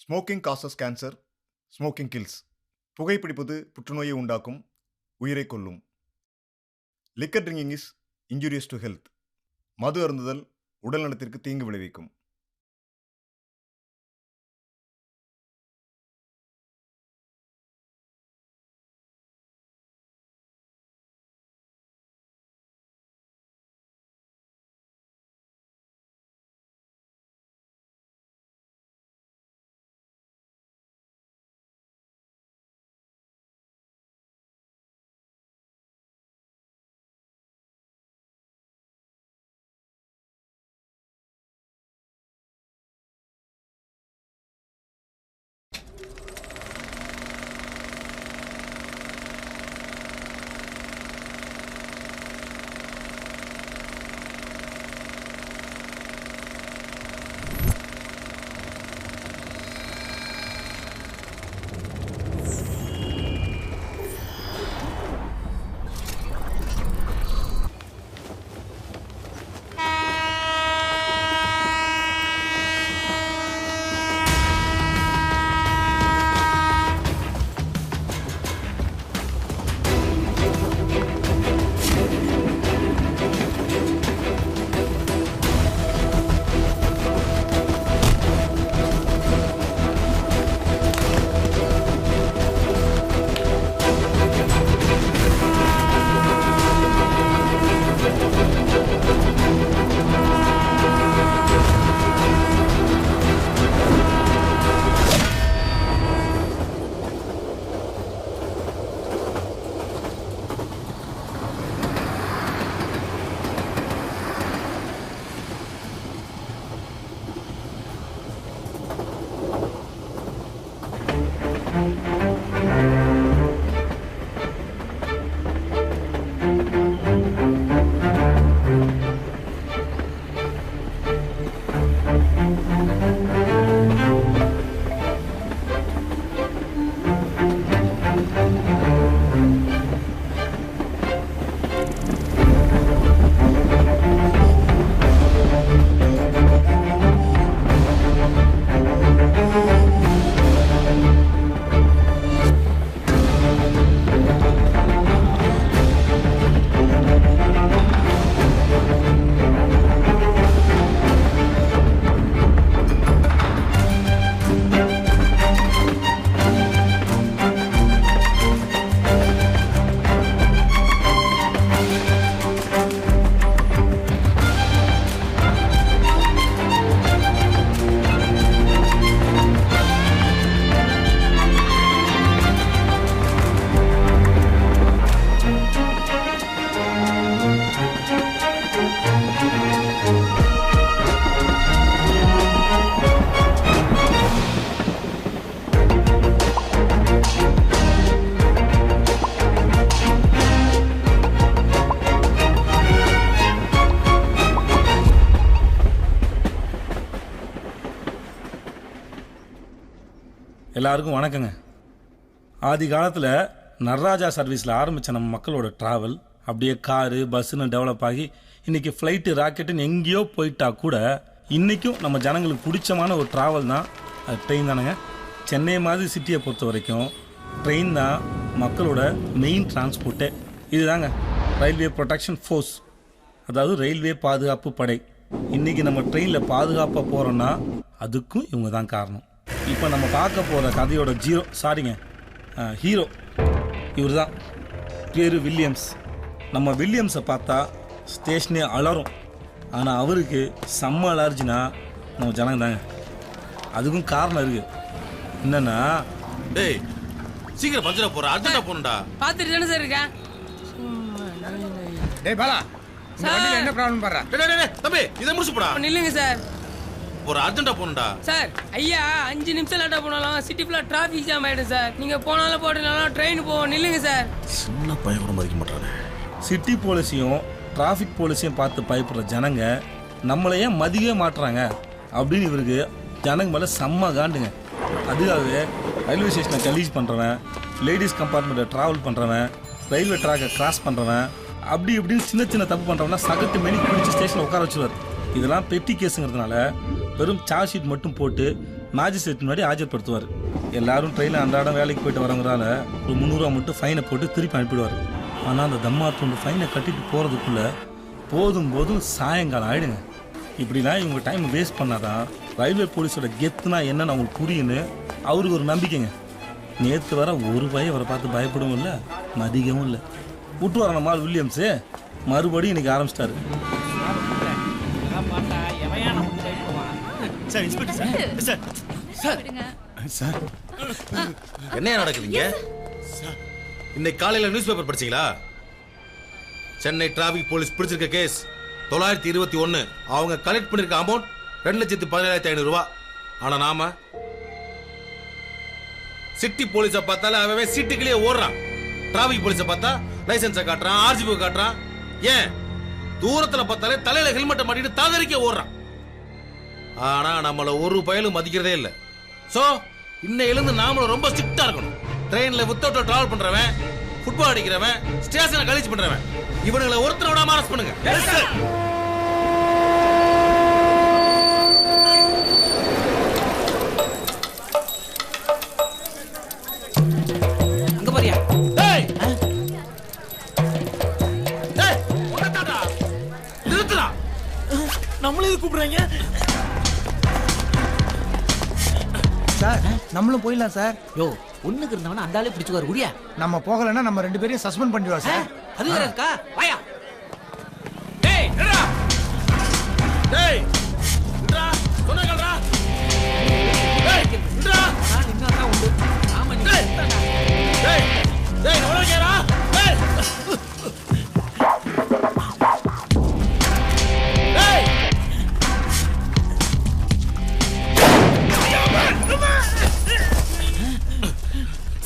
Smoking causes cancer, smoking kills. புகைப்பிடிப்பது புற்றுநோயை உண்டாக்கும், உயிரை கொல்லும். Liquor drinking is injurious to health. மது அருந்துதல் உடல் நலத்திற்கு தீங்கு விளைவிக்கும். எல்லாருக்கும் வணக்கங்க. ஆதி காலத்தில் நடராஜா சர்வீஸில் ஆரம்பித்த நம்ம மக்களோட ட்ராவல் அப்படியே காரு பஸ்ஸுன்னு டெவலப் ஆகி இன்றைக்கி ஃப்ளைட்டு ராக்கெட்டுன்னு எங்கேயோ போயிட்டா கூட இன்றைக்கும் நம்ம ஜனங்களுக்கு பிடிச்சமான ஒரு ட்ராவல் தான் அது ட்ரெயின் தானேங்க. சென்னை மாதிரி சிட்டியை பொறுத்த வரைக்கும் ட்ரெயின் தான் மக்களோட மெயின் டிரான்ஸ்போர்ட்டே. இதுதாங்க ரயில்வே ப்ரொடெக்ஷன் ஃபோர்ஸ், அதாவது ரயில்வே பாதுகாப்பு படை. இன்றைக்கி நம்ம ட்ரெயினில் பாதுகாப்பாக போகிறோன்னா அதுக்கும் இவங்க தான் காரணம். இப்போ நம்ம பார்க்க போகிற கதையோட ஹீரோ இவர் தான். பேர் வில்லியம்ஸ். நம்ம வில்லியம்ஸை பார்த்தா ஸ்டேஷனே அலறும். ஆனால் அவருக்கு செம்ம அலர்ஜினா நம்ம ஜனங்க தாங்க. அதுக்கும் காரணம் இருக்குது. என்னன்னா, டேய் சீக்கிரம் பஞ்சரா போற அர்ஜென்ட்டா போணும்டா. பாத்துட்டு தானே சார் இருக்கேன். டேய் பாலா, இந்த வண்டில என்ன ப்ராப்ளம் பாறா? டேய் தம்பி இத முடிச்சு போடா. நில்லுங்க சார். ஒரு அர்ஜென்ட்டா போணும்டா. சார் ஐயா 5 நிமிஷம் லேட்டா போனாலும் சிட்டி ஃபுல்லா டிராஃபிக் ஜாம் ஆயிடும் சார். நீங்க போனாலும் போடனாலும் ட்ரெயின் போவோம். நில்லுங்க சார். சின்ன பையன் கூட மதிக்க மாட்டானே. சிட்டி போலீஸையும் டிராஃபிக் போலீஸையும் பார்த்து பயப்படுற ஜனங்க நம்மளையே மதிக்கவே மாட்டுறாங்க அப்படின்னு இவருக்கு ஜனங்க மேலே செம்ம காண்டுங்க. அதுக்காகவே ரயில்வே ஸ்டேஷனை கலீஸ் பண்ணுறவன், லேடிஸ் கம்பார்ட்மெண்ட்டை ட்ராவல் பண்ணுறவன், ரயில்வே ட்ராக்கை கிராஸ் பண்ணுறவன், அப்படி இப்படின்னு சின்ன சின்ன தப்பு பண்ணுறவனா சகட்டு மேனி பிடிச்சி ஸ்டேஷனில் உட்கார வச்சுருவார். இதெல்லாம் பெட்டி கேஸுங்கிறதுனால வெறும் சார்ஜ் ஷீட் மட்டும் போட்டு மேஜிஸ்ட்ரேட் முன்னாடி ஆஜர்படுத்துவார். எல்லாரும் ட்ரெயினில் அன்றாடம் வேலைக்கு போயிட்டு வரவங்களால ஒரு 300 ரூபா மட்டும் ஃபைனை போட்டு திருப்பி அனுப்பிடுவார். ஆனால் அந்த தம்மாத்தோண்டு ஃபைனை கட்டிட்டு போகிறதுக்குள்ளே போதும் சாயங்காலம் ஆகிடுங்க. இப்படிலாம் இவங்க டைம் வேஸ்ட் பண்ணாதான் ரயில்வே போலீஸோட கெத்துனா என்னன்னு அவங்களுக்கு புரியுன்னு அவருக்கு ஒரு நம்பிக்கைங்க. நேற்று வர ஒரு பையன் அவரை பார்த்து பயப்படவும் இல்லை, மதிக்கவும் இல்லை. விட்டு வர நம்ம வில்லியம்ஸு மறுபடியும் இன்னைக்கு ஆரம்பிச்சிட்டாரு. Sir inspector sir sir sir என்ன நடக்குதுங்க? இன்னைக்கு காலையில நியூஸ் பேப்பர் படிச்சீங்களா? சென்னை டிராபிக் போலீஸ் பிடிச்சிருக்க கேஸ் 921. அவங்க கலெக்ட் பண்ணிருக்க அமௌண்ட் 2,17,500 ரூபாய். ஆனா நாம சிட்டி போலீஸை பார்த்தாலே அவன் சிட்டிக்குள்ளேயே ஓடுறான். டிராபிக் போலீஸை பார்த்தா லைசன்ஸை காட்டுறான், ஆர்ஜிபி காட்டுறான். ஏன் தூரத்துல பார்த்தாலே தலையில ஹெல்மெட்டை மாட்டிட்டு தாதரிக்க ஓடுறான். ஆனா நம்மள ஒரு பயலும் மதிக்கிறதே இல்லை. சோ இன்னையிலிருந்து நாமளும் ரொம்ப ஸ்ட்ரிக்டா இருக்கணும். ட்ரெயின்ல வித்தவுட் டிராவல் பண்றவன், ஃபுட்பால் அடிக்கிறவன், ஸ்டேஷனை கலீஜ் பண்றவன், இவனுங்களை ஒருத்தரை விடாம அரெஸ்ட் பண்ணுங்க. அங்க பாரியா? டேய் டேய் உனதாடா நிறுத்துடா. நம்மள எது கூப்பிடுறாங்க? சார் நம்மளும் போயிடலாம் சார். யோ ஒண்ணுக்கு இருந்தவன அந்த ஆளே பிடிச்சுக்காரு குடியா. நம்ம போகலன்னா நம்ம 2 பேரையும் சஸ்பெண்ட் பண்ணிடுவா சார். அது வேற இருக்கா? வாயா. டேய் என்னடா? டேய் என்னடா? சொன்னேங்கடா. டேய் என்னடா? நான் நின்னாதான் உண்டு. ஆமா நீ. டேய் டேய் நோலகேரா. டேய் டேய்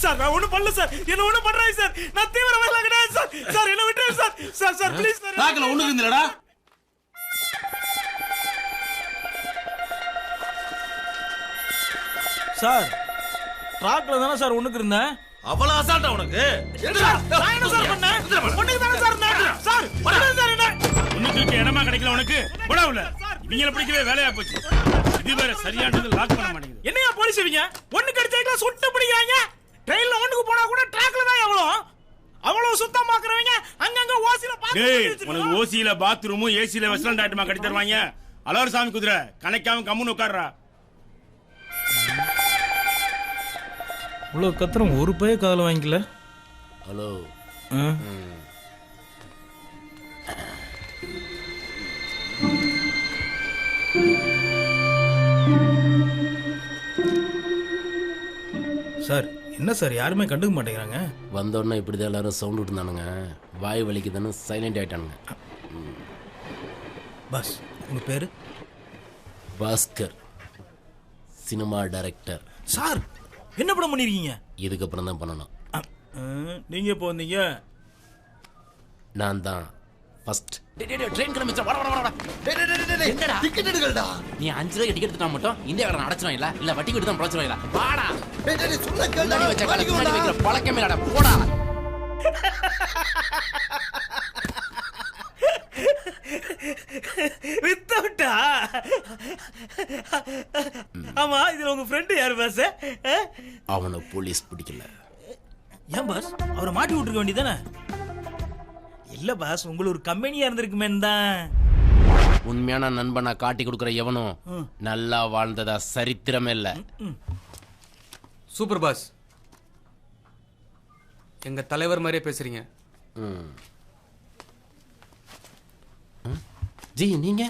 சார் நான் ஒண்ணும் பண்ணல சார். என்ன ஒண்ணும் பண்றாங்க சார். நான் தீவிரவாதில கிடையாது சார். சார் என்ன விட்டுருங்க sir. Sir sir please sir. நாக்கல ஒண்ணு இருந்தலடா. சார் ட்ராக்ல தான சார் ஒண்ணுக்கு இருந்தேன். அவ்வளவு அசால்ட்டா உனக்கு? நான் என்ன சார் பண்ணேன்? ஒண்ணுக்கு தான சார் இருந்தேன். சார் பண்ணு சார் என்ன? ஒண்ணுக்கு இடமா கிடைக்கல உனக்கு. போடா உள்ள. இவங்கள பிடிக்கவே வேலையா போச்சு. இது வேற சரியானது லாக் பண்ண மாட்டேங்குது. என்னையா போலீஸ் இவங்க? ஒண்ணுக்கு அடிச்சா சுட்டு பிடிக்கிறாங்க. ட்ரெயின்ல ஒண்ணுக்கு போனா கூட ட்ராக்ல தான் அவ்வளவு சுத்தமாக்குறவங்க அங்கங்க ஓசில டேய் உனக்கு ஓசில பாத்ரூமும் ஏசில வெஸ்டர்ன் டாய்லெட்மா கட்டி தருவாங்க. அலோர் சாமி குதிரை கணக்காம கம்முன்னு உட்கார்றா. இவ்வளவு கத்துறோம் ஒரு பைய காதல வாங்கிக்கல. ஹலோ சார் என்ன சார் யாருமே கண்டுக்க மாட்டேங்கிறாங்க. வந்தோடனே இப்படிதான் எல்லாரும் சவுண்ட் விட்டுருந்தானுங்க. வாய் வலிக்குதுன்னு சைலண்ட் ஆயிட்டானுங்க. பஸ் உங்க பேரு? Bhaskar, cinema director. சார் என்ன படம் பண்ணிருக்கீங்க? இதுக்கப்புறம் தான் பண்ணணும். நீங்க எப்போ வந்தீங்க? நான் தான் ஃபர்ஸ்ட். ட்ரெயின் கிளம்பிச்சா வர வர வர. என்னடா டிக்கெட் எடுக்கடா. நீ 5 ரூபாய்க்கு டிக்கெட் எடுத்தா மட்டும் இந்தியா கடை அடைச்சிரும் இல்ல இல்ல வட்டி விட்டு தான் பிரச்சனை இல்ல. வாடா. டேய் டேய் சொன்ன கேளுடா. முன்னாடி வச்ச கடை முன்னாடி வைக்கிற பழக்கமே இல்லடா. போடா. வித்தவுட்டா? ஆமா இதுல உங்க ஃப்ரெண்ட் யாரு பாஸ்? அவனை போலீஸ் பிடிக்கல. ஏன் பாஸ் அவரை மாட்டி விட்டுருக்க வேண்டியதானே? இல்ல பாஸ் உங்களை ஒரு கம்பெனியா இருந்திருக்குமே தான். உண்மையான நண்பனா காட்டி கொடுக்குற எவனும் நல்லா வாழ்ந்ததா சரித்திரமே இல்ல. Super pass. எங்க தலைவர் மாதிரியே பேசுறீங்க. ஜி நீங்க?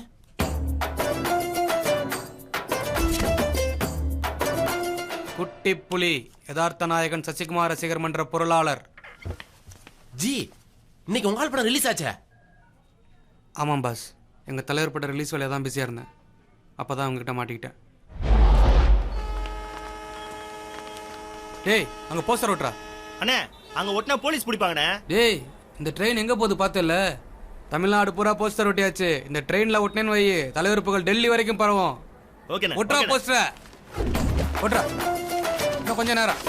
குட்டி புலி யதார்த்த நாயகன் சசிகுமார் ரசிகர் மன்ற பொருளாளர். ஜி இன்னைக்கு உங்க ஆள் படம் ரிலீஸ் ஆச்சே? ஆமாம் பாஸ். எங்க தலைவர் பட ரிலீஸ் வேலையை தான் பிஸியா இருந்தேன். அப்பதான் அவங்ககிட்ட மாட்டிக்கிட்டேன். டேய் அங்க போஸ்டர் ஓட்டுறா. அண்ணே அங்க ஒட்டினா போலீஸ் பிடிப்பாங்கண்ணே. டேய் இந்த ட்ரெயின் எங்க போகுது பார்த்தல? தமிழ்நாடு பூரா போஸ்டர் ஒட்டியாச்சு. இந்த ட்ரெயின்ல ஒட்டினேன்னு வை தலைவர் புகழ் டெல்லி வரைக்கும் பரவும். ஓகேண்ணே. ஒட்டுறா போஸ்டர் ஒட்டுறா. இன்னும் கொஞ்ச நேரம்.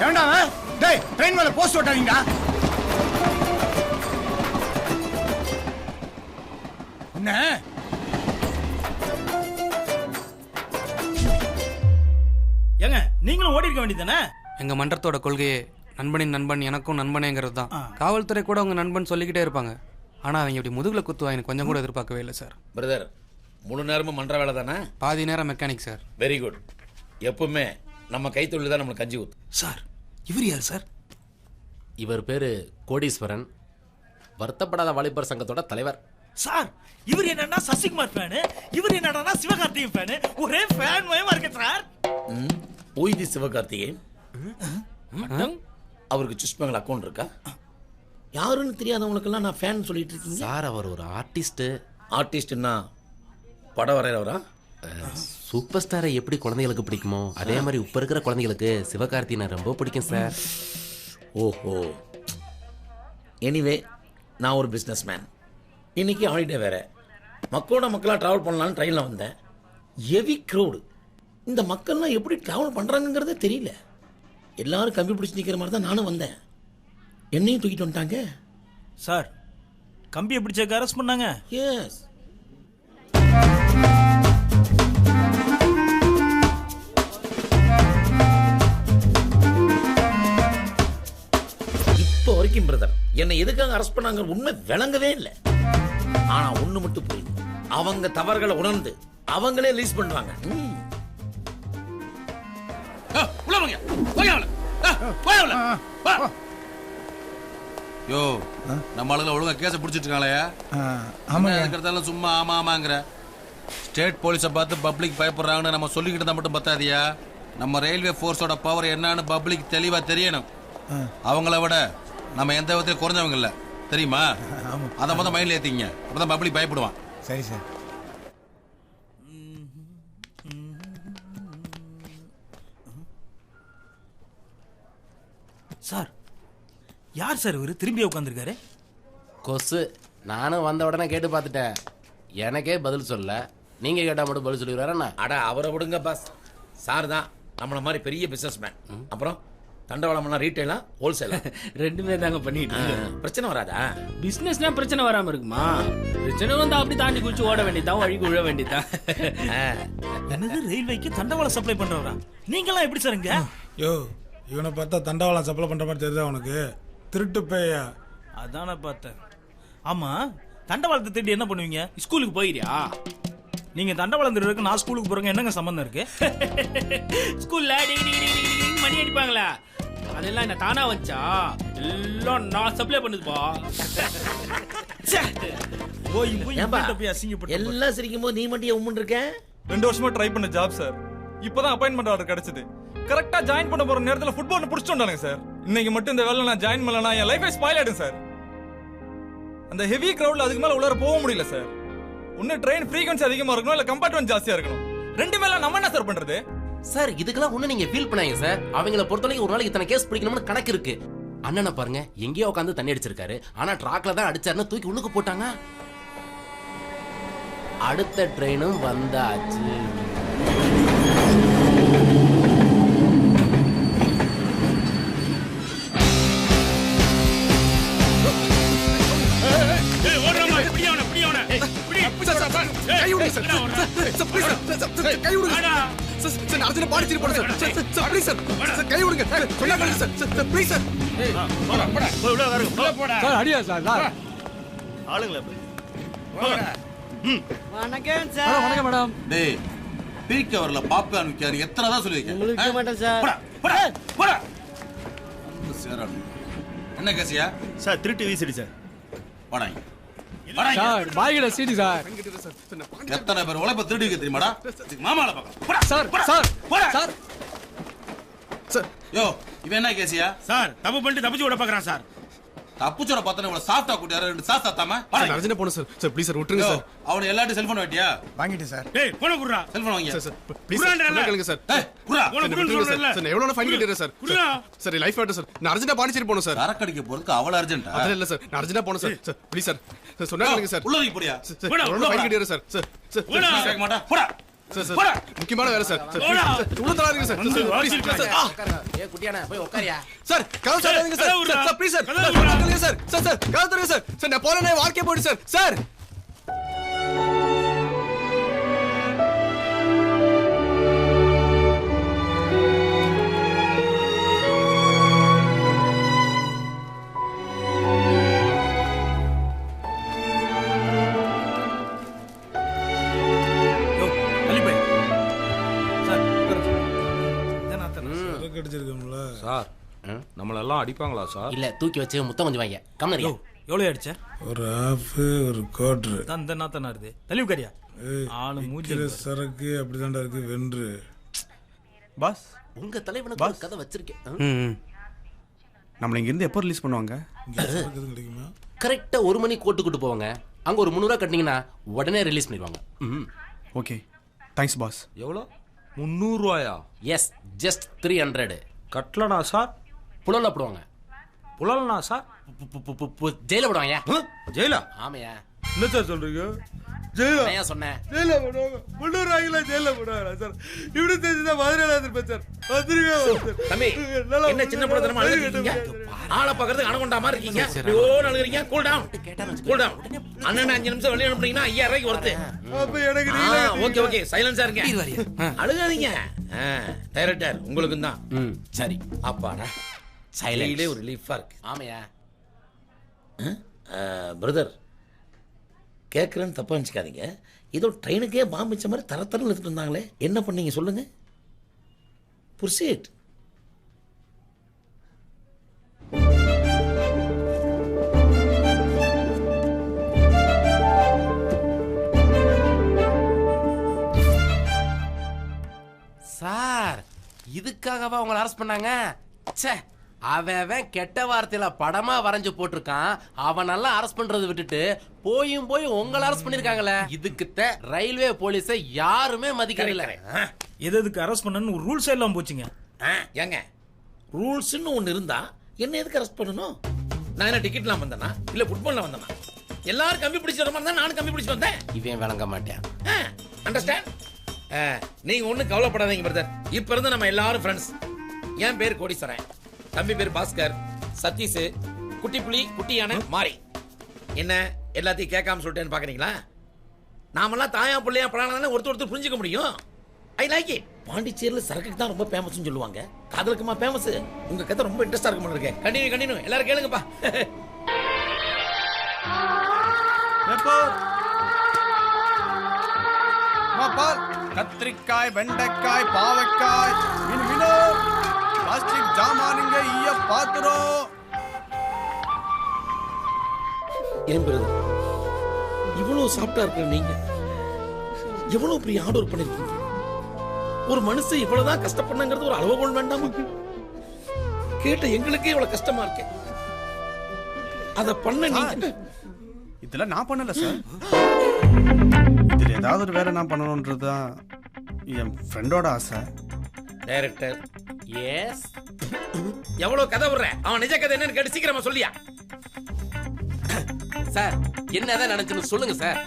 ஏண்டா டேய் ட்ரெயின் மேல போஸ்ட் ஓட்டாதீங்கடா. என்ன நீங்களும் ஓடி இருக்க வேண்டியதானே? எங்க மன்றத்தோட கொள்கையே நண்பனின் நண்பன் எனக்கும் நண்பனேங்கிறது தான். காவல்துறை கூட அவங்க நண்பன் சொல்லிக்கிட்டே இருப்பாங்க. ஆனா அவங்க இப்படி முதுகுல குத்துவாங்க கொஞ்சம் கூட எதிர்பார்க்கவே இல்லை சார். பிரதர், முழு நேரமும் மன்ற வேலை தானே? பாதி நேரம் மெக்கானிக் சார். Very good. எப்பவுமே நம்ம கைத்தொழில் தான் நம்மளுக்கு கஞ்சி ஊத்து. சார் இவர் யார் சார்? இவர் பேரு கோடீஸ்வரன், வருத்தப்படாத வாலிபர் சங்கத்தோட தலைவர். சார் இவர் என்னன்னா சசிகுமார் ஃபேனு, இவர் என்னன்னா சிவகார்த்திகேயன் ஃபேனு. ஒரே ஃபேன் மயமா இருக்கு சார். போய்தி சிவகார்த்திகேயன் அவருக்கு சுஷ்மங்கல் அக்கௌண்ட் இருக்கா? யாருன்னு தெரியாதவங்களுக்கெல்லாம் நான் ஃபேன் சொல்லிட்டு இருக்கீங்க சார். அவர் ஒரு ஆர்டிஸ்ட். ஆர்டிஸ்ட்னா படம் வரைகிறவரா? சூப்பர் ஸ்டாரை எப்படி குழந்தைகளுக்கு பிடிக்குமோ அதே மாதிரி இப்ப இருக்கிற குழந்தைகளுக்கு சிவகார்த்திகேயனை ரொம்ப பிடிக்கும் சார். ஓஹோ. எனிவே, நான் ஒரு பிஸ்னஸ் மேன். இன்னைக்கு ஹாலிடே வேற. மக்களாக ட்ராவல் பண்ணலான்னு ட்ரெயினில் வந்தேன். Heavy crowd. இந்த மக்கள்லாம் எப்படி ட்ராவல் பண்ணுறாங்கங்கிறதே தெரியல. எல்லாரும் கம்பி பிடிச்சி நிற்கிற மாதிரி தான் நானும் வந்தேன். என்னையும் தூக்கிட்டு வந்துட்டாங்க. சார் கம்பியை பிடிச்ச அரெஸ்ட் பண்ணாங்க. எஸ். இப்போ வரைக்கும் பிரதர் என்னை எதுக்காக அரெஸ்ட் பண்ணாங்க உண்மை விளங்கவே இல்லை. ஆனா ஒண்ணு மட்டும் புரியுது, அவங்க தவறுகளை உணர்ந்து அவங்களே ரிலீஸ் பண்ணுவாங்க. யோ, நம்ம ஆளுங்க ஒழுங்கா கேஸ பிடிச்சிட்டு இருக்காங்களே. ஆமா, இருக்கிறதால சும்மா ஆமா ஆமாங்கிற. ஸ்டேட் போலீஸை பார்த்து பப்ளிக் பயப்படுறாங்கன்னு நம்ம சொல்லிக்கிட்டு தான் மட்டும் பத்தாதியா. நம்ம ரயில்வே ஃபோர்ஸோட பவர் என்னன்னு பப்ளிக் தெளிவா தெரியணும். அவங்கள விட நம்ம எந்த விதத்தையும் குறைஞ்சவங்க இல்லை தெரியுமா? அதை மொதல் மைண்ட்ல ஏத்திங்க, அப்பதான் பப்ளிக் பயப்படுவான். சரி சார். சார் யார் சார் இவரு திரும்பி உட்காந்துருக்காரு? கொசு. நானும் வந்த உடனே கேட்டு பார்த்துட்டேன், எனக்கே பதில் சொல்ல. நீங்க கேட்டா மட்டும் பதில் சொல்லிடுறாருண்ணா. அட அவரை விடுங்க பாஸ். சார் தான் நம்மள மாதிரி பெரிய பிசினஸ் மேன். அப்புறம் தண்டவாளம்லாம் ரீட்டைலா ஹோல்சேலா? ரெண்டுமே தாங்க பண்ணிட்டு. பிரச்சனை வராதா? பிசினஸ்னா பிரச்சனை வராம இருக்குமா? பிரச்சனை வந்து அப்படி தாண்டி குளிச்சு ஓட வேண்டியதான், வழி குழ வேண்டியதான். என்னது ரயில்வேக்கு தண்டவாளம் சப்ளை பண்றவரா? நீங்களாம் எப்படி சார் இங்க? யோ, இவனை பார்த்தா தண்டவாளம் சப்ளை பண்ற மாதிரி தெரியுதா உனக்கு? திருட்டு பேயா? அதான பார்த்தேன். ஆமா, தண்டவாளத்தை தேடி என்ன பண்ணுவீங்க? ஸ்கூலுக்கு போயிரியா? நீங்க தண்டவாளம் திருடுறதுக்கு நான் ஸ்கூலுக்கு போறேங்க என்னங்க சம்பந்தம் இருக்கு? ஸ்கூல்ல மணி அடிப்பாங்களா, அதெல்லாம் என்ன தானா வச்சா? எல்லாம் நான் சப்ளை பண்ணுதுப்பா. போய் போய் அசிங்கப்பட்டு எல்லாம் சிரிக்கும் போது நீ மட்டும் உம்முன்னு இருக்க. 2 வருஷமா ட்ரை பண்ண ஜாப் சார். இப்பதான் அப்பாயின்மெண்ட் ஆர்டர் கிடைச்சது. கரெக்டா ஜாயின் பண்ண போற நேரத்துல ஃபுட்பால் புடிச்சிட்டு வந்தாங்க சார். இன்னைக்கு மட்டும் இந்த வேலை நான் ஜாயின் பண்ணலனா என் லைஃபே ஸ்பாயில் ஆயிடும் சார். அந்த ஹெவி கிரவுட்ல அதுக்கு மேல உள்ளார போக முடியல சார். ஒன்னு ட்ரெயின் ஃப்ரீக்வன்சி அதிகமா இருக்கணும், இல்ல கம்பார்ட்மெண்ட் ஜாஸ்தியா இருக்கணும். ரெண்டு மேல நம்ம என்ன சார் பண்றது? சார் இதுக்கெல்லாம் ஒண்ணு நீங்க ஃபீல் பண்ணாங்க சார். அவங்கள பொறுத்தவரைக்கும் ஒரு நாளைக்கு இத்தனை கேஸ் பிடிக்கணும்னு கணக்கு இருக்கு. அண்ணனை பாருங்க, எங்கேயோ உட்காந்து தண்ணி அடிச்சிருக்காரு, ஆனா ட்ராக்ல தான் அடிச்சாருன்னு தூக்கி உள்ளுக்கு போட்டாங்க. அடுத்த ட்ரெயினும் வந்தாச்சு. என்ன கேசியா சார்? திருட்டு வீசிடு சார். வாடாங்க சார் பாய்கிட்ட சீடி சார். எத்தனை பேர் உழைப்ப திருடி வைக்க தெரியுமாடா? மாமால பாக்க சார் சார் சார் சார். யோ, இவன் என்ன கேசியா? சார் தப்பு பண்ணிட்டு தப்பிச்சு விட பாக்குறான் சார். தப்புச்சோட பார்த்தா இவ்வளவு சாஃப்டா கூட்டியாரு, ரெண்டு சாஸ் சாத்தாம அர்ஜென்ட் போணும் சார். சார் ப்ளீஸ் சார் விட்டுருங்க சார். அவனை எல்லாரும் செல்போன் வாட்டியா? வாங்கிட்டேன் சார். டேய் போன குடுறா. செல்போன் வாங்கியா? சார் ப்ளீஸ் கேளுங்க சார். ஏய் குடுறா. போன குடுறா சொல்றல. சார் எவ்வளவு ஃபைன் கட்டிறேன் சார். சார் லைஃப் ஆட்ட சார். நான் அர்ஜென்ட்டா பாண்டிச்சேரி போணும் சார். சரக்கு போறதுக்கு அவ்வளவு அர்ஜென்ட்டா? அதெல்லாம் இல்ல சார். நான் அர்ஜென்ட்டா போணும் sir. Sir please sir. Sir சொன்னா கேளுங்க சார். உள்ள வைக்க போறியா? எவ்வளவு ஃபைன் கட்டிறேன் சார். சார் சார் கேட்க மாட்டா. போடா. சார் சார் முக்கியமான வேலை சார். உள்ள தராதீங்க சார். ஏ குட்டியானே போய் உட்காரியா. சார் கதவு தராதீங்க சார். Sir please sir. கதவு சார். சார் சார் கதவு தரங்க சார். சார் நான் போறேனே வாழ்க்கை போடு சார். சார் சரக்கு அடிச்சிருக்கோம்ல சார் நம்மளெல்லாம் அடிப்பாங்களா சார்? இல்ல தூக்கி வச்சு முத்தம் கொஞ்சம் வாங்க கம்மரியா. எவ்வளோ அடிச்ச? ஒரு ஹாஃப் ஒரு குவார்டர் தான் இந்த நாத்தனா இருக்குது தெளிவுக்காரியா ஆளு மூஞ்சி சரக்கு அப்படிதான்டா இருக்கு வென்று. பாஸ் உங்க தலைவனுக்கு ஒரு கதை வச்சிருக்கேன். நம்மள இங்க இருந்து எப்போ ரிலீஸ் பண்ணுவாங்க? கிடைக்குமா? கரெக்டா 1 மணி கோட்டுக்கிட்டு போவாங்க. அங்க ஒரு 300 கட்டினீங்கன்னா உடனே ரிலீஸ் பண்ணிடுவாங்க. Okay thanks pass. எவ்வளோ? 300 ரூபாயா? Yes just 300. கட்டலனா சார்? புலல்ல போடுவாங்க. புலல்னா சார்? ஜெயில போடுவாங்க. ஜெயிலா? ஆமையா. என்ன சார் சொல்றீங்க? ஜெயிலா? நான் சொன்னேன் ஜெயில போடுவாங்க. 300 ரூபாய்க்குலாம் ஜெயில போடுவாங்க சார். இப்படி தெரிஞ்சுதான் மதுரையில இருப்பேன் சார். வந்துருங்க தம்பி. என்ன சின்ன படத்தனமா அழுகிறீங்க? ஆளை பார்க்கறதுக்கு அணகொண்டா மாதிரி இருக்கீங்க. ஓ அழுகிறீங்க. Cool down. Cool down. அண்ணன் 5 நிமிஷம் வெளிய அனுப்புனீங்கன்னா 5000 ரூபாய்க்கு வருது. அப்ப எனக்கு ஓகே ஓகே சைலன்ஸா இருங்க. அழுகாதீங்க. டைரக்டர் உங்களுக்கு தான். சரி அப்பாடா. சைலன்ட்லே ஒரு ரிலீஃபா இருக்கு. ஆமையா. பிரதர் கேட்குறேன்னு தப்பா நினச்சிக்காதீங்க. ஏதோ ட்ரெயினுக்கே பாம்பு வச்ச மாதிரி தரத்தரம் எடுத்துட்டு இருந்தாங்களே, என்ன பண்ணீங்க சொல்லுங்க. புர்சீட். சார் இதுக்காகவா உங்களை அரெஸ்ட் பண்ணாங்க? ச்சே, அவன் கெட்ட வார்த்தையில படமா வரைஞ்சு போட்டிருக்கான். அவனெல்லாம் அரெஸ்ட் பண்றதை விட்டுட்டு போய் உங்களை அரெஸ்ட் பண்ணிருக்காங்களே. இதுக்கு ரயில்வே போலீஸை யாருமே மதிக்கல. எதுக்கு அரெஸ்ட் பண்ணணும்னு ஒரு ரூல்ஸ் எல்லாம் போச்சுங்க. ஏங்க ரூல்ஸ்னு ஒன்று இருந்தா என்ன எதுக்கு அரெஸ்ட் பண்ணணும்? நான் என்ன டிக்கெட்லாம் வந்தேனா இல்ல ஃபுட்பால்ல வந்தேனா? எல்லாரும் கம்பி பிடிச்ச வர மாதிரி தான் நானும் கம்பி பிடிச்சு வந்தேன். இவன் விளங்க மாட்டேன். அண்டர்ஸ்டாண்ட்? நீங்க ஒன்றும் கவலைப்படாதீங்க பிரதர். இப்ப இருந்து நம்ம எல்லாரும் ஃப்ரெண்ட்ஸ். என் பேர் கோடீஸ்வரன், தம்பி பேர் பாஸ்கர், சதீஷ், குட்டி புலி, குட்டியான மாறி. என்ன எல்லாத்தையும் கேட்காம சொல்லிட்டேன்னு பாக்குறீங்களா? நாமெல்லாம் தாயா பிள்ளையா பழானால ஒருத்தர் புரிஞ்சுக்க முடியும். I like it. பாண்டிச்சேரியில் சரக்குக்கு தான் ரொம்ப ஃபேமஸ்னு சொல்லுவாங்க. காதலுக்குமா ஃபேமஸ்? உங்க கதை ரொம்ப இன்ட்ரெஸ்டா இருக்கும் போல இருக்கு. கண்டினியூ எல்லாரும் கேளுங்கப்பா. கத்திரிக்காய், வெண்டைக்காய், பாவக்காய், மீனோ பிளாஸ்டிக் ஜாமானுங்க ஈய பாத்துறோம். ஏன் பிரதர் இவ்வளவு சாப்பிட்டா இருக்கிற நீங்க எவ்வளவு பெரிய ஹார்ட் ஒர்க் பண்ணிருக்கீங்க. ஒரு மனுஷன் இவ்வளவுதான் கஷ்டப்படணுங்கிறது ஒரு அளவுகோல் வேண்டாமா? கேட்ட எங்களுக்கே இவ்வளவு கஷ்டமா இருக்கு. அத பண்ண நீங்க. இதெல்லாம் நான் பண்ணல சார். இதுல ஏதாவது ஒரு வேலை நான் பண்ணணும்ன்றதுதான் என் ஃப்ரெண்டோட ஆசை. டைரக்டர் எஸ் எவ்வளவு கதை விடுற? அவன் நிஜ கதை என்னன்னு கேட்டு சீக்கிரமா சொல்லியா. சார் என்னதான் நினைச்சுன்னு சொல்லுங்க சார்.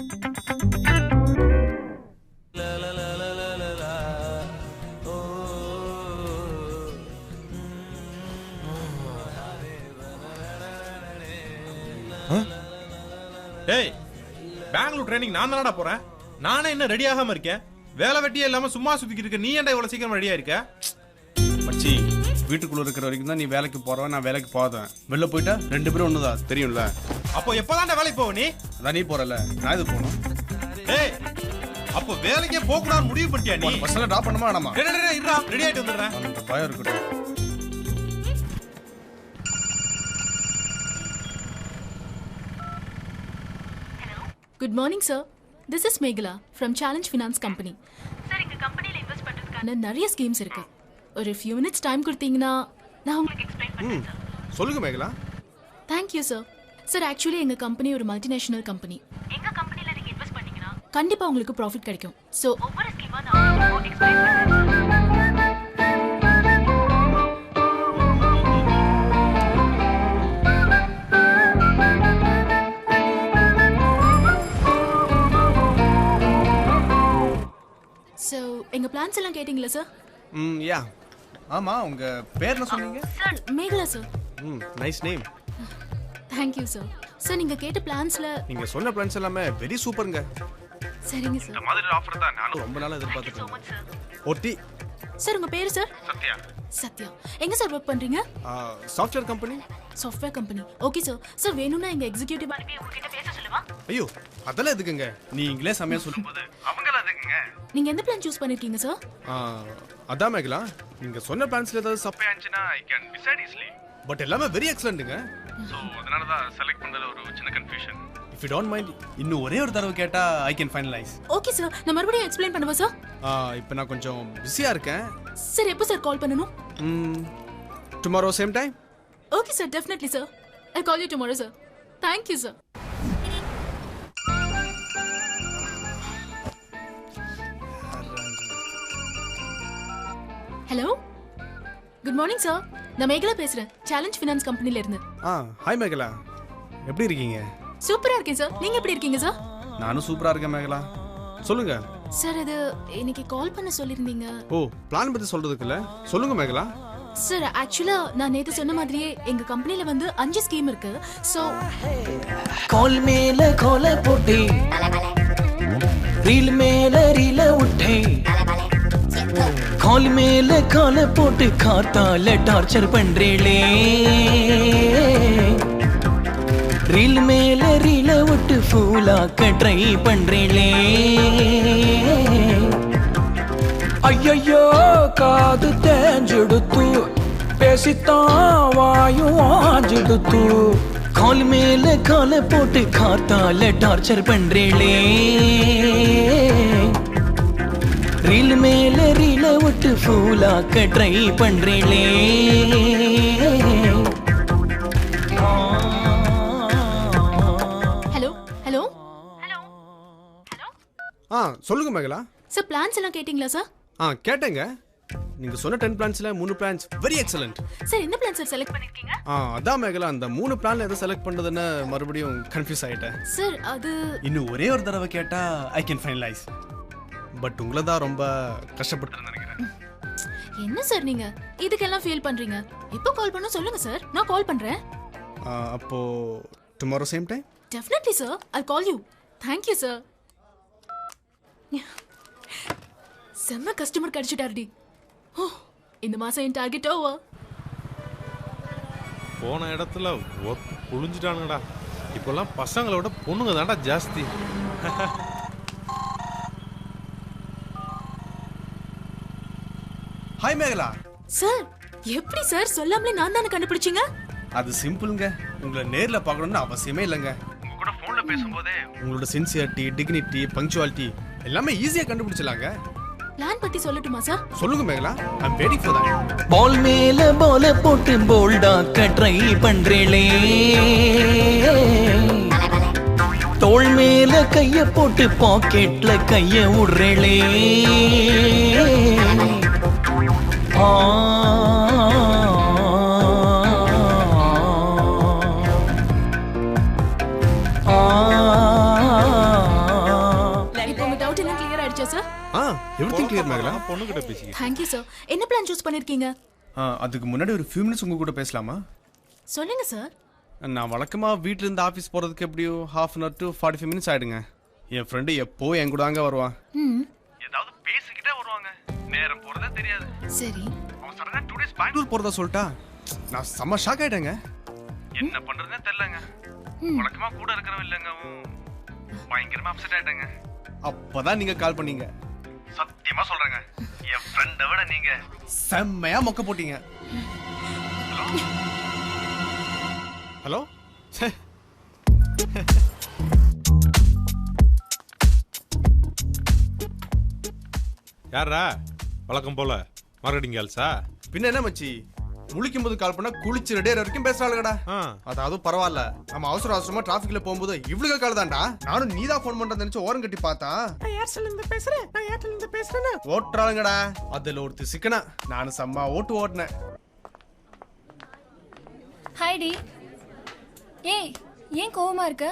டேய் பெங்களூர் ட்ரைனிங் நான் தானடா போறேன். நானே என்ன ரெடி ஆகாம இருக்கேன். வேலை வெட்டியே இல்லாம சும்மா சுத்திக்கிட்டு இருக்க. நீ ஏன்டா இவ்வளவு சீக்கிரம் ரெடியா இருக்க? மச்சி வீட்டுக்குள்ள இருக்கிற வரைக்கும் தான் நீ வேலைக்கு போறவன், நான் வேலைக்கு போவேன். வெளில போயிட்டா 2 பேரும் ஒண்ணுதான், தெரியும்ல. அப்போ எப்பதான்டா வேலைக்கு போவ நீ? அதான் நீ போறல, நான் இது போகணும். டேய் அப்போ வேலைக்கே போக கூடாது முடிவு பண்ணிட்டியா நீ? பஸ்ல டிராப் பண்ணுமா வேணாமா? டேய் இருடா, ரெடி ஆயிட்டு வந்துடுறேன். அந்த பயம் இருக்கட்டும். Good morning, sir. This is Meghala from Challenge Finance Company. Sir, எங்க கம்பெனில இன்வெஸ்ட் பண்றதுக்கான நிறைய ஸ்கீம்ஸ் இருக்கு. ஒரு few minutes டைம் கொடுத்தீங்கன்னா நான் உங்களுக்கு எக்ஸ்பிளைன் பண்றேன் சார். சொல்லுங்க Megala. Thank you, sir. Sir, actually எங்க கம்பெனி ஒரு மல்டிநேஷனல் கம்பெனி. எங்க கம்பெனில நீங்க இன்வெஸ்ட் பண்ணீங்கன்னா கண்டிப்பா உங்களுக்கு ப்ராஃபிட் கிடைக்கும். சோ ஒவ்வொரு ஸ்கீமா நான் உங்களுக்கு எக்ஸ்பிளைன் பண்றேன். So, எங்க பிளான்ஸ் எல்லாம் கேட்டிங்களா சார்? யா. ஆமா, உங்க பேர் என்ன சொன்னீங்க? Sir, Megala sir. Nice name. Thank you sir. Sir நீங்க கேட்ட பிளான்ஸ்ல நீங்க சொன்ன பிளான்ஸ் எல்லாமே வெரி சூப்பர்ங்க. சரிங்க சார். இந்த மாதிரி ஆஃபர் தான் நானும் ரொம்ப நாளா எதிர்பார்த்துட்டு இருக்கேன். ஓடி. சார் உங்க பேர் சார்? சத்யா. சத்யா. எங்க சார் வர்க் பண்றீங்க? Software company. Software company. Okay sir. Sir வேணும்னா எங்க எக்ஸிகியூட்டிவ் அனுப்பி உங்ககிட்ட பேச சொல்லுவா? ஐயோ, அதெல்லாம் எதுக்குங்க? நீ இங்கிலீஷ் சமையா சொல்லும்போது அவங்கள எதுக்குங்க? நீங்க எந்த பிளான் சூஸ் பண்ணிருக்கீங்க சார்? அதான் மேகலா, நீங்க சொன்ன பிளான்ஸ்ல ஏதாவது சப்பை ஆச்சுனா I can decide easily. But எல்லாமே வெரி எக்ஸலென்ட்ங்க. சோ அதனால தான் செலக்ட் பண்றதுல ஒரு சின்ன confusion. If you don't mind இன்னும் ஒரே ஒரு தடவை கேட்டா I can finalise. Okay sir, நான் மறுபடியும் எக்ஸ்பிளைன் பண்ணவா சார்? இப்போ நான் கொஞ்சம் பிஸியா இருக்கேன். சார் எப்போ சார் கால் பண்ணனும்? Tomorrow same time. Okay sir, definitely sir. I'll call you tomorrow sir. Thank you sir. Hello, good morning sir. நான் மேகலா பேசுறேன், சேலஞ்ச் ஃபினான்ஸ் கம்பெனில இருந்து. ஹாய் மேகலா, எப்படி இருக்கீங்க? சூப்பரா இருக்கேன் சார். நீங்க எப்படி இருக்கீங்க சார்? நானும் சூப்பரா இருக்கேன் மேகலா. சொல்லுங்க சார். அது இன்னைக்கு கால் பண்ண சொல்லிருந்தீங்க. ஓ, பிளான் பத்தி சொல்றதுக்கு இல்ல, சொல்லுங்க மேகலா. சார் ஆக்சுவலா நான் நேத்து சொன்ன மாதிரியே எங்க கம்பெனில வந்து 5 ஸ்கீம் இருக்கு. சோ கால் மேல கால போட்டே, ரீல் மேல ரீல உட்டே, கால் மேல கால போட்டு காத்தால டார்ச்சர் பண்றீளே, ரீல் மேல ரீல விட்டு ஃபூலாக்க ட்ரை பண்றீளே. ஐயோ காது தேஞ்செடுத்து பேசித்தான் வாயும் ஆஞ்செடுத்து, கால் மேல கால போட்டு காத்தால டார்ச்சர் பண்றீளே, ரீல் மேல ரீல விட்டு ஃபூலாக்க ட்ரை பண்றீளே. ஹலோ ஹலோ சொல்லுங்க மேகலா. சார் பிளான்ஸ் எல்லாம் கேட்டிங்களா சார்? கேட்டேங்க. நீங்க சொன்ன 10 பிளான்ஸ்ல 3 பிளான்ஸ் வெரி எக்ஸலென்ட். சார் என்ன பிளான் சார் செலக்ட் பண்ணிருக்கீங்க? அதான் மேகலா, அந்த 3 பிளான்ல எதை செலக்ட் பண்றதுன்னு மறுபடியும் கன்ஃபியூஸ் ஆயிட்டேன். சார் அது இன்னும் ஒரே ஒரு தடவை கேட்டா ஐ கேன் ஃபைனலைஸ். பட் உங்களை தான் ரொம்ப கஷ்டப்பட்டு நினைக்கிறேன். என்ன சார் நீங்க இதுக்கெல்லாம் ஃபீல் பண்றீங்க? இப்போ கால் பண்ண சொல்லுங்க சார், நான் கால் பண்றேன். அப்போ tomorrow same time. Definitely sir, I'll call you. Thank you sir. செம்ம கஸ்டமர் கிடைச்சிட்டாருடி. ஓ, இந்த மாசம் என் டார்கெட் ஓவர். போன இடத்துல புழிஞ்சிட்டானுங்கடா. இப்போல்லாம் பசங்களோட பொண்ணுங்க தான்டா ஜாஸ்தி. ஹாய் மேகலா. சார் எப்படி சார் சொல்லாமலே நான் தானே கண்டுபிடிச்சீங்க? அது சிம்பிள்ங்க. உங்களை நேர்ல பார்க்கணும்னு அவசியமே இல்லைங்க. உங்க கூட போன்ல பேசும்போதே உங்களோட சின்சியரிட்டி, டிக்னிட்டி, பங்க்சுவாலிட்டி எல்லாமே ஈஸியா கண்டுபிடிச்சலாங்க. பிளான் பத்தி சொல்லட்டுமா சார்? சொல்லுங்க மேகலா, ஐ அம் வெயிட்டிங் ஃபார் தட். பால் மேல பால் போட்டு போல்டாக்க ட்ரை பண்றீளே, தோள் மேல கைய போட்டு பாக்கெட்ல கைய விடுறீளே. இப்போ உங்க டவுட் எல்லாம் கிளியர் ஆயிடுச்சா சார்? Everything clear Megala. பொண்ணுகிட்ட பேசி. Thank you sir. என்ன பிளான் சூஸ் பண்ணிருக்கீங்க? அதுக்கு முன்னாடி ஒரு few minutes உங்க கூட பேசலாமா? சொல்லுங்க சார். நான் வழக்கமா வீட்ல இருந்து ஆபீஸ் போறதுக்கு எப்படியோ 1/2 hour to 45 minutes ஆயிடுங்க. என் ஃப்ரெண்டு எப்போ என் கூட அங்க வருவான். ஏதாவது பேசிக்கிட்டே வருவாங்க. நேரம் போறதே தெரியாது. சரி. அவன் சடனா 2 days பெங்களூர் போறதா சொல்லிட்டா நான் செம்ம ஷாக் ஆயிட்டேங்க. என்ன பண்றதுனே தெரியலங்க. வழக்கமா கூட இருக்கறவ இல்லங்க. பயங்கரமா அப்செட் ஆயிட்டேங்க. அப்பதான் நீங்க கால் பண்ணீங்க. சத்தியமா சொல்றேங்க, என் ஃப்ரெண்டை விட நீங்க செம்மையா மொக்க போட்டீங்க. ஹலோ. யாரா வழக்கம் போல மார்க்கெட்டிங் கேர்ள்ஸா? பின்ன என்ன மச்சி, முழிக்கும் போது கால் பண்ணா குளிச்சு ரெடியா வரைக்கும் பேசுறாளுங்கடா. அதாவது பரவாயில்ல, நம்ம அவசர அவசரமா டிராபிக்ல போகும்போது இவ்வளவு கால் தான்டா. நானும் நீ தான் போன் பண்றது நினைச்சு ஓரம் கட்டி பார்த்தா நான் ஏர்செல் இருந்து பேசுறேன் ஓட்டுறாளுங்கடா. அதுல ஒருத்தி சிக்கனா நானும் செம்ம ஓட்டு ஓட்டுனேன். Hi D. ஏய், ஏன் கோவமா இருக்க?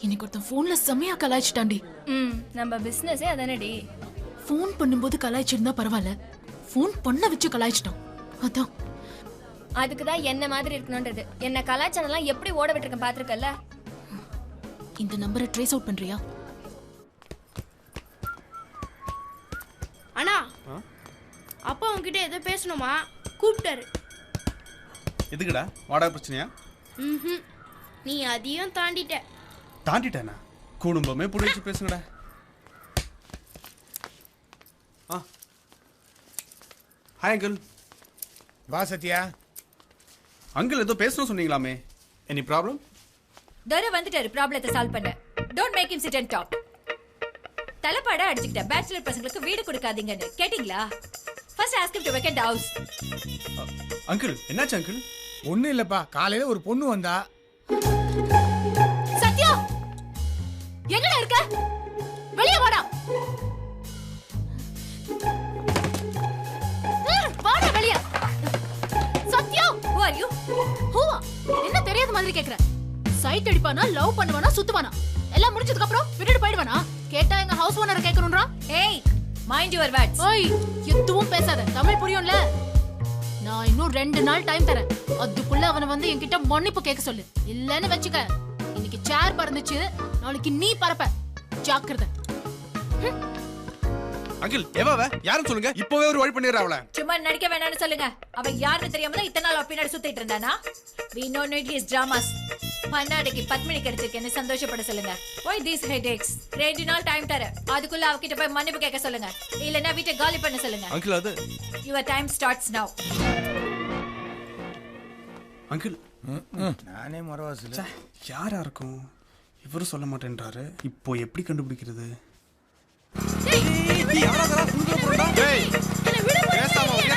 இன்னைக்கு ஒருத்தன் போன்ல செம்மையா கலாய்ச்சிட்டாண்டி. நம்ம பிசினஸே அதானடி. ஃபோன் பண்ணும்போது கலாய்ச்சிருந்தா பரவாயில்ல, ஃபோன் பண்ண வச்சு கலாய்ச்சிட்டான். அதான் அதுக்கு தான் என்ன மாதிரி இருக்கணும்ன்றது. என்ன கலாச்சாரம்லாம் எப்படி ஓட விட்டுருக்கேன் பாத்துருக்கல. இந்த நம்பரை ட்ரேஸ் அவுட் பண்றியா? அண்ணா, அப்பா உன்கிட்ட ஏதோ பேசணுமா கூப்பிட்டாரு. எதுக்குடா, வாடகை பிரச்சனையா? நீ அதையும் தாண்டிட்டேனா? குடும்பமே புடிச்சு பேசுங்கடா. Hi uncle. வா சத்யா. அங்கிள் ஏதோ பேசணும் சொன்னீங்களாமே, எனி ப்ராப்ளம்? தர வந்துட்டாரு ப்ராப்ளத்தை சால்வ் பண்ண. Don't make him sit and talk. தலைப்பாட அடிச்சுக்கிட்ட பேச்சுலர் பசங்களுக்கு வீடு கொடுக்காதீங்கன்னு கேட்டிங்களா? First ask him to vacate the house. Uncle என்னாச்சு அங்கிள்? ஒண்ணும் இல்லப்பா, காலையில ஒரு பொண்ணு வந்தா. சத்யா எங்கடா இருக்க? வெளிய வாடா. வாடா வெளிய. Sathya who are you? Hua என்ன தெரியாத மாதிரி கேக்குற? சைட் அடிப்பானா, லவ் பண்ணுவானா, சுத்துவானா? எல்லாம் முடிஞ்சதுக்கு அப்புறம் விட்டுட்டு போய்டுவானா? கேட்டா எங்க ஹவுஸ் ஓனரை கேக்குறோம்ன்றா. ஏய் மைண்ட் யுவர் வேர்ட்ஸ். ஓய் எதுவும் பேசாத, தமிழ் புரியும்ல? நான் இன்னும் 2 நாள் டைம் தரேன். அதுக்குள்ள அவனை வந்து என்கிட்ட மன்னிப்பு கேட்க சொல்லு. இல்லன்னு வெச்சுக்க, இன்னைக்கு சேர் பறந்துச்சு, நாளைக்கு நீ பறப்ப. ஜாக்கிரதை. அங்கிள் எவாவ யாரும் சொல்லுங்க, இப்பவே ஒரு வழி பண்ணிடுறா அவளை. சும்மா நடிக்க வேணாம்னு சொல்லுங்க. அவன் யாருன்னு தெரியாம தான் இத்தனை நாள் பின்னாடி சுத்திட்டு இருந்தானா? we know it is dramas. பன்னாடைக்கு Padmini கிடைச்சிருக்கேன்னு சந்தோஷப்பட சொல்லுங்க. why these headaches? 2 நாள் டைம் தர, அதுக்குள்ள அவகிட்ட போய் மன்னிப்பு கேட்க சொல்லுங்க. இல்லனா வீட்டை காலி பண்ண சொல்லுங்க. அங்கிள் அது your time starts now. Uncle நானே மரவாசல. யாரா இருக்கும்? இவரும் சொல்ல மாட்டேன்றாரு. இப்போ எப்படி கண்டுபிடிக்கிறது?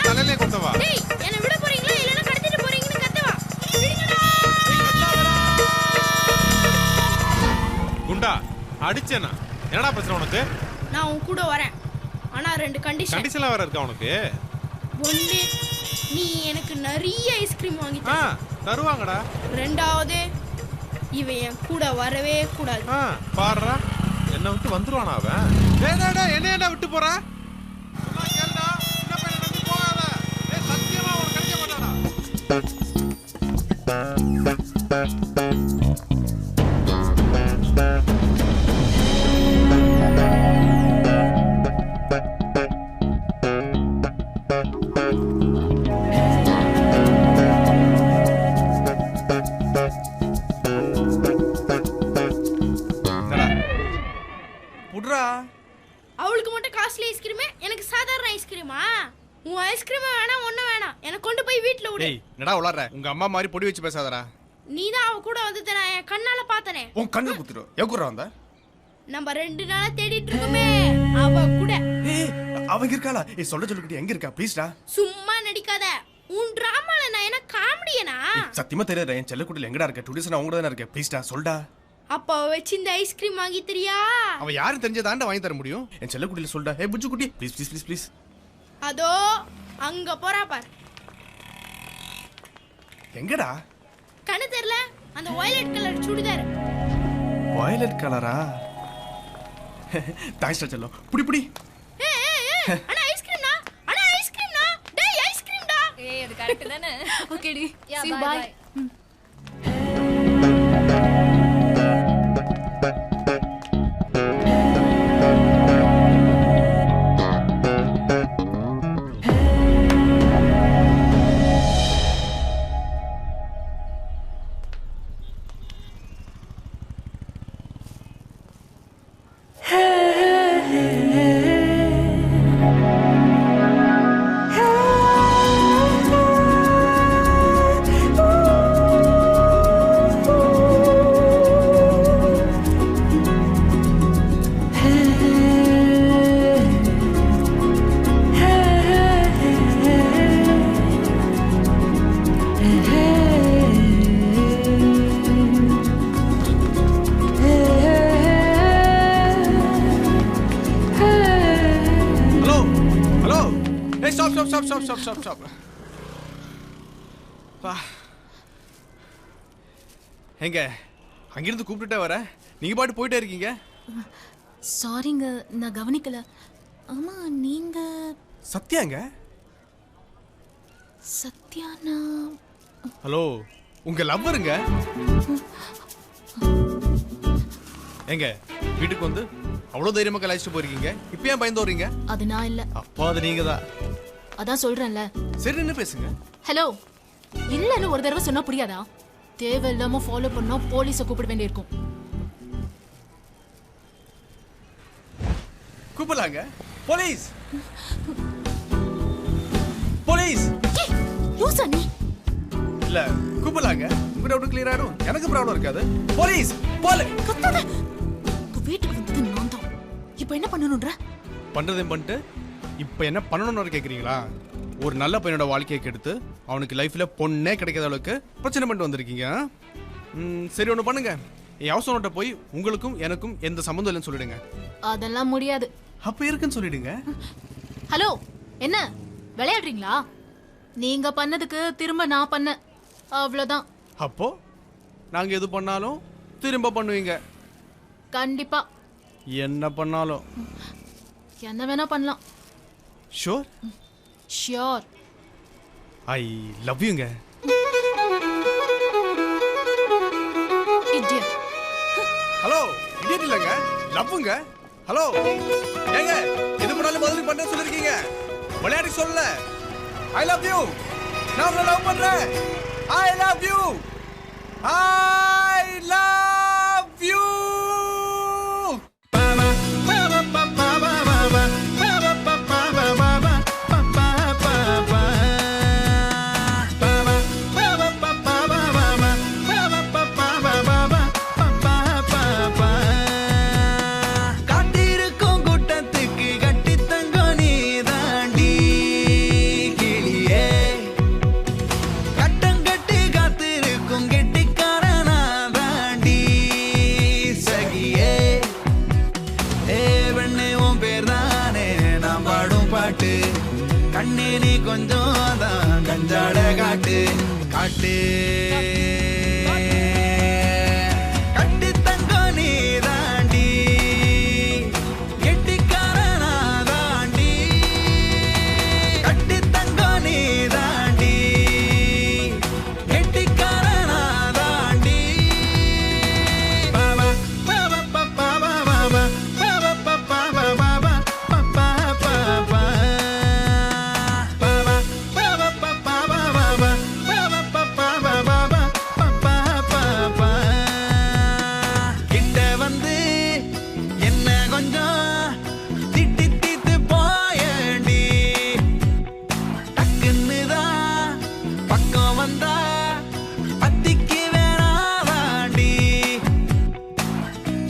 தலையிலே கொட்டவா? என்ன விட போறீங்களா இல்லனா கடத்திட்டு போறீங்கன்னு கத்தவா? குண்டா அடிச்சேனா? என்னடா பிரச்சனை உனக்கு? நான் உன் கூட வரேன். ஆனா 2 கண்டிஷன். கண்டிஷன்ல வேற இருக்கா உனக்கு? ஒண்ணு, நீ எனக்கு நிறைய ஐஸ்கிரீம் வாங்கி தர. தருவாங்கடா. ரெண்டாவது, இவன் என் கூட வரவே கூடாது. பாருடா, என்ன விட்டு வந்துருவானா அவன்? டேய் என்ன என்ன விட்டு போறா? சொன்னா கேளுடா, சின்ன பையனை நம்பி போகாத. டேய் சத்தியமா உனக்கு கிடைக்க மாட்டாடா. அவளுக்கு மட்டும் காஸ்ட்லி ஐஸ்கிரீம், எனக்கு சாதாரண ஐஸ்கிரீமா? உன் ஐஸ்கிரீம் வேணாம், ஒண்ணு வேணாம். எனக்கு கொண்டு போய் வீட்ல விடு. டேய் என்னடா உளறற? உங்க அம்மா மாதிரி பொடி வச்சு பேசாதடா. நீ தான் அவ கூட வந்து நான் என் கண்ணால பார்த்தனே. உன் கண்ணு குத்துரு. எவக்குறா வந்த? நம்ம 2 நாளா தேடிட்டு இருக்கோமே அவ கூட. ஏய் அவங்க இருக்காளா? ஏய் சொல்ல சொல்லிட்டு எங்க இருக்கா ப்ளீஸ்டா? சும்மா நடிக்காத. உன் டிராமால நான் என்ன காமெடியனா? சத்தியமா தெரியல. என் செல்ல குட்டில எங்கடா இருக்க? டுடேஸ் நான் உங்க கூட தான் இருக்கேன். ப்ளீஸ்டா சொல்டா. அப்ப அவ வச்சு இந்த ஐஸ்கிரீம் வாங்கி தரியா? அவ யாரும் தெரிஞ்சதாண்டா வாங்கி தர முடியும். என் செல்ல குட்டில சொல்டா. ஏய் புஜ்ஜு குட்டி ப்ளீஸ் ப்ளீஸ் ப்ளீஸ் ப்ளீஸ். அதோ அங்க போறா பார். எங்கடா? கண்ணு தெரியல. அந்த வயலட் கலர் சுடிதார். வயலட் கலரா? தாய்ஸ்டா செல்லம். புடி புடி. ஏய் அண்ணா ஐஸ்கிரீம்னா? அண்ணா ஐஸ்கிரீம்னா? டேய் ஐஸ்கிரீம்டா. ஏய் அது கரெக்ட் தானே? ஓகே டி. Yeah, See you, bye, bye. Stop. எங்க அங்கிருந்து கூப்பிட்டுட்டே வர, நீங்க பாட்டு போயிட்டே இருக்கீங்க. சாரிங்க, நான் கவனிக்கல. ஆமா நீங்க சத்யாங்க? சத்யானா? ஹலோ, உங்க லவ்வருங்க. எங்க வீட்டுக்கு வந்து அவ்வளவு தைரியமா கலாய்ச்சிட்டு போயிருக்கீங்க, இப்ப ஏன் பயந்து வரீங்க? அது நான் இல்ல. அப்போ அது நீங்க தான். அதான் சொல்றேன்ல. சரி என்ன பேசுங்க. ஹலோ, இல்லன்னு ஒரு தடவை சொன்னா புரியாதா? தேவையில்லாம ஃபாலோ பண்ணா போலீஸை கூப்பிட வேண்டியிருக்கும். கூப்பிடலாங்க போலீஸ். இல்ல கூப்பிடலாங்க. உங்க டவுட் கிளியர் ஆயிடும். எனக்கு ப்ராப்ளம் இருக்காது. போலீஸ் போல கத்தாத. உங்க வீட்டுக்கு வந்தது நான் தான். இப்போ என்ன பண்ணணும்ன்ற? பண்றதையும் பண்ணிட்டு இப்போ என்ன பண்ணணும்னு கேக்குறீங்களா? ஒரு நல்ல பையனோட வாழ்க்கையை கெடுத்து அவனுக்கு லைஃப்ல பொண்ணே கிடைக்காத அளவுக்கு பிரச்சனை பண்ணிட்டு வந்திருக்கீங்க. சரி ஒன்று பண்ணுங்க, என் ஹவுஸ் ஓனர்ட்ட போய் உங்களுக்கும் எனக்கும் எந்த சம்மந்தம் இல்லைன்னு சொல்லிடுங்க. அதெல்லாம் முடியாது. அப்ப இருக்குன்னு சொல்லிடுங்க. ஹலோ, என்ன விளையாடுறீங்களா? நீங்க பண்ணதுக்கு திரும்ப நான் பண்ணேன், அவ்வளவுதான். அப்போ நாங்க எது பண்ணாலும் திரும்ப பண்ணுவீங்க? கண்டிப்பா. என்ன பண்ணாலும்? என்ன வேணா பண்ணலாம். ஷூர்? ஷியோர். ஐ லவ் யூங்க. இடியட். ஹலோ, இடியட் இல்லங்க, லவ்வுங்க. ஹலோ ஏங்க, எது பண்ணாலும் பதில் பண்ண சொல்லிருக்கீங்க, விளையாடி சொல்லல. I love you. நான் உங்களை லவ் பண்றேன். I love you. I love you. கண்ணே நீ கொஞ்சம் தான் கஞ்சாட காட்டு காட்டு கட்டி தங்கம் நீ தாண்டி கெட்டிக்காரனா தாண்டி கட்டி தங்கம் நீ தாண்டி கெட்டிக்காரனா தாண்டி பாபா பாபா பாபா பாபா பாபா பாபா பாபா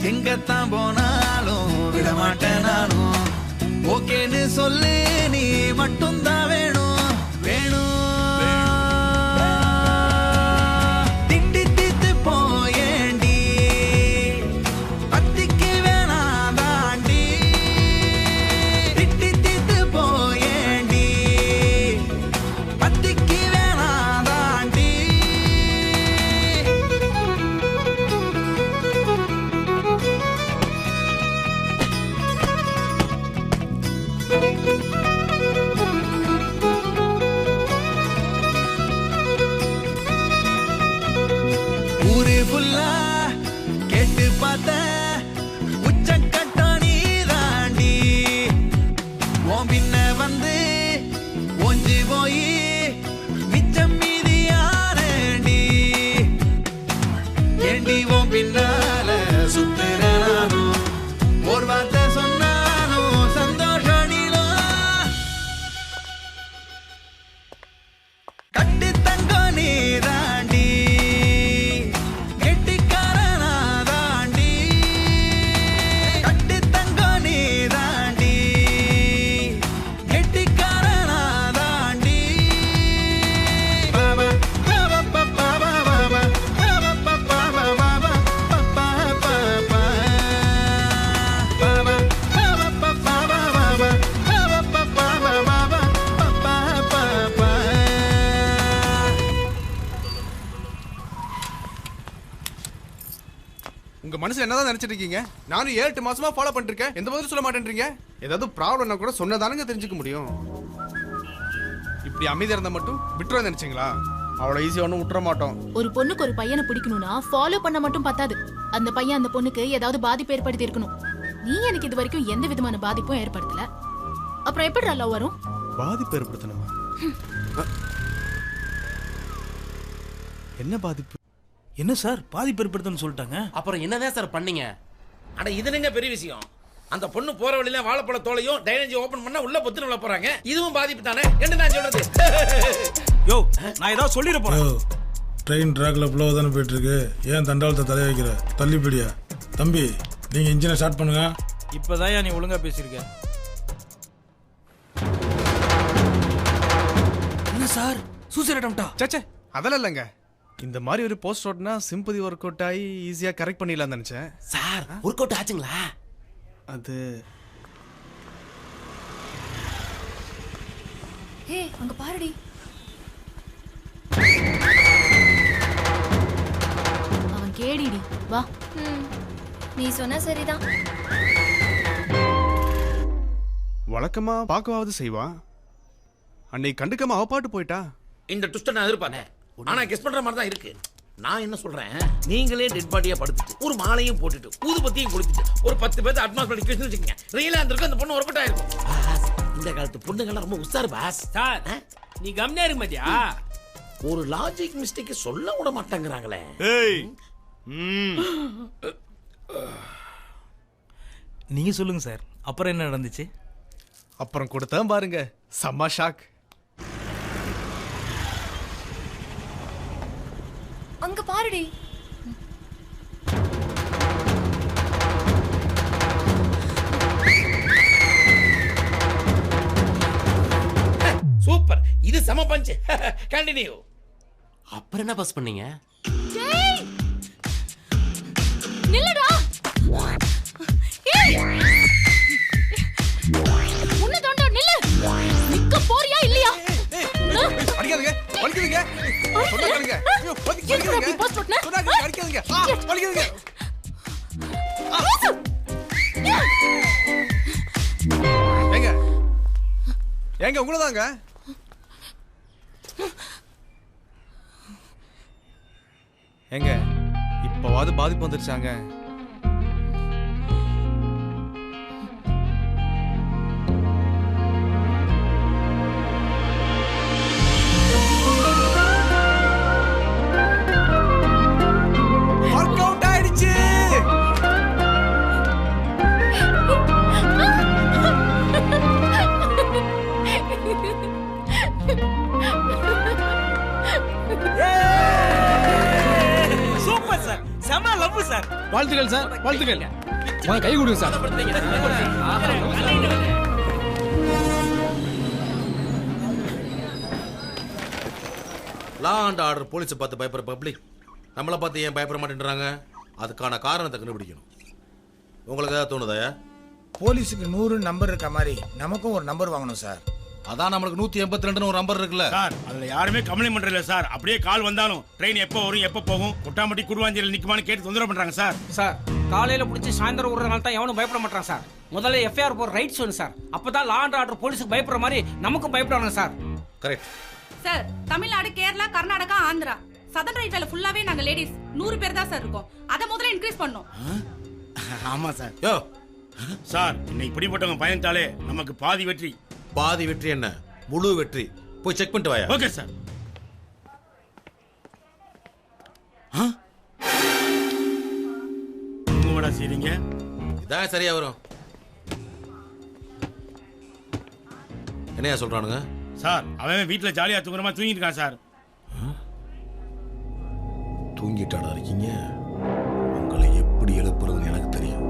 எங்கத்தான் போனாலும் விடமாட்டேன் நானும். ஓகேன்னு சொல்லு, நீ மட்டும் தான் வேணும் வேணும். திட்டி தீத்து போயேண்டி பத்திக்கு வேணா தாண்டி. திட்டி தீத்து போயேண்டி பத்திக்கு வேணா தாண்டி. ஊரு ஃபுல்லா கேட்டு பார்த்த உச்சக்கட்டம் நீ தாண்டி. உன் பின்ன வந்து ஒஞ்சி போய் மிச்சம் மீதி யாரேண்டி. ஏண்டி உன் பின்னால சுத்துற நானும் ஒரு வார்த்தை சொன்னாலும் சந்தோஷம் நீளும். கட்டி தங்கம் நீ தாண்டி கெட்டிக்காரனா தாண்டி. கட்டி தங்கம் நீ தாண்டி கெட்டிக்காரனா தாண்டி. பாபா பாபா பாபா பாபா பாபா பாபா பாபா பாபா பாபா பாபா பாபா பாபா பாபா பாபா பாபா பாபா பாபா. உங்க மனசுல என்னதான் நினைச்சிட்டு இருக்கீங்க? நானும் 7-8 மாசமா ஃபாலோ பண்ணிட்டு இருக்கேன், எந்த பதிலும் சொல்ல மாட்டேன்றீங்க. ஏதாவது ப்ராப்ளம்னா கூட சொன்னதானுங்க தெரிஞ்சுக்க முடியும். இப்படி அமைதியா இருந்தா மட்டும் விட்டுருவா நினைச்சீங்களா? அவ்வளவு ஈஸியா ஒன்றும் விட்டுற மாட்டோம். ஒரு பொண்ணுக்கு ஒரு பையனை பிடிக்கணும்னா ஃபாலோ பண்ண மட்டும் பத்தாது. அந்த பையன் அந்த பொண்ணுக்கு ஏதாவது பாதிப்பு ஏற்படுத்தி இருக்கணும். நீ எனக்கு இது வரைக்கும் எந்த விதமான பாதிப்பும் ஏற்படுத்தல. அப்புறம் எப்படி லவ் வரும்? பாதிப்பு ஏற்படுத்தணுமா? என்ன பாதிப்பு? என்ன சார் பாதிப்பு ஏற்படுத்தணும்னு சொல்லிட்டாங்க? அப்புறம் என்னதான் சார் பண்ணீங்க? அட இதுனுங்க பெரிய விஷயம். அந்த பொண்ணு போற வழியில வாழைப்பழ தோலையும் டைனேஜ் ஓபன் பண்ணா உள்ள பொத்துன உள்ள போறாங்க. இதுவும் பாதிப்பு தானே என்ன நான் சொல்றது? யோ நான் ஏதாவது சொல்லிட போறேன். ட்ரெயின் ட்ராக்ல ஃப்ளோ தானே போயிட்டு இருக்கு. ஏன் தண்டாளத்தை தலை வைக்கிற? தள்ளிப்படியா தம்பி, நீங்க இன்ஜினை ஸ்டார்ட் பண்ணுங்க. இப்பதான் நீ ஒழுங்கா பேசியிருக்க. என்ன சார் சூசைட் அட்டம்ப்டா? சச்சே அதெல்லாம் இல்லைங்க. இந்த மாதிரி ஒரு போஸ்ட் ஓட்னா சிம்பதி ஒர்க் அவுட் ஆகி ஈஸியாக கரெக்ட் பண்ணிடலாம்னு நினச்சேன். சார் ஒர்க் அவுட் ஆச்சுங்களா? அது ஹே அங்க பாருடி. அவன் கேடிடி வா. நீ சொன்ன சரிதான். வழக்கமா பார்க்கவாவது செய்வா. அன்னைக்கு கண்டுக்காம அவ பாட்டு போயிட்டா. இந்த ட்விஸ்ட் நான் எதிர்பார்த்தேன். ஆனா கெஸ் பண்ற மாதிரி தான் இருக்கு. நான் என்ன சொல்றேன், நீங்களே டெட் பாடியா படுத்துட்டு ஒரு மாலையும் போட்டுட்டு ஊதுபத்தியும் கொளுத்திட்டு ஒரு 10 பேர் அட்மாஸ்பியர் நிக்க வச்சுக்கோங்க. ரியலா இருந்திருக்கும் அந்த பொண்ணு ஒர்க் அவுட் ஆயிருக்கும். இந்த காலத்து பொண்ணுங்கெல்லாம் ரொம்ப உஷார் பாஸ். சார் நீ கம்மியா இருக்க மாட்டியா? ஒரு லாஜிக் மிஸ்டேக் சொல்ல விட மாட்டேங்கிறாங்களே. ஏய் நீங்க சொல்லுங்க சார், அப்புறம் என்ன நடந்துச்சு? அப்புறம் கொடுத்தா பாருங்க செம்ம ஷாக். அங்க பாருடி. சூப்பர், இது செம பஞ்ச். கண்டினியூ. அப்புறம் என்ன பாஸ் பண்ணீங்க? டேய் நில்லுடா. ஏய் உன்னை தோண்டா நில்லு. நிக்க போறியா இல்லையா? அடிக்காதீங்க வலிக்குதுங்க. சொன்னாங்க ஐயோ வலிக்குதுங்க. சொன்னாங்க அடிக்காதீங்க. வலிக்குதுங்க. ஏங்க ஏங்க உங்களதாங்க. ஏங்க இப்பவாது பாதிப்பு வந்துருச்சாங்க. ஒர்க் அவுட் ஆயிடுச்சு. சூப்பர் சார், செம லவ் சார். வாழ்த்துக்கள் சார், வாழ்த்துக்கள். வாங்க கை கொடுங்க சார். லா அண்ட் ஆர்டர் போலீஸை பார்த்து பயப்படுற பப்ளிக் நம்மளை பார்த்து ஏன் பயப்பட மாட்டேன்றாங்க? அதுக்கான காரணத்தை கண்டுபிடிக்கணும். உங்களுக்கு ஏதாவது தோணுதா? போலீஸுக்கு 100 நம்பர் இருக்க மாதிரி நமக்கும் ஒரு நம்பர் வாங்கணும் சார். அதான் நம்மளுக்கு 182 ஒரு நம்பர் இருக்குல்ல சார். அதுல யாருமே கம்ப்ளைண்ட் பண்றதில்ல சார். அப்படியே கால் வந்தாலும் ட்ரெயின் எப்போ வரும் எப்போ போகும் குட்டாம்பட்டி குருவாஞ்சேரியில் நிக்குமான்னு கேட்டு தொந்தரவு பண்றாங்க சார். சார் காலையில பிடிச்சி சாயந்தரம் விடுறதுனால தான் எவனும் பயப்பட மாட்டான் சார். முதல்ல எஃப்ஐஆர் போற ரைட்ஸ் வேணும் சார். அப்பதான் லா அண்ட் ஆர்டர் போலீஸுக்கு பயப்படுற மாதிரி நமக்கும் பயப்படுவாங்க sir. Correct sir. Tamil Nadu, Kerala, Karnataka, Andhra southern ரயில்வேல ஃபுல்லாவே நாங்க லேடிஸ் 100 பேர் தான் சார் இருக்கோம். அத முதல்ல இன்க்ரீஸ் பண்ணோம். ஆமா சார். யோ சார், இன்னைக்கு இப்படிப்பட்டவங்க பயந்தாலே நமக்கு பாதி வெற்றி. பாதி வெற்றி என்ன, முழு வெற்றி. போய் செக் பண்ணிட்டு வாயா. Okay sir. உங்களோட செய்றீங்க இதான் சரியா வரும். என்னையா சொல்றானுங்க சார்? அவன் வீட்டுல ஜாலியா தூங்குற மாதிரி தூங்கிட்டு இருக்கான் சார். தூங்கிட்டாடா இருக்கீங்க. உங்களை எப்படி எழுப்புறதுன்னு எனக்கு தெரியும்.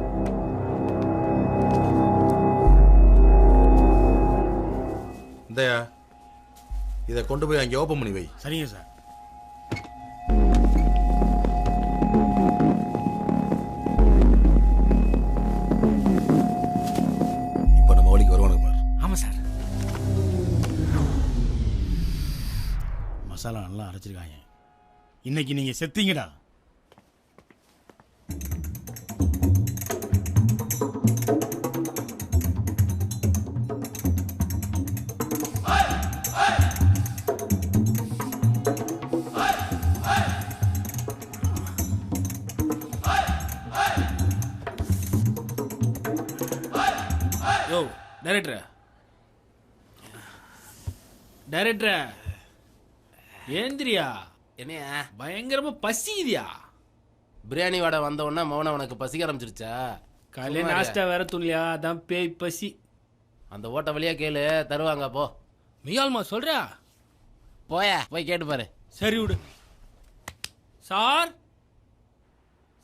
இந்தயா இதை கொண்டு போய் அங்கே ஓப்பன் பண்ணி வை. சரிங்க சார். இப்போ நம்ம வழிக்கு வருவானுங்க பாரு. ஆமா சார். மசாலா நல்லா அரைச்சிருக்காங்க. இன்னைக்கு நீங்க செத்தீங்கடா. யோ டைரக்டர், டைரக்டர் ஏந்திரியா. என்னையா பயங்கரமா பசிக்குதியா? பிரியாணி வாடை வந்த உடனே மௌன உனக்கு பசிக்க ஆரம்பிச்சிருச்சா? காலையில நாஸ்டா வேற துணியா, அதான் பேய் பசி. அந்த ஓட்ட வழியா கேளு, தருவாங்க. போ. மியால்மா சொல்றியா? போய போய் கேட்டு பாரு. சரி விடு. சார்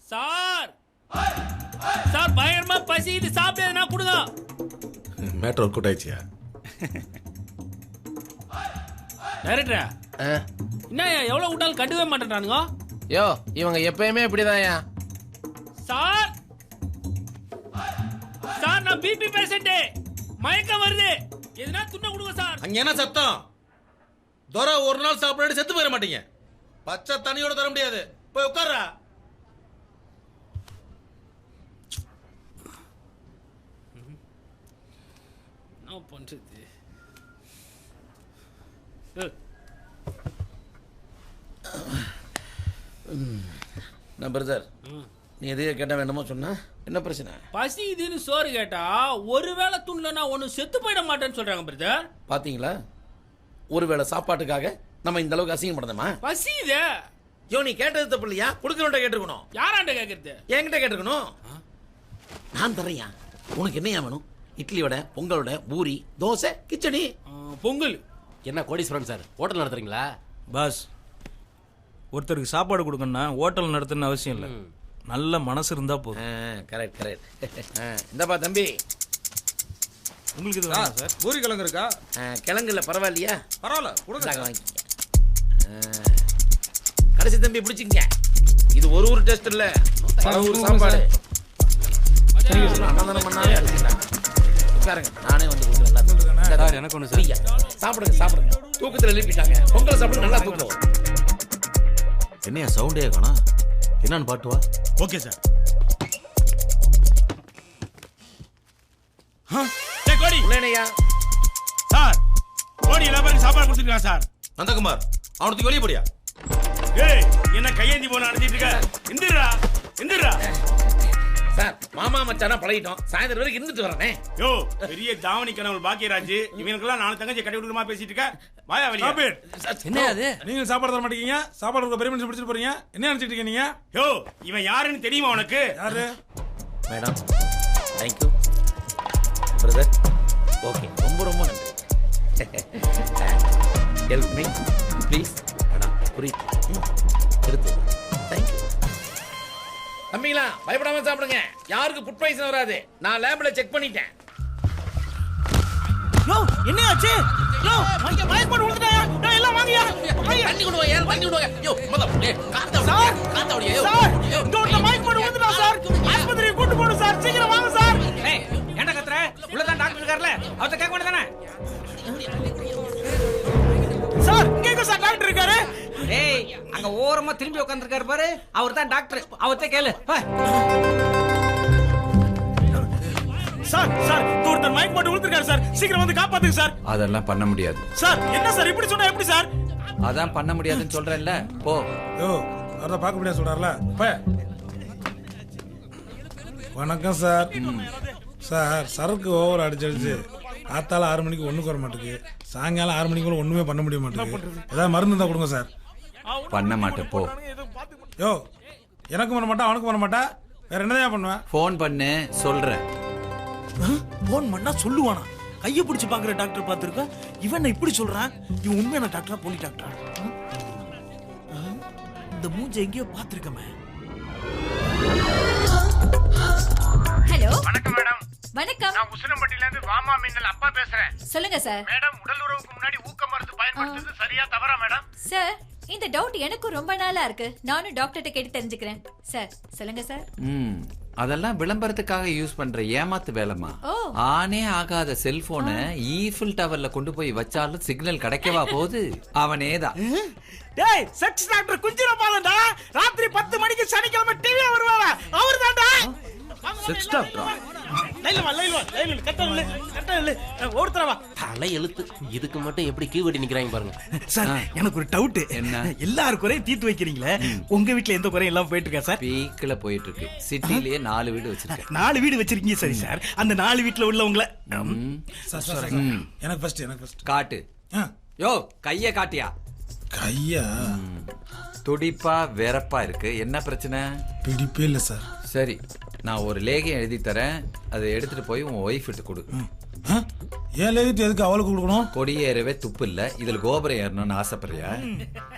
சார் சார் பயங்கரமா பசி இது சாப்பிட்டதுனா கொடுங்க. மேட்டர் ஒர்க் அவுட் ஆயிடுச்சியா? டைரக்டரா என்ன எவ்வளவு விட்டாலும் கண்டுக்கவே மாட்டேன்றானுங்க. யோ இவங்க எப்பயுமே இப்படிதான்யா. சார் சார் நான் பிபி பேஷண்ட், மயக்கம் வருது, எதுனா துண்ண கொடுங்க சார். அங்க என்ன சத்தம்? தோரா ஒரு நாள் சாப்பிடாட்டி செத்து போயிட மாட்டீங்க. பச்சை தண்ணியோட தர முடியாது. போய் உட்கார்றா. என்ன பண்றது? நான் பிரதர், நீ எதையோ கேட்டால் வேணுமோ சொன்னா என்ன பிரச்சனை? பசி இதுன்னு சோறு கேட்டா ஒருவேளை துண்ணலனா ஒன்னும் செத்து போயிட மாட்டேன்னு சொல்றாங்க பிரதர். பாத்தீங்களா, ஒருவேளை சாப்பாட்டுக்காக நம்ம இந்த அளவுக்கு அசிங்கப்படுறோமா? பசி இது. யோ நீ கேட்டது தப்பு இல்லையா? கொடுக்கறவன்ட்ட கேட்டிருக்கணும். யாராண்ட கேட்கறது? என்கிட்ட கேட்டிருக்கணும். நான் தர்றேன். உனக்கு என்னையா வேணும்? இட்லி வடை, பொங்கல் வடை, பூரி, தோசை, கிச்சடி. பொங்கல். என்ன கோடீஸ்வரன் சார், ஹோட்டல் நடத்துறீங்களா? பாஸ், ஒருத்தருக்கு சாப்பாடு கொடுக்கணும்னா ஹோட்டல் நடத்தணும்னு அவசியம் இல்லை, நல்ல மனசு இருந்தா போதும். Correct correct. இந்தப்பா தம்பி, உங்களுக்கு இது வேணும் சார்? பூரி கிழங்கு இருக்கா? கிழங்கு இல்லை, பரவாயில்லையா? பரவாயில்ல, கொடுங்க. வாங்கிக்கங்க. கடைசி தம்பி பிடிச்சிங்க. இது ஒரு ஊர் டெஸ்ட் இல்ல, பல ஊர் சாப்பாடு. அன்னதானம் பண்ணாலே அடிச்சுட்டாங்க. உட்காருங்க, நானே வந்து கொடுக்குறேன். எனக்கு ஒன்று சரியா? சாப்பிடுங்க சாப்பிடுங்க. தூக்கத்தில் எழுப்பிட்டாங்க. பொங்கல் சாப்பிட்டு நல்லா தூக்கம். என்னையா சவுண்டே காணா? என்னன்னு பாட்டுவா? Okay sir. கோடி இல்லையா சார்? கோடி எல்லா பேருக்கு சாப்பாடு கொடுத்துருக்கான் சார். நந்தகுமார், அவனுக்கு வெளியே போடியா? ஏய், என்ன கையேந்தி போன நடத்திட்டு இருக்க? எந்திரா எந்திரா. சார், மாமா மச்சானா பழகிட்டோம். சாயந்தரம் வரைக்கும் இருந்துட்டு வரனே. யோ, பெரிய தாவணி கனவு பாக்கியராஜ், இவனுக்கெல்லாம் நாலு தங்கச்சி கட்டி விடுமா பேசிட்டு இருக்க? வாயா வெளியே. என்ன அது? நீங்க சாப்பாடு தர மாட்டீங்க, சாப்பாடு கொடுக்க பெரிய மனுஷன் பிடிச்சிட்டு போறீங்க. என்ன நினைச்சிட்டு இருக்கீங்க நீங்க? யோ, இவன் யாருன்னு தெரியுமா உனக்கு? யாரு? Madam, thank you brother. ஓகே, ரொம்ப ரொம்ப நன்றி. Help me please. மேடம் புரியுது, எடுத்து தேங்க்யூ. தம்பிங்களா, பயப்படாம சாப்பிடுங்க. யாருக்கு ஃபுட் பாய்சன் வராது. நான் லேப்ல செக் பண்ணிட்டேன். யோ, என்ன ஆச்சு? யோ, மயக்க போட்டு விழுந்துட்டாயா? யோ, எல்லாம் வாங்கயா. தண்ணி கொண்டு வா, யார் தண்ணி கொண்டு வா. யோ, மொத காத்தா சார், காத்தா ஓடியா. சார், இங்க ஒரு மயக்க போட்டு விழுந்துட்டா சார். ஆஸ்பத்திரிக்கு கூட்டி போடு சார், சீக்கிரம் வாங்க சார். ஏய், ஏன்டா கத்துற? உள்ளதான் டாக்டர் இருக்கார்ல, அவர்ட்ட கேட்க வேண்டியதானே? சார், இங்க சார் டாக்டர் இருக்காரு. ஏய், அங்க ஓரமா திரும்பி உட்கார்ந்திருக்காரு பாரு, அவர்தான் டாக்டர். அவர்ட்ட கேளு. சார், சார், ஒருத்தர் மயக்க போட்டு விழுந்திருக்காரு சார். சீக்கிரம் வந்து காப்பாத்துங்க சார். அதெல்லாம் பண்ண முடியாது சார். என்ன சார் இப்படி சொன்னா எப்படி சார்? அதான் பண்ண முடியாதுன்னு சொல்றேன்ல, போ. யோ, அத பார்க்க முடியாது சொல்றாருல. வணக்கம் சார். சார், சரக்கு ஓவர் அடிச்சு காத்தால 6 மணிக்கு ஒண்ணுக்கு வர மாட்டேங்குது, சாயங்காலம் 6 மணிக்குள்ள ஒண்ணுமே பண்ண முடிய மாட்டேங்குது. ஏதாவது மருந்து இருந்தா கொடுங்க சார். பண்ண மாட்டேன், போ. யோ, எனக்கும் பண்ண மாட்டா, அவனுக்கும் பண்ண மாட்டா, வேற என்னதான் பண்ணுவேன்? போன் பண்ணு, சொல்றேன். போன் பண்ணா சொல்லுவானா? கைய பிடிச்சு பாக்குற டாக்டர் பாத்துருக்க, இவன் இப்படி சொல்றான். இவன் உண்மையான டாக்டரா போலி டாக்டரா? இந்த மூஞ்ச எங்கேயோ பாத்துருக்கமே. ஹலோ, வணக்கம் மேடம். வணக்கம். நான் உசிலம்பட்டில இருந்து வாமா மின்னல் அப்பா பேசுறேன். சொல்லுங்க சார். மேடம், உடல் உறவுக்கு முன்னாடி ஊக்க மருந்து பயன்படுத்துறது சரியா தவறா மேடம்? சார், இந்த டவுட் எனக்கும் ரொம்ப நாளா இருக்கு. நானும் டாக்டர்கிட்ட கேட்டு தெரிஞ்சுக்கிறேன். சார், சொல்லுங்க சார். அதெல்லாம் விளம்பரத்துக்காக யூஸ் பண்ற ஏமாத்து வேலைமா. ஆனே ஆகாத செல்போனை ஈஃபில் டவர்ல கொண்டு போய் வச்சாலும் சிக்னல் கிடைக்கவா போகுது? அவனேதான். டேய், செக்ஸ் டாக்டர் குஞ்சிர பாலண்டா. ராத்திரி 10 மணிக்கு சனிக்கிழமை டிவில வருவாரா? அவர்தான்டா. செக்ஸ் டாக்டரா? லைல கட்டல ஓடுறவா. தலை எழுத்து. இதுக்கு மட்டும் எப்படி கீவடி நிக்கிறாங்க பாருங்க. சார், எனக்கு ஒரு டவுட். என்ன? எல்லாரும் குறையும் தீர்த்து வைக்கிறீங்களே, உங்க வீட்ல எந்த குறையும் எல்லாம் போயிட்டு இருக்கா சார்? பீக்ல போயிட்டு இருக்கு. சிட்டிலேயே 4 வீடு வச்சிருக்கேன். 4 வீடு வச்சிருக்கீங்க. சரி சார், அந்த 4 வீட்ல உள்ளவங்கள எனக்கு ஃபர்ஸ்ட் காட்டு. யோ, கைய காட்டியா? கையா துடிப்பா வெறப்பா இருக்கு. என்ன பிரச்சனை? பிடிப்பே இல்ல சார். சரி, நான் ஒரு லேகியம் எழுதி தரேன், அதை எடுத்துட்டு போய் உன் ஒய்ஃப் கிட்ட கொடு. ஏன் லேகியத்தை எதுக்கு அவளுக்கு கொடுக்கணும்? கொடியேறவே துப்பு இல்ல, இதுல கோபுரம் ஏறணும்னு ஆசைப்படுறியா?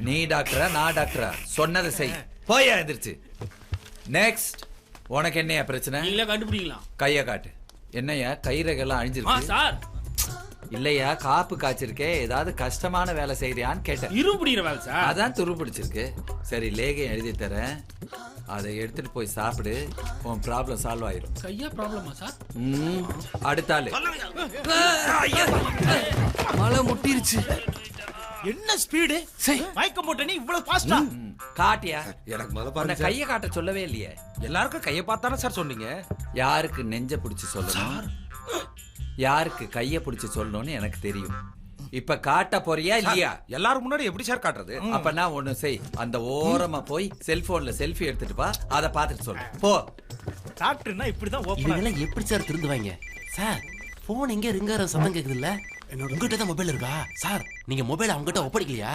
நீ டாக்டரா நான் டாக்டரா? சொன்னதை செய். போயா எந்திரிச்சு. நெக்ஸ்ட். உனக்கு என்னையா பிரச்சனை? நீங்களே கண்டுபிடிக்கலாம். கைய காட்டு. என்னையா கைரகெல்லாம் அழிஞ்சிருக்கு? சார் இல்லையா காப்பு காய்ச்சிருக்கே, ஏதாவது கஷ்டமான வேலை செய்யறியான்னு கேட்டேன். இருபிடிக்கிற வேலை சார். அதான் துரு பிடிச்சிருக்கு. சரி லேகை எழுதி தரேன், அதை எடுத்துட்டு போய் சாப்பிடு, உன் ப்ராப்ளம் சால்வ் ஆயிரும். கையா ப்ராப்ளமா சார்? அடுத்த ஆளு. மழை முட்டிருச்சு. என்ன ஸ்பீடு? மயக்கம் போட்ட நீ இவ்வளவு ஃபாஸ்டா? காட்டியா? எனக்கு முதல்ல உன்னை பாருங்க கைய காட்ட சொல்லவே இல்லையே. எல்லாருக்கும் கையை பார்த்தானே சார் சொன்னீங்க. யாருக்கு நெஞ்ச பிடிச்சு சொல்லணும், யாருக்கு கைய பிடிச்சு சொல்லணும்னு எனக்கு தெரியும். இப்ப காட்ட போறியா இல்லையா? எல்லாரும் முன்னாடி எப்படி சார் காட்டுறது? அப்ப நான் ஒண்ணு செய், அந்த ஓரமா போய் செல்போன்ல செல்ஃபி எடுத்துட்டு வா, அதை பார்த்துட்டு சொல்லு. போ. டாக்டர்னா இப்படிதான் ஓபன். இதெல்லாம் எப்படி சார் திருந்துவாங்க? சார் போன் எங்க ரிங்கற சத்தம் கேக்குது இல்ல? உங்ககிட்ட தான் மொபைல் இருக்கா? சார் நீங்க மொபைல் அவங்ககிட்ட ஒப்படைக்கலையா?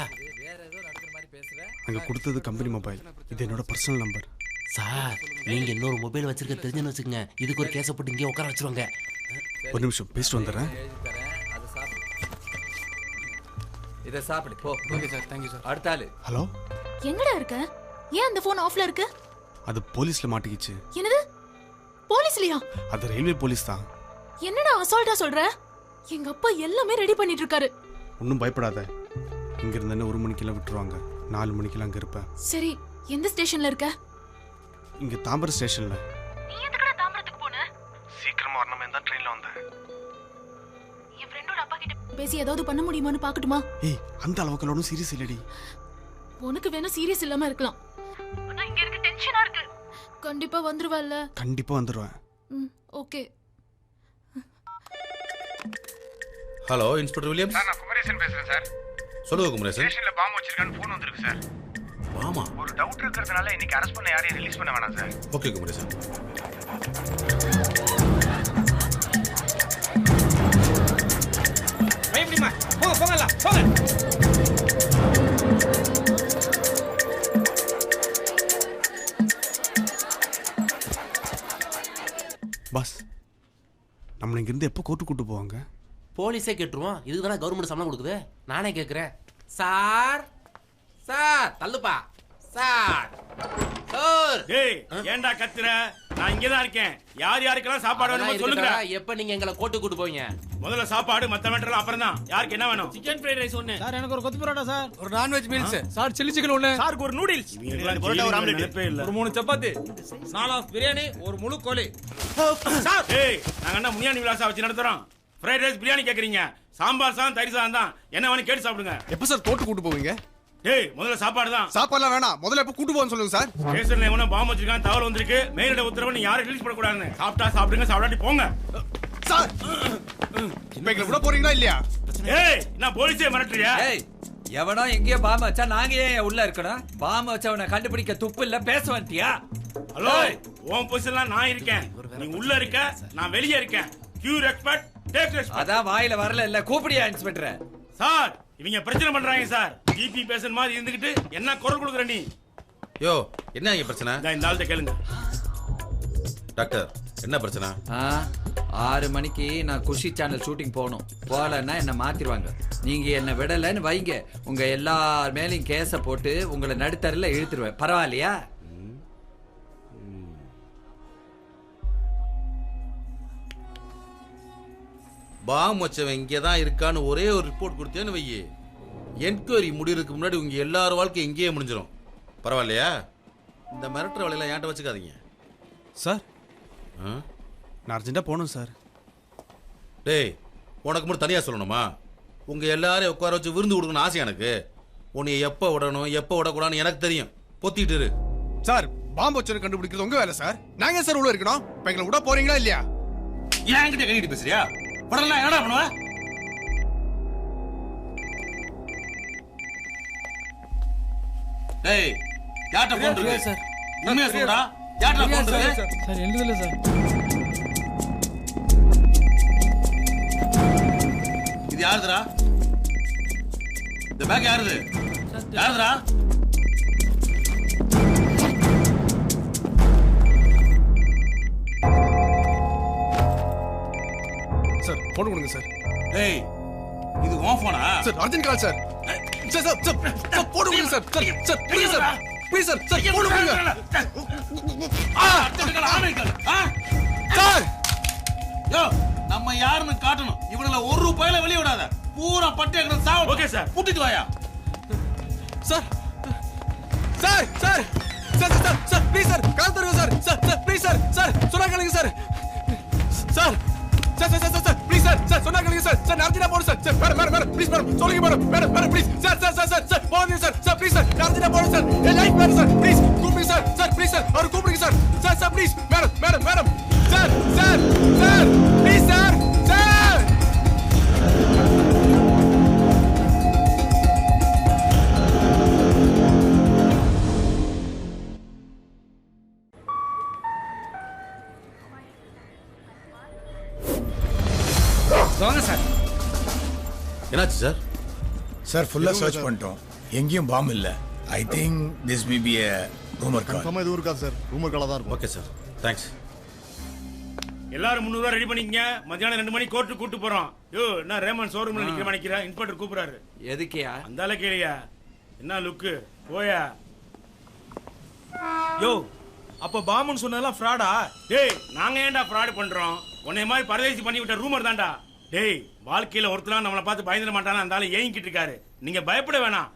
அங்க கொடுத்தது கம்பெனி மொபைல், இது என்னோட பர்சனல் நம்பர். சார் நீங்க இன்னொரு மொபைல் வச்சிருக்க தெரிஞ்சுன்னு வச்சுக்கோங்க, இதுக்கு ஒரு கேஸை போட்டு இங்கே உட்கார வச்சிருவாங்க. ஒரு நிமிஷம் பேசிட்டு வந்துடுறேன். இதை சாப்பிடு போ. Okay sir, thank you sir. அடுத்த ஆளு. ஹலோ, எங்கடா இருக்க? ஏன் அந்த போன் ஆஃப்ல இருக்கு? அது போலீஸ்ல மாட்டிக்கிச்சு. என்னது? போலீஸ்லயா? அது ரயில்வே போலீஸ் தான். என்னடா அசால்ட்டா சொல்ற? எங்க அப்பா எல்லாமே ரெடி பண்ணிட்டு இருக்காரு. ஒன்றும் பயப்படாத, இங்க இருந்தேன்னு 1 மணிக்கெல்லாம் விட்டுருவாங்க, 4 மணிக்கெல்லாம் அங்க இருப்பேன். சரி, எந்த ஸ்டேஷன்ல இருக்க? இங்க தாம்பரம் ஸ்டேஷன்ல. நீ எதுக்குடா தாம்பரத்துக்கு போன? சீக்கிரமா வரணுமே தான் ட்ரெயின்ல வந்தேன். என் ஃப்ரெண்டோட அப்பா கிட்ட பேசி ஏதாவது பண்ண முடியுமான்னு பாக்கட்டுமா? ஏய், அந்த அளவுக்கு ஒன்றும் சீரியஸ் இல்லடி. உனக்கு வேணா சீரியஸ் இல்லாம இருக்கலாம், ஆனா இங்க இருக்க டென்ஷனா இருக்கு. கண்டிப்பா வந்துருவல்ல? கண்டிப்பா வந்துருவேன். Okay. Hello inspector Williams. Sir நான் குமரேசன் பேசுறேன் சார். சொல்லுங்க குமரேசன். ஸ்டேஷன்ல பாம்பு வச்சிருக்கான்னு ஃபோன் வந்திருக்கு சார். பாமா? ஒரு டவுட் இருக்கிறதுனால இன்னைக்கு அரெஸ்ட் பண்ண யாரையும் ரிலீஸ் பண்ண வேணாம் சார். ஓகே குமரேசன். பயப்படிமா, போங்க போங்கலாம் போங்க. பாஸ், நம்மள இங்க இருந்து எப்போ கோர்ட்டு கூட்டு போவாங்க? போலீஸே கேட்டுருவோம், இதுக்கு தானே கவர்மெண்ட் சம்பளம் கொடுக்குது. நானே கேட்குறேன். சார் சார் தள்ளுப்பா சார். டேய் ஏன்டா கத்துற? நான் இங்க தான் இருக்கேன். யார் யாருக்கெல்லாம் சாப்பாடு வேணுமோ சொல்லுங்க. எப்ப நீங்க எங்களை கோர்ட்டு கூட்டு போவீங்க? முதல்ல சாப்பாடு, மத்த மேட்டர்லாம் அப்புறம் தான். யாருக்கு என்ன வேணும்? சிக்கன் ஃப்ரைட் ரைஸ் ஒண்ணு சார். எனக்கு ஒரு கொத்து பரோட்டா சார். ஒரு non veg meals sir. Chilli chicken ஒண்ணு சாருக்கு ஒரு நூடுல்ஸ். ரெண்டு பரோட்டா, ஒரு ஆம்லெட். ஒரு 3 சப்பாத்தி, 4 ஆஃப் பிரியாணி, ஒரு முழு கோழி. சார் டேய் நாங்க என்ன முனியாண்டி விலாசா வச்சு நடத்துறோம்? ஃப்ரைட் ரைஸ் பிரியாணி கேக்குறீங்க, சாம்பார் சாதம் தயிர் சாதம் தான். என்ன வேணும் கேட்டு சாப்பிடுங்க. எப்போ சார் கோர்ட்டு கூட்டு போவீங்க? டேய் முதல்ல சாப்பாடு தான். சாப்பாடுலாம் வேணாம், முதல்ல எப்போ கூட்டு போன்னு சொல்லுங்க சார். ஸ்டேஷன்ல எவனோ பாம்பு வச்சிருக்கான், தகவல் வந்திருக்கு. மேலிட உத்தரவு, நீ யாரும் ரிலீஸ் பண்ண கூடாதுன்னு. சாப்பிட்டா சாப்பிடுங்க, சாப்பிடாட்டி போங்க. சார் இப்போ எங்களை விட போறீங்களா இல்லையா? ஏய் நான் போலீஸே மிரட்டுறியா? ஏய், எவனோ எங்கேயோ பாம்பு வச்சா நாங்க ஏன் உள்ள இருக்கணும்? பாம்பு வச்சவனை கண்டுபிடிக்க துப்பு இல்ல, பேச வந்துட்டியா? ஹலோ, உன் பொசிஷன்ல நான் இருக்கேன், நீ உள்ள இருக்க, நான் வெளியே இருக்கேன். Give respect, take respect. அதான் வாயில வரல இல்ல, கூப்பிடியா இன்ஸ்பெக்டர்? சார் இவங்க பிரச்சனை பண்றாங்க சார். ஜிபி பேஷன் மாதிரி இருந்துகிட்டு என்ன குரல் கொடுக்குற நீ? யோ என்ன இங்க பிரச்சனை? இந்த ஆள்கிட்ட கேளுங்க. டாக்டர் என்ன பிரச்சனை? 6 மணிக்கு நான் குஷி சேனல் ஷூட்டிங் போகணும். போகலன்னா என்ன மாத்திருவாங்க. நீங்க என்ன விடலைன்னு வைங்க, உங்க எல்லார் மேலையும் கேஸ போட்டு உங்களை நடுத்தரில் இழுத்துருவேன். பரவாயில்லையா? பாம்பு வச்சவன் இங்கே தான் இருக்கான்னு ஒரே ஒரு ரிப்போர்ட் கொடுத்தேன்னு வையே, என்கொயரி முடியறதுக்கு முன்னாடி உங்க எல்லார் வாழ்க்கை இங்கேயே முடிஞ்சிடும். பரவாயில்லையா? இந்த மிரட்டுற வேலையெல்லாம் ஏன்ட்ட வச்சுக்காதீங்க சார். நான் அர்ஜென்ட்டாக போகணும் சார். டேய் உனக்கு மட்டும் தனியாக சொல்லணுமா? உங்கள் எல்லாரையும் உட்கார வச்சு விருந்து கொடுக்கணும்னு ஆசை எனக்கு. உன்னை எப்போ விடணும் எப்போ விடக்கூடாதுன்னு எனக்கு தெரியும். பொத்திட்டு இரு. சார் பாம்பு வச்சு கண்டுபிடிக்கிறது உங்க வேலை சார். நாங்க சார் உள்ள இருக்கணும். இப்போ எங்களை விட போறீங்களா இல்லையா? ஏன் என்கிட்ட கட்டிட்டு பேசுறியா? படலாம் என்னடா பண்ணுவ? டேய் யார்ட்ட போன் இருக்கு சார்? உண்மையா சொல்றா, யார்ட்ட போன் இருக்கு? சார் எழுதுல சார். இது யாருதுடா? இந்த பேக் யாருது? யாருதுடா? சார் போன் கொடுங்க சார். டேய் இது உன் போனா? Sir urgent call sir. Sir sir sir phone கொடுங்க sir. Sir sir please sir. Please sir sir phone பண்ணுங்க சார் யோ நம்ம யாருன்னு காட்டணும். இவங்கள ஒரு ரூபாயில வெளிய விடாத. பூரா பட்டி எங்க சாவு. Okay sir. கூட்டிட்டு வாயா. Sir sir sir sir sir sir please sir call தருங்க sir sir sir please sir sir சொன்னா கேளுங்க sir sir sir sir sir sir please sir sir சொன்னா கேளுங்க சார் சார் நார்ஜினா போடு sir sir madam madam madam please madam சொல்லுங்க madam madam madam please sir sir sir sir sir போடுங்க sir sir please sir நார்ஜினா போடு sir என் life madam sir please கூப்பிடுங்க சார் சார் ப்ளீஸ் சார் அவர் கூப்பிடுங்க sir sir sir please madam madam madam sir sir sir please sir sir வாங்க sir. என்னாச்சு sir? Sir ஃபுல்லா சர்ச் பண்ணிட்டோம். எங்கேயும் பாம் இல்ல. I think this may be a rumour call. கன்ஃபார்மா இது இருக்காது சார். ரூமர் காலா தான் இருக்கும். Okay sir. தேங்க்ஸ். எல்லாரும் 300 ரூபாய் ரெடி பண்ணிக்கங்க. மத்தியானம் 2 மணி கோர்ட்டு கூட்டு போறோம். யோ நான் ரேமன் ஷோரூம்ல நிக்கிற நினைக்கிறேன். இன்ஸ்பெக்டர் கூப்பிடுறாரு. எதுக்கியா? அந்தால கேளியா. என்ன லுக்கு? போயா. யோ அப்ப பாம்புன்னு சொன்னதெல்லாம் ஃப்ராடா? டேய் நாங்க ஏன்டா ஃப்ராட் பண்றோம்? உன்னை மாதிரி பரதேசி பண்ணி விட்ட ரூமர் தான்டா. டேய் வாழ்க்கையில ஒருத்தலாம் நம்மளை பார்த்து பயந்துட மாட்டானா? அந்த ஆளு ஏங்கிட்டு இருக்காரு. நீங்க பயப்பட வேணாம்.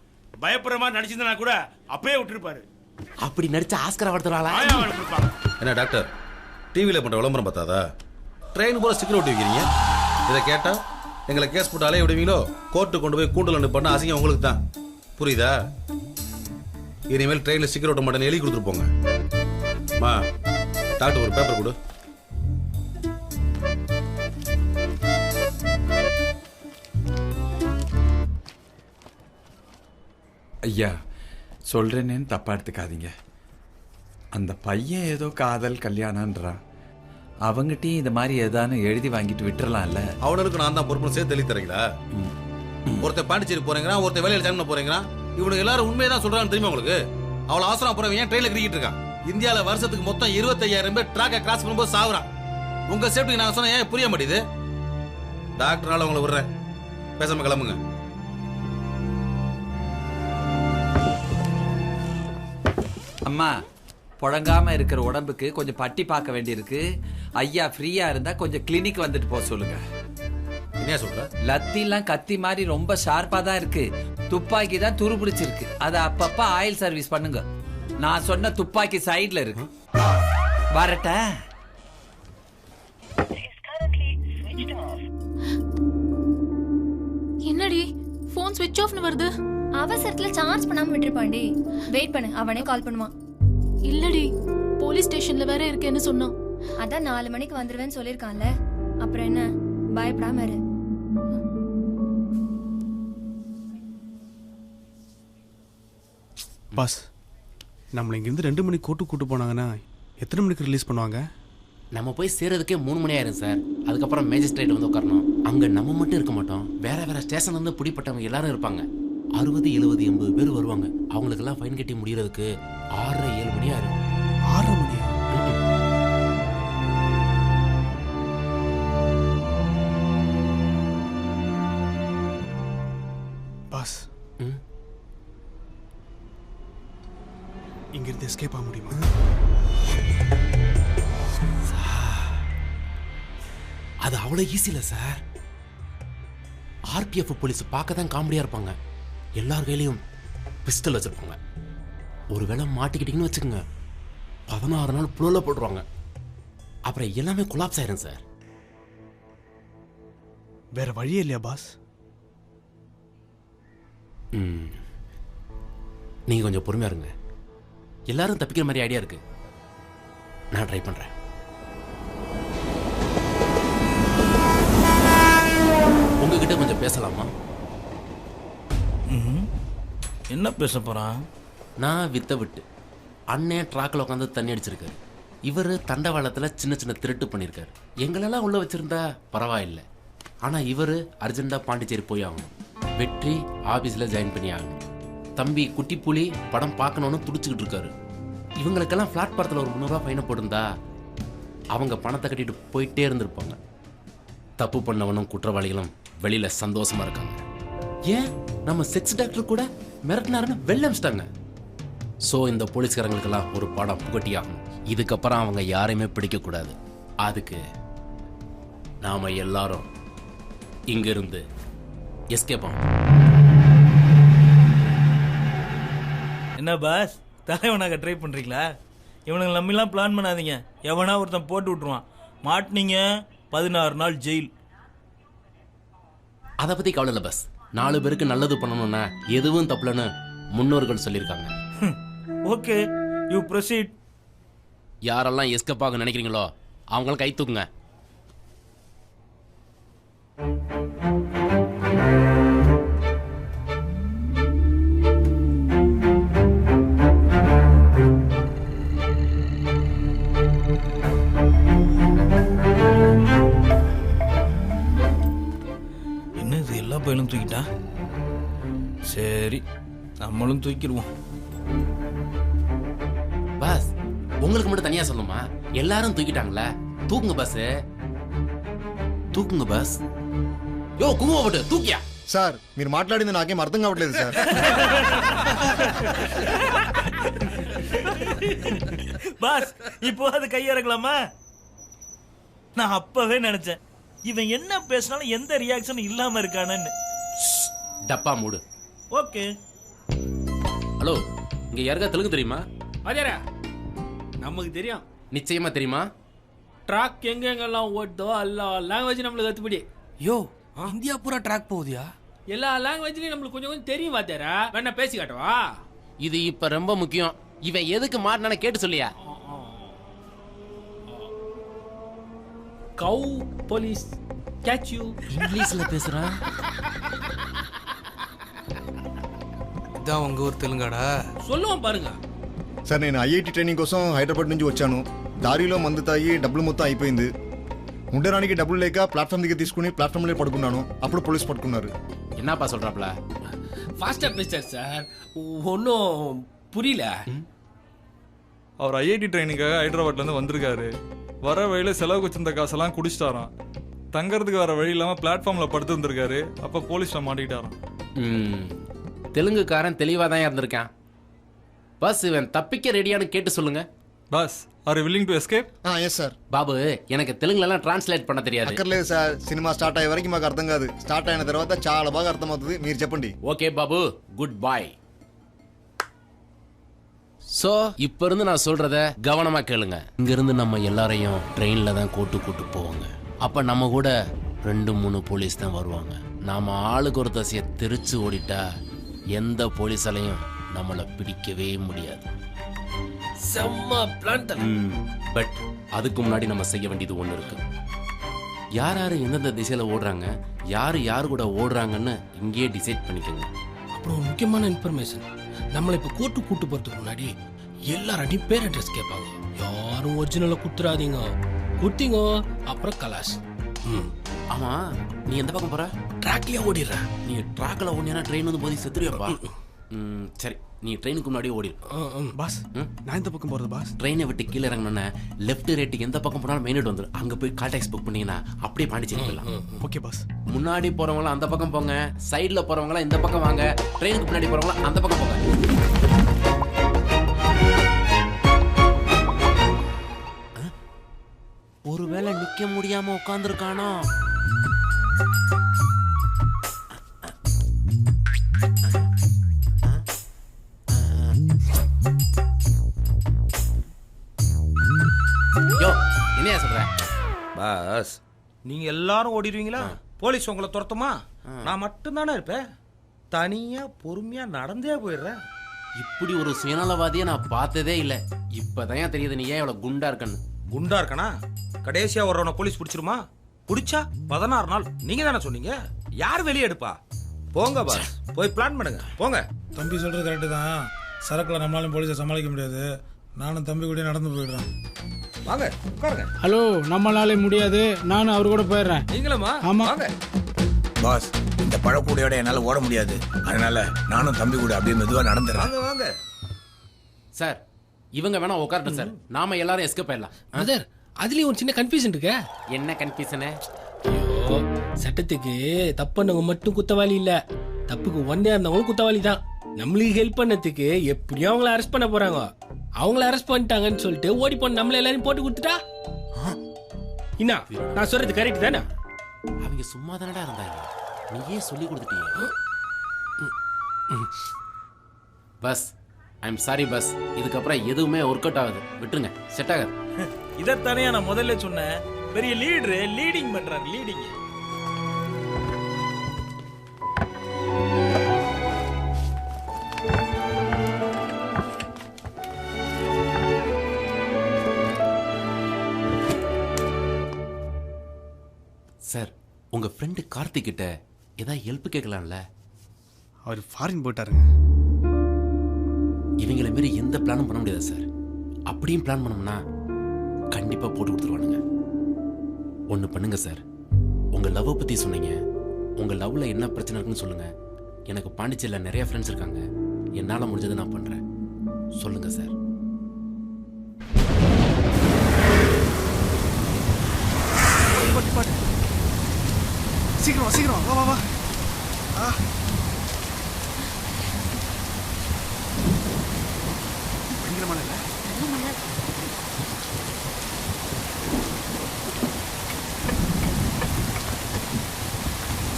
பயப்படுற மாதிரி நடிச்சிருந்தா கூட அப்பயே விட்டுருப்பாரு. அப்படி நடிச்ச ஆஸ்கர் அவர்த்தறாளா? என்ன டாக்டர் டிவில பண்ற விளம்பரம் பார்த்தாதா? ட்ரெயின் போல ஸ்டிக்கர் ஒட்டி வைக்கிறீங்க. இதை கேட்டா எங்களை கேஸ் போட்டு அலைய விடுவீங்களோ? கோர்ட்டு கொண்டு போய் கூண்டல் பண்ண அசிங்கம் உங்களுக்கு தான். புரியுதா? இனிமேல் ட்ரெயினில் ஸ்டிக்கர் ஒட்ட மாட்டேன்னு எழுதி கொடுத்துட்டு போங்க. மா டாக்டர் ஒரு பேப்பர் கொடு. ஐயா சொல்றேன்னு தப்பா எடுத்துக்காதீங்க. அந்த பையன் ஏதோ காதல் கல்யாணம்ன்றான். அவங்ககிட்டயும் இந்த மாதிரி ஏதானு எழுதி வாங்கிட்டு விட்டுறலாம்ல. அவனுக்கு நான் தான் பொறுப்பு சேர்த்து எழுதி தரீங்களா? ஒருத்தர் பாண்டிச்சேரி போறேங்கிறான், ஒருத்தர் வேலையில் ஜாயின் பண்ண போறேங்கிறான். இவனுக்கு எல்லாரும் உண்மையை தான் சொல்றான்னு தெரியுமா உங்களுக்கு? அவ்வளவு அவசரம் போறவன் ஏன் ட்ரெயின்ல கிரிக்கிட்டு இருக்கான்? இந்தியாவில வருஷத்துக்கு மொத்தம் 25,000 பேர் ட்ராக்கை கிராஸ் பண்ணும்போது சாவுறான். உங்க சேஃப்டிக்கு நான் சொன்ன ஏன் புரிய மாட்டேது? டாக்டர்னால உங்களை விடுறேன். பேசாம கிளம்புங்க. அம்மா புழங்காம இருக்கிற உடம்புக்கு கொஞ்சம் பட்டி பார்க்க வேண்டியிருக்கு. ஐயா ஃப்ரீயா இருந்தா கொஞ்சம் கிளினிக் வந்துட்டு போக சொல்லுங்க. என்ன சொல்ற? லத்திலாம் கத்தி மாதிரி ரொம்ப ஷார்ப்பா தான் இருக்கு. துப்பாக்கி தான் துரு பிடிச்சிருக்கு. அதை அப்பப்ப ஆயில் சர்வீஸ் பண்ணுங்க. நான் சொன்ன துப்பாக்கி சைடுல இருக்கு. வரட்ட என்னடி போன் ஸ்விட்ச் ஆஃப்னு வருது? அவசரத்துல சார்ஜ் பண்ணாம விட்டுருப்பாண்டி. வெயிட் பண்ணு, அவனே கால் பண்ணுவான். இல்லடி போலீஸ் ஸ்டேஷன்ல வேற இருக்கேன்னு சொன்னான். அதான் 4 மணிக்கு வந்துருவேன்னு சொல்லிருக்கான்ல. அப்புறம் என்ன, பயப்படாம இரு. பாஸ் நம்மள இங்கிருந்து 2 மணிக்கு கோர்ட்டு கூட்டு போனாங்கன்னா எத்தனை மணிக்கு ரிலீஸ் பண்ணுவாங்க? நம்ம போய் சேர்றதுக்கே 3 மணி ஆயிரும் சார். அதுக்கப்புறம் மேஜிஸ்ட்ரேட் வந்து உட்காரணும். அங்க நம்ம மட்டும் இருக்க மாட்டோம். வேற வேற ஸ்டேஷன்ல இருந்து பிடிப்பட்டவங்க எல்லாரும் இருப்பாங்க. 60, 70, 80 பேர் வருவாங்க. அவங்களுக்கெல்லாம் ஃபைன் கட்டி முடியறதுக்கு 6, 7 மணி ஆயிரும். 6 மணியா? பாஸ் இங்கிருந்து எஸ்கேப் ஆக முடியுமா? அது அவ்வளவு ஈஸி இல்ல சார். ஆர்பிஎஃப் போலீஸ் பார்க்க தான் காமெடியா இருப்பாங்க. எல்லார் கையிலையும் பிஸ்டல் வச்சிருப்பாங்க. ஒருவேளை மாட்டிக்கிட்டீங்கன்னு வச்சுக்கோங்க, 16 நாள் புழல போட்டுருவாங்க. அப்புறம் எல்லாமே கொலாப்ஸ் ஆயிரும் சார். வேற வழியே இல்லையா பாஸ்? நீங்க கொஞ்சம் பொறுமையா இருங்க. எல்லாரும் தப்பிக்கிற மாதிரி ஐடியா இருக்கு. நான் ட்ரை பண்றேன். உங்ககிட்ட கொஞ்சம் பேசலாமா? என்ன பேச போறான்? நான் விட்டு அண்ணன் ட்ராக்ல உட்காந்து தண்ணி அடிச்சிருக்காரு. இவர் தண்டவாளத்துல சின்ன சின்ன திருட்டு பண்ணியிருக்காரு. எங்களெல்லாம் உள்ள வச்சிருந்தா பரவாயில்லை. ஆனா இவர் அர்ஜென்டா பாண்டிச்சேரி போய் ஆகணும். வெற்றி ஆபீஸ்ல ஜாயின் பண்ணி ஆகணும். தம்பி குட்டி புலி படம் பார்க்கணும்னு துடிச்சுக்கிட்டு இருக்காரு. இவங்களுக்கெல்லாம் பிளாட்பாரத்தில் ஒரு 300 ரூபா ஃபைனை போட்டிருந்தா அவங்க பணத்தை கட்டிட்டு போயிட்டே இருந்திருப்பாங்க. தப்பு பண்ணவனும் குற்றவாளிகளும் வெளியில சந்தோஷமா இருக்காங்க. ஏன் நம்ம செக்ஸ் டாக்டர் கூட மிரட்டினாருன்னு வெளில அமிச்சிட்டாங்க. ஸோ இந்த போலீஸ்காரங்களுக்கெல்லாம் ஒரு பாடம் புகட்டியாகணும். இதுக்கப்புறம் அவங்க யாரையுமே பிடிக்கக்கூடாது. அதுக்கு நாம எல்லாரும் இங்கிருந்து எஸ்கேப் ஆகும். என்ன பாஸ், தலைவனாக ட்ரை பண்றீங்களா? இவனுங்க நம்பிலாம் பிளான் பண்ணாதீங்க. எவனா ஒருத்தன் போட்டு விட்டுருவான். மாட்டினீங்க 16 நாள் ஜெயில். அதை பத்தி கவலை இல்லை பஸ். 4 பேருக்கு நல்லது பண்ணணும்னா எதுவும் தப்புலன்னு முன்னோர்கள் சொல்லியிருக்காங்க. Okay, you proceed. யாரெல்லாம் எஸ்கேப் ஆக நினைக்கிறீங்களோ அவங்கள கை தூக்குங்க. என்ன இது, எல்லா பையனும் தூக்கிட்டா? சரி, நம்மளும் தூக்கிடுவோம். பஸ் உங்களுக்கு மட்டும் தனியா சொல்லணுமா? எல்லாரும் தூக்கிட்டாங்களா? தூக்குங்க பஸ், తూకుంగ బస్. యో కుంగు ఒకటి తూకియా సార్ మీరు మాట్లాడింది నాకేం అర్థం కావట్లేదు సార్. பாஸ் இப்போ அது கையிறக்கலாமா? நான் அப்பவே நினைச்சேன் இவன் என்ன பேசினாலும் எந்த ரியாக்ஷனும் இல்லாம இருக்கானன்னு. டப்பா மூடு. ஓகே. ஹலோ, இங்க யாருக்கா தெலுங்கு தெரியுமா? வாஜரா, நமக்கு தெரியும். நிச்சயமா தெரியுமா? ட்ராக் எங்கெங்கெல்லாம் ஓடுதோ எல்லா லாங்குவேஜ் நம்மளுக்கு கத்துப்படி. யோ, இந்தியா பூரா ட்ராக் போகுதியா? எல்லா லாங்குவேஜ்லயும் நம்மளுக்கு கொஞ்சம் கொஞ்சம் தெரியும் வாத்தியாரா. வேணா பேசி காட்டவா? இது இப்ப ரொம்ப முக்கியம். இவன் எதுக்கு மாட்டினானே கேட்டு சொல்லியா? கவு போலீஸ் கேட்ச் யூ. இங்கிலீஷ்ல பேசுறான். இதான் உங்க ஊர் தெலுங்காடா? சொல்லுவோம் பாருங்க. సార్ నేను ఐఐటి ట్రైనింగ్ కోసం హైదరాబాద్ నుంచి వచ్చాను. దారిలో మందు తాగి డబ్బులు మొత్తం అయిపోయింది. ఉండడానికి డబ్బులు లేక ప్లాట్ఫామ్ దగ్గర తీసుకుని ప్లాట్ఫామ్లో పడుకున్నాను. అప్పుడు పోలీస్ పట్టుకున్నారు. என்னப்பா சொல்றாப்ல? ஃபாஸ்டா பேசுறார் சார், ஒன்றும் புரியல. அவர் ஐஐடி ட்ரைனிங்காக ஹைதராபாத்லேருந்து வந்திருக்காரு. வர வழியில செலவுக்கு வச்சிருந்த காசெல்லாம் குடிச்சிட்டாராம். தங்கறதுக்கு வர வழி இல்லாமல் பிளாட்ஃபார்மில் படுத்து இருந்திருக்காரு. அப்போ போலீஸில் மாட்டிக்கிட்டாராம். தெலுங்குக்காரன் தெளிவாக தான் இருந்திருக்கான். பஸ் இவன் தப்பிக்க ரெடியானு கேட்டு சொல்லுங்க. Boss are willing to escape? Yes sir. బాబు எனக்கு తెలుగులో ట్రాన్స్లేట్ பண்ண தெரியாது. అక్కర్లేదు సార్, సినిమా స్టార్ట్ అయ్యే వరకు మాకు అర్థం కాదు. స్టార్ట్ అయిన తర్వాత చాలా బాగా అర్థమవుతుంది. మీరు చెప్పండి. ஓகே பாபு, குட் பாய். சோ இப்ப இருந்து நான் சொல்றத கவனமா கேளுங்க. இங்க இருந்து நம்ம எல்லாரையும் ட்ரெயின்ல தான் கூட்டு போவாங்க. அப்ப நம்ம கூட 2-3 போலீஸ் தான் வருவாங்க. நாம ஆளுக்கு ஒரு தசையை தெரிச்சு ஓடிட்டா எந்த போலீஸாலையும் நம்மளை பிடிக்கவே முடியாது. செம்ம பிளான் தான். பட் அதுக்கு முன்னாடி நம்ம செய்ய வேண்டியது ஒன்று இருக்கு. யார் யார் எந்தெந்த திசையில ஓடுறாங்க, யார் கூட ஓடுறாங்கன்னு இங்கேயே டிசைட் பண்ணிக்கோங்க. அப்புறம் ஒரு முக்கியமான இன்ஃபர்மேஷன், நம்மளை இப்போ கூட்டு போறதுக்கு முன்னாடி எல்லாரும் பேர் அட்ரஸ் கேட்பாங்க. யாரும் ஒரிஜினலை குத்துறாதீங்க. குத்திங்க அப்புறம் கலாஸ். ஆமா, நீ எந்த பக்கம் போற? ட்ராக்லயே ஓடிடுற. நீ ட்ராக்ல ஓடினா ட்ரெயின் வந்து போதி செத்துருவியாப்பா. சரி, நீ ட்ரெயினுக்கு முன்னாடியே ஓடிடு. பாஸ், நான் இந்த பக்கம் போறது பாஸ். ட்ரெயினை விட்டு கீழே இறங்கினோன்னா லெஃப்ட் ரைட்டு எந்த பக்கம் போனாலும் மெயின் ரோடு வந்துடும். அங்கே போய் கால் டாக்ஸி புக் பண்ணீங்கன்னா அப்படியே பாண்டிச்சேரி போயிடலாம். Okay boss. முன்னாடி போறவங்களாம் அந்த பக்கம் போங்க, சைடில் போறவங்களாம் இந்த பக்கம் வாங்க, ட்ரெயினுக்கு முன்னாடி போறவங்களாம் அந்த பக்கம் போங்க. ஒருவேளை நிக்க முடியாம உட்கார்ந்துருக்கானோ? யோ, என்னையா சொல்ற? பாஸ், நீங்க எல்லாரும் ஓடிடுவீங்களா? போலீஸ் உங்களை துரத்துமா? நான் மட்டும் தானே இருப்பேன். தனியா பொறுமையா நடந்தே போயிடுறேன். இப்படி ஒரு சுயநலவாதியை நான் பார்த்ததே இல்லை. இப்பதான் தெரியுது நீ ஏன் இவ்வளவு குண்டா இருக்கன்னு. குண்டா இருக்கனா? கடைசியா வர்றவன போலீஸ் பிடிச்சிருமா? பிடிச்சா 16 நாள். நீங்க தானே சொன்னீங்க. யார் வெளியே எடுப்பா? போங்க பாஸ், போய் பிளான் பண்ணுங்க. போங்க. தம்பி சொல்றது கரெக்டு தான். சரக்குல நம்மளாலும் போலீஸை சமாளிக்க முடியாது. நானும் தம்பி கூட நடந்து போயிடுறேன். வாங்க உட்காருங்க. ஹலோ, நம்மளாலே முடியாது. நானும் அவர் கூட போயிடுறேன். நீங்களுமா? ஆமா. வாங்க. பாஸ், இந்த பழக்கூடையோட என்னால ஓட முடியாது. அதனால நானும் தம்பி கூட அப்படியே மெதுவா நடந்துறேன். வாங்க வாங்க. சார், இவங்க வேணா உட்காரட்டும் சார். நாம எல்லாரும் எஸ்கேப் ஆயிடலாம். அதர், அதுலயும் ஒரு சின்ன கன்ஃபியூஷன் இருக்கு. என்ன கன்ஃபியூஷனு? ஐயோ, சட்டத்துக்கு தப்புனவங்க மட்டும் குத்தவாளி இல்ல, தப்புக்கு ஒன்னே இருந்தவங்களும் குத்தவாளி தான். நம்மளுக்கு ஹெல்ப் பண்ணதுக்கு எப்படியும் அவங்கள அரெஸ்ட் பண்ண போறாங்க. அவங்கள அரெஸ்ட் பண்ணிட்டாங்கன்னு சொல்லிட்டு ஓடி போன நம்மள எல்லாரையும் போட்டு கொடுத்துட்டா என்ன? நான் சொல்றது கரெக்ட் தானே? அவங்க சும்மா தானடா இருந்தாங்க, நீயே சொல்லி கொடுத்துட்டீங்க. Bus I am sorry bus, இதுக்கப்புறம் எதுவுமே ஒர்க் அவுட் ஆகுது, விட்டுருங்க, செட் ஆகாது. இதைத்தானே நான் முதல்ல சொன்னேன், பெரிய லீடரு லீடிங் பண்றாரு, லீடிங். சார், உங்க ஃப்ரெண்டு கார்த்திக் கிட்ட ஏதாவது ஹெல்ப் கேட்கலாம்ல? அவர் ஃபாரின் போயிட்டாருங்க. இவங்களை மாரி எந்த பிளானும் பண்ண முடியாது சார். அப்படியும் பிளான் பண்ணோம்னா கண்டிப்பா போட்டு கொடுத்துருவானுங்க. ஒன்று பண்ணுங்க சார், உங்க லவ்வை பத்தி சொன்னீங்க. உங்க லவ்ல என்ன பிரச்சனை இருக்குன்னு சொல்லுங்க. எனக்கு பாண்டிச்சேரியில் நிறைய ஃப்ரெண்ட்ஸ் இருக்காங்க, என்னால் முடிஞ்சதை நான் பண்றேன். சொல்லுங்க சார். சீக்கிரம் சீக்கிரம் வா வா வா. பயங்கரமான இல்லை?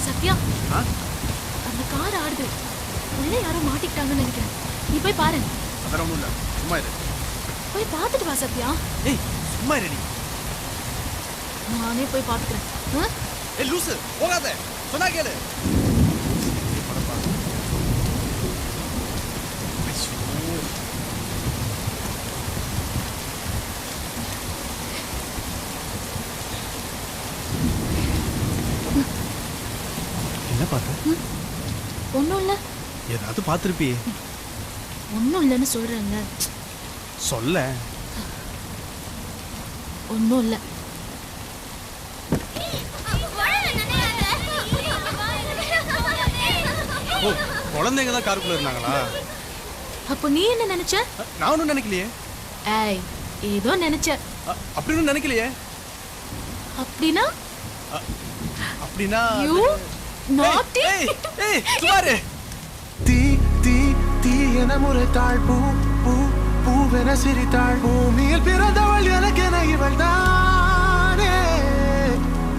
சத்யா, அந்த கார் ஆடுது, உள்ள யாரோ மாட்டிக்கிட்டாங்கன்னு நினைக்கிறேன். நீ போய் பாரு. அதெல்லாம் ஒண்ணும் இல்ல, சும்மா இரு. போய் பார்த்துட்டு வா சத்யா. ஏய் சும்மா இரு நீ. நானே போய் பார்த்துக்கிறேன். ஏய் லூசு, போகாத, சொன்னா கேளு. என்ன பார்த்த? ஒன்றும் இல்லை. ஏதாவது பார்த்துருப்பியே. ஒன்றும் இல்லைன்னு சொல்கிறேங்க. சொல்ல. ஒன்றும் இல்லை. ஓ, குழந்தைங்க தான் காருக்குள்ள இருந்தாங்களா? அப்போ நீ என்ன நினைச்ச? நான் ஒன்றும் நினைக்கலையே. ஏய், ஏதோ நினைச்ச. அப்படின்னு நினைக்கலையே. அப்படின்னா? அப்படின்னா யூ நாட்டி. ஏய் சுமாரு. தீ தீ தீ என முறைத்தாள், பூ பூ பூவென சிரித்தாள். பூமியில் பிறந்தவள் எனக்கென இவள் தானே.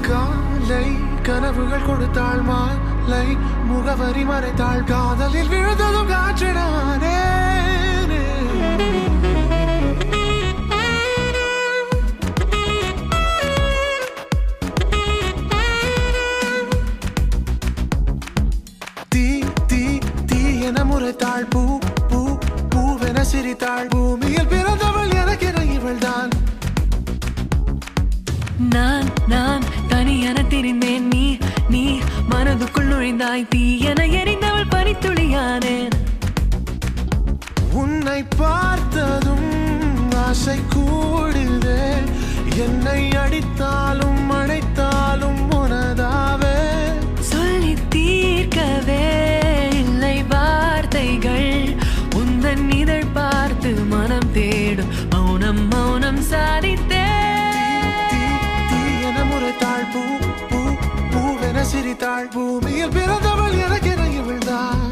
காலை கனவுகள் கொடுத்தாள், மாலை முகவரி மறைத்தாள். காதலில் விழுந்ததும் காற்றினானே. தீ தீ தீ என முறைத்தாள், பூ பூ பூவென சிரித்தாள். பூமியில் பிறந்தவள் எனக்கென இவள் தான். நான் நான் தனியென தெரிந்தேன், நீ நீ மனதுக்குள் நுழைந்தாய். தீயென எரிந்தவள் பனித்துளியானேன். உன்னை பார்த்ததும் ஆசை கூடுதே. என்னை அடித்தாலும் அணைத்தாலும் உனதாவே. சொல்லி தீர்க்கவே இல்லை வார்த்தைகள். உந்தன் இதழ் பார்த்து மனம் தேடும் மௌனம் மௌனம் சாதித்தே. முறைத்தாள், பூ பூ பூவென சிரித்தாள். பூமியில் பிறந்தவள் எனக்கென இவள் தான்.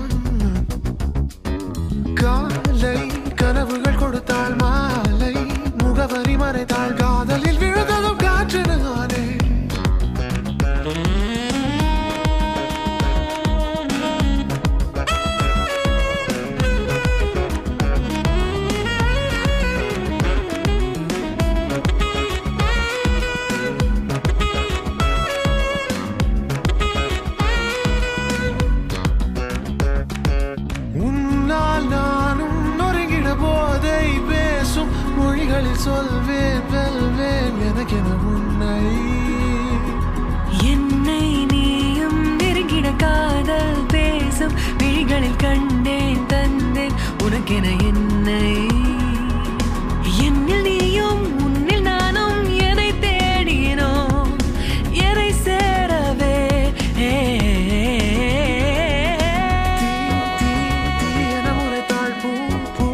காலை கனவுகள் கொடுத்தாள், மாலை முகவரி மறைத்தாள். காதலில் விழுந்ததும் காற்றினானே. சொல்வேன் வெல்வேன் எனக்கென உன்னை. என்னை நீயும் நெருங்கிட காதல் பேசும் விழிகளில் கண்டேன் தந்தேன் உனக்கென என்னை. என்னில் நீயும் உன்னில் நானும் எதை தேடினோம் எதை சேரவே. என முறைத்தாள், பூ பூ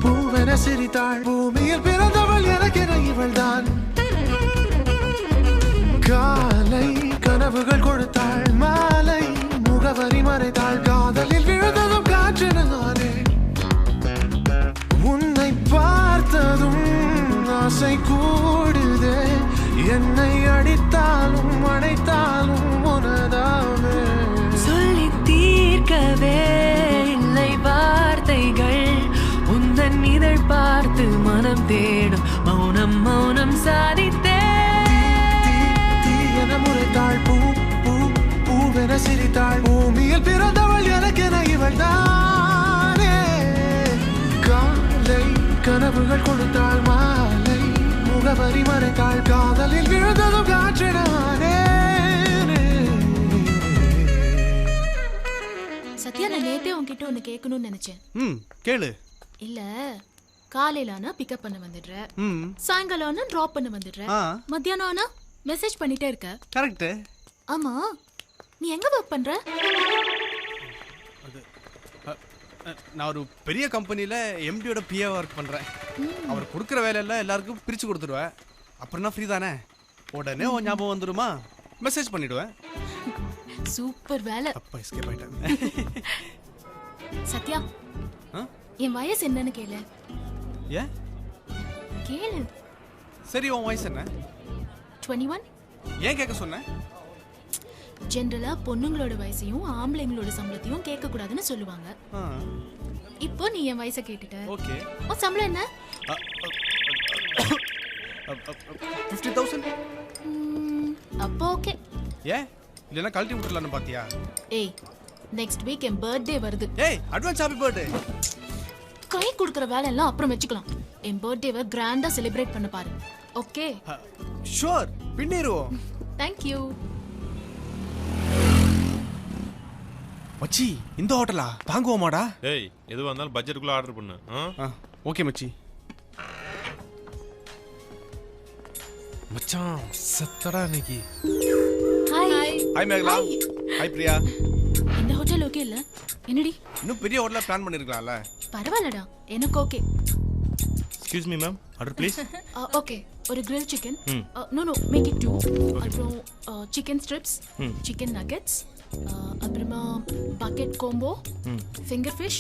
பூவென சிரித்தாள். பூமியில் பிறந்தவள் எனக்கென இவள் தான். காலை கனவுகள் கொடுத்தாள், மாலை முகவரி மறைத்தாள். காதலில் விழுந்ததும் காற்றினானே. ஓசை கூடுதே என்னை அடித்தாலும் அணைத்தாலும் உனதாவே சொல்லி தீர்க்கவே இல்லை வார்த்தைகள் உந்தன் இதழ் பார்த்து மனம் தேடும் மௌனம் மௌனம் சாதித்தே என முறைத்தாள் பூ பூ பூவென சிரித்தாள் பூமியில் பிறந்தவள் எனக்கென இவள் தானே காலை கனவுகள் கொடுத்தாள் மாலை முகவரி மறைத்தாள் காதலில் விழுந்ததும் காற்றினானே சத்யா, நான் நேத்தே உன்கிட்ட ஒன்னு கேட்கணும்னு நினைச்சேன். கேளு. இல்ல, காலையில ஆனா பிக்கப் பண்ண வந்துடுற, சாயங்காலம் ஆனா டிராப் பண்ண வந்துடுற, மத்தியானம் ஆனா மெசேஜ் பண்ணிட்டே இருக்க. கரெக்ட். ஆமா, நீ எங்க ஒர்க் பண்ற? நான் ஒரு பெரிய கம்பெனில எம்டியோட பிஏ ஒர்க் பண்றேன். அவர் கொடுக்குற வேலையெல்லாம் எல்லாருக்கும் பிரிச்சு கொடுத்துடுவேன். அப்புறம் நான் ஃப்ரீ தானே, உடனே உன் ஞாபகம் வந்துடுமா, மெசேஜ் பண்ணிடுவேன். சூப்பர் வேலை. அப்பா எஸ்கேப் ஆயிட்டேன். சத்யா, என் வயசு என்னன்னு கேளு. ஏன் கேளு. சரி, உன் வயசு என்ன? 21. ஏன் கேட்க சொன்னேன்? ஜெனரலா பொண்ணுங்களோட வயசையும் ஆம்பளைங்களோட சம்பளத்தையும் கேட்க கூடாதுன்னு சொல்லுவாங்க. இப்போ நீ என் வயசை கேட்டுட்ட. ஓகே. உன் சம்பளம் என்ன? 50,000. அப்போ ஓகே. ஏன் இல்லனா கழட்டி விட்டுறலாம்னு பாத்தியா? ஏய், நெக்ஸ்ட் வீக் என் பர்த்டே வருது. ஏய், அட்வான்ஸ் ஹாப்பி பர்த்டே. கை கொடுக்குற வேலை எல்லாம் அப்புறம் வெச்சுக்கலாம். என் பர்த்டேவை கிராண்டா செலிப்ரேட் பண்ண பாரு. ஓகே? ஷூர், பின்னிருவோம். Thank you. மச்சி, இந்த ஹோட்டலா தாங்குவோமாடா? ஏய், எதுவா இருந்தாலும் பட்ஜெட்டுக்குள்ள ஆர்டர் பண்ணு. ஓகே மச்சி. மச்சான் செத்தடா இன்னைக்கு. Hi. Hi Megala. Hi Priya. இந்த ஹோட்டல் ஓகே இல்ல? என்னடி? இன்னும் பெரிய ஹோட்டலா பிளான் பண்ணிருக்கலாம்ல. பரவாயில்லடா, எனக்கு okay. Excuse me ma'am, order please. Okay, ஒரு grill chicken. No, make it 2. அப்புறம் chicken strips, chicken nuggets, அப்புறமா bucket combo, finger fish,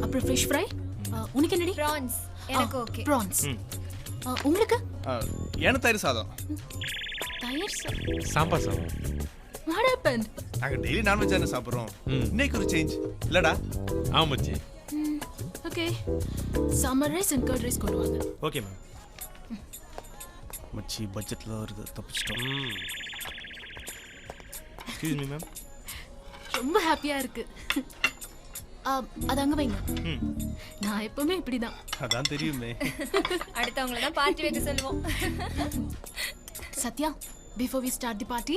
அப்புறம் fish fry. உனக்கு என்னடி? prawns. எனக்கு ஓகே. prawns. உங்களுக்கு? ஏன தயிர் சாதம். தயிர் சாம்பார் சாதம். What happened? நாங்க டெய்லி நான்வெஜ் தான சாப்பிடுறோம். இன்னைக்கு ஒரு சேஞ்ச் இல்லடா? ஆமாச்சி. Okay, summer rice and curd rice கொண்டு வாங்க. Okay ma'am. மச்சி பட்ஜெட்ல வருது, தப்பிச்சிட்டோம். Excuse me ma'am. ரொம்ப ஹாப்பியா இருக்கு. அது அங்க வைங்க. நான் எப்பவுமே இப்படிதான். அதான் தெரியுமே. அடுத்தவங்கள தான் பார்ட்டி வைக்க சொல்லுவோம். Sathya, before we start the party,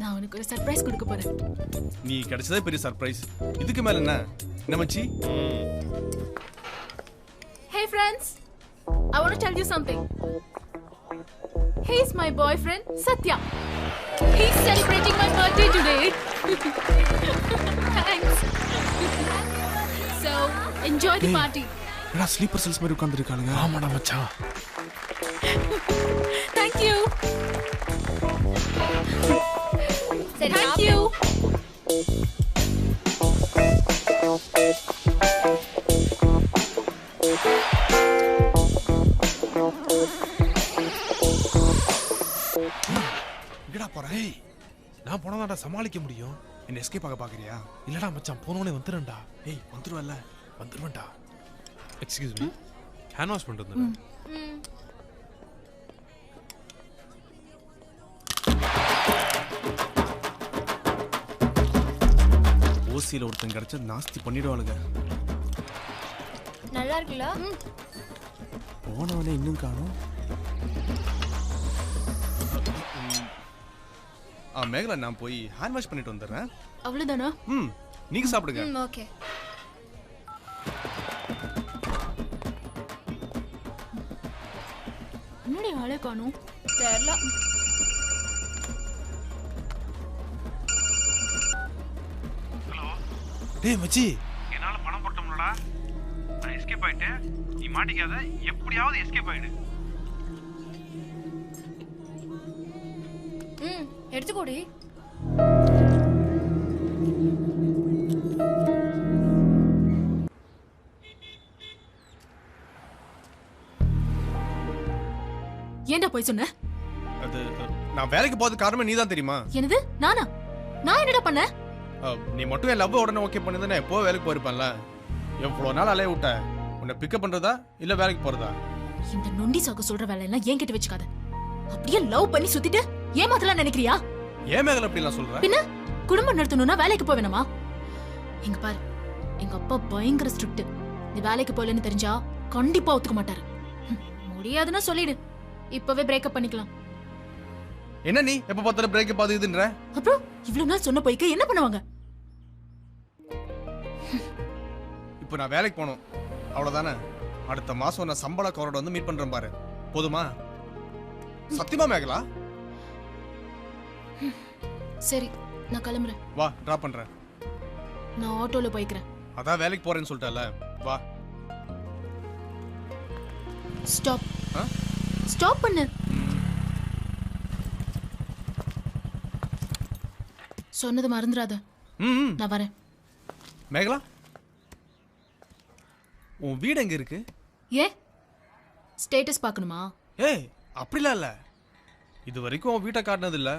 நான் உனக்கு ஒரு சர்ப்ரைஸ் கொடுக்க போறேன். நீ கிடைச்சதே பெரிய சர்ப்ரைஸ். இதுக்கு மேல என்ன மச்சி? Hey friends, I want to tell you something. He's my boyfriend, Satya. He's celebrating my birthday today. Thanks. So, enjoy the party. என்னடா ஸ்லீப்பர் செல்ஸ் மாதிரி உட்கார்ந்திருக்கானுங்க. ஆமாடா மச்சான். Thank you. Thank you. எங்கடா போற? ஏய், நான் போனதாடா சமாளிக்க முடியும். என்ன எஸ்கேப் ஆக பாக்குறியா? இல்லடா மச்சான், போனோனே வந்துறேன்டா. ஏய், வந்துருவல்ல? வந்துருவேன்டா. எக்ஸ்கியூஸ் மீ, ஹேண்ட் வாஷ் பண்ணிட்டு வந்தேன். ஓசியில ஒருத்தன் கிடைச்சா நாஸ்தி பண்ணிடுவாளுங்க. நல்லா இருக்குல்ல? போனவனே இன்னும் காணோம். மேகலா, நான் போய் ஹேண்ட் வாஷ் பண்ணிட்டு வந்துடுறேன். அவ்வளவுதானா? நீங்க சாப்பிடுங்க. ஓகே. என்னடி ஆளே காணோம்? தெரியல. டேய் மச்சி, என்னால பணம் போட்டோம்லடா, நான் எஸ்கேப் ஆயிட்டேன். நீ மாட்டிக்காத, எப்படியாவது எஸ்கேப் ஆயிடு. எடுத்துக்கோடி. ஏன்டா போய் சொன்ன? அது நான் வேலைக்கு போறது காரணமே நீ தான் தெரியுமா? என்னது? நானா? நான் என்னடா பண்ண? நீ மட்டும் என் லவ் உடனே ஓகே பண்ணிருந்தா எப்போ வேலைக்கு போயிருப்பேன்ல. எவ்வளவு நாள் அலைய விட்ட? உன்னை பிக்கப் பண்றதா இல்ல வேலைக்கு போறதா? இந்த நொண்டி சாக்கு சொல்ற வேலை எல்லாம் ஏன் கிட்ட வச்சுக்காத. அப்படியே லவ் பண்ணி சுத்திட்டு ஏமாத்தலாம் நினைக்கிறியா? ஏன் மேகல அப்படி நான் சொல்றேன்? பின்ன குடும்பம் நடத்தணும்னா வேலைக்கு போக வேணாமா? இங்க பாரு, எங்க அப்பா பயங்கர ஸ்ட்ரிக்ட். நீ வேலைக்கு போகலன்னு தெரிஞ்சா கண்டிப்பா ஒத்துக்க மாட்டாரு. முடியாதுன்னா சொல்லிடு, இப்பவே பிரேக்கப் பண்ணிக்கலாம். என்ன நீ எப்ப பார்த்தாலும் பிரேக்கப் அது இதுன்ற? அப்புறம் இவ்வளவு நாள் சொன்ன போய்க்கு என்ன பண்ணுவாங்க? இப்போ நான் வேலைக்கு போகணும் அவ்வளவுதானே. அடுத்த மாசம் நான் சம்பள கவரோட வந்து மீட் பண்றேன் பாரு, போதுமா? சத்தியமா மேகலா? சரி, நான் கிளம்புறேன். வா, டிராப் பண்றேன். நான் ஆட்டோல போய்க்கிறேன். அதான் வேலைக்கு போறேன்னு சொல்லிட்டல, வா. ஸ்டாப். ஸ்டாப் பண்ணு. சொன்னது மறந்துடாத. நான் வரேன். மேகலா, உன் வீடு எங்க இருக்கு? ஏ ஸ்டேட்டஸ் பார்க்கணுமா? ஏய், அப்படிலாம் இல்ல. இது வரைக்கும் உன் வீட்டை காட்டினது இல்ல.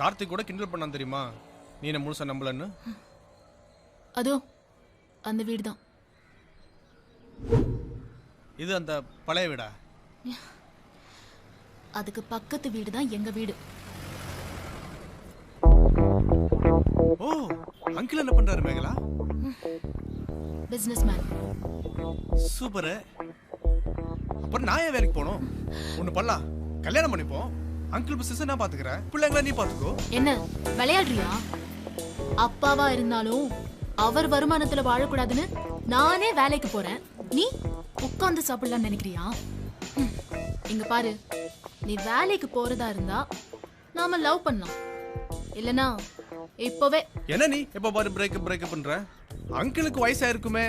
கார்த்திக் கூட கிண்டல் பண்ணான் தெரியுமா, நீ என்ன முழுசா நம்பலன்னு. அதோ அந்த வீடு தான். இது அந்த பழைய வீடா? அதுக்கு பக்கத்து வீடு தான் எங்க வீடு. ஓ, அங்கிள் என்ன பண்றாரு மேகலா? Business man. சூப்பர். அப்புறம் நான் ஏன் வேலைக்கு போகணும்? ஒண்ணு பண்ணலாம், கல்யாணம் பண்ணிப்போம். அங்கிள் பிசினஸ் நான் பாத்துக்கிறேன், பிள்ளைங்கள நீ பாத்துக்கோ. என்ன விளையாடுறியா? அப்பாவா இருந்தாலும் அவர் வருமானத்துல வாழக்கூடாதுன்னு நானே வேலைக்கு போறேன். நீ உட்கார்ந்து சாப்பிடலாம்னு நினைக்கிறியா? இங்க பாரு, நீ வேலைக்கு போறதா இருந்தா நாம லவ் பண்ணலாம், இல்லனா இப்பவே. என்ன நீ எப்ப பாரு பிரேக்கப் பிரேக்கப் பண்ற? அங்கிளுக்கு வயசா இருக்குமே,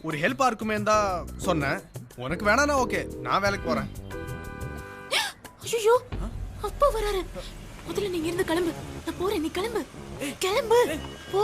ஒரு ஹெல்ப்பா இருக்குமே தான் சொன்னேன். உனக்கு வேணானா ஓகே, நான் வேலைக்கு போறேன். ஐயோ, அப்பா வராரு. முதல்ல நீங்க இருந்து கிளம்பு. நான் போறேன், நீ கிளம்பு. கிளம்பு, போ.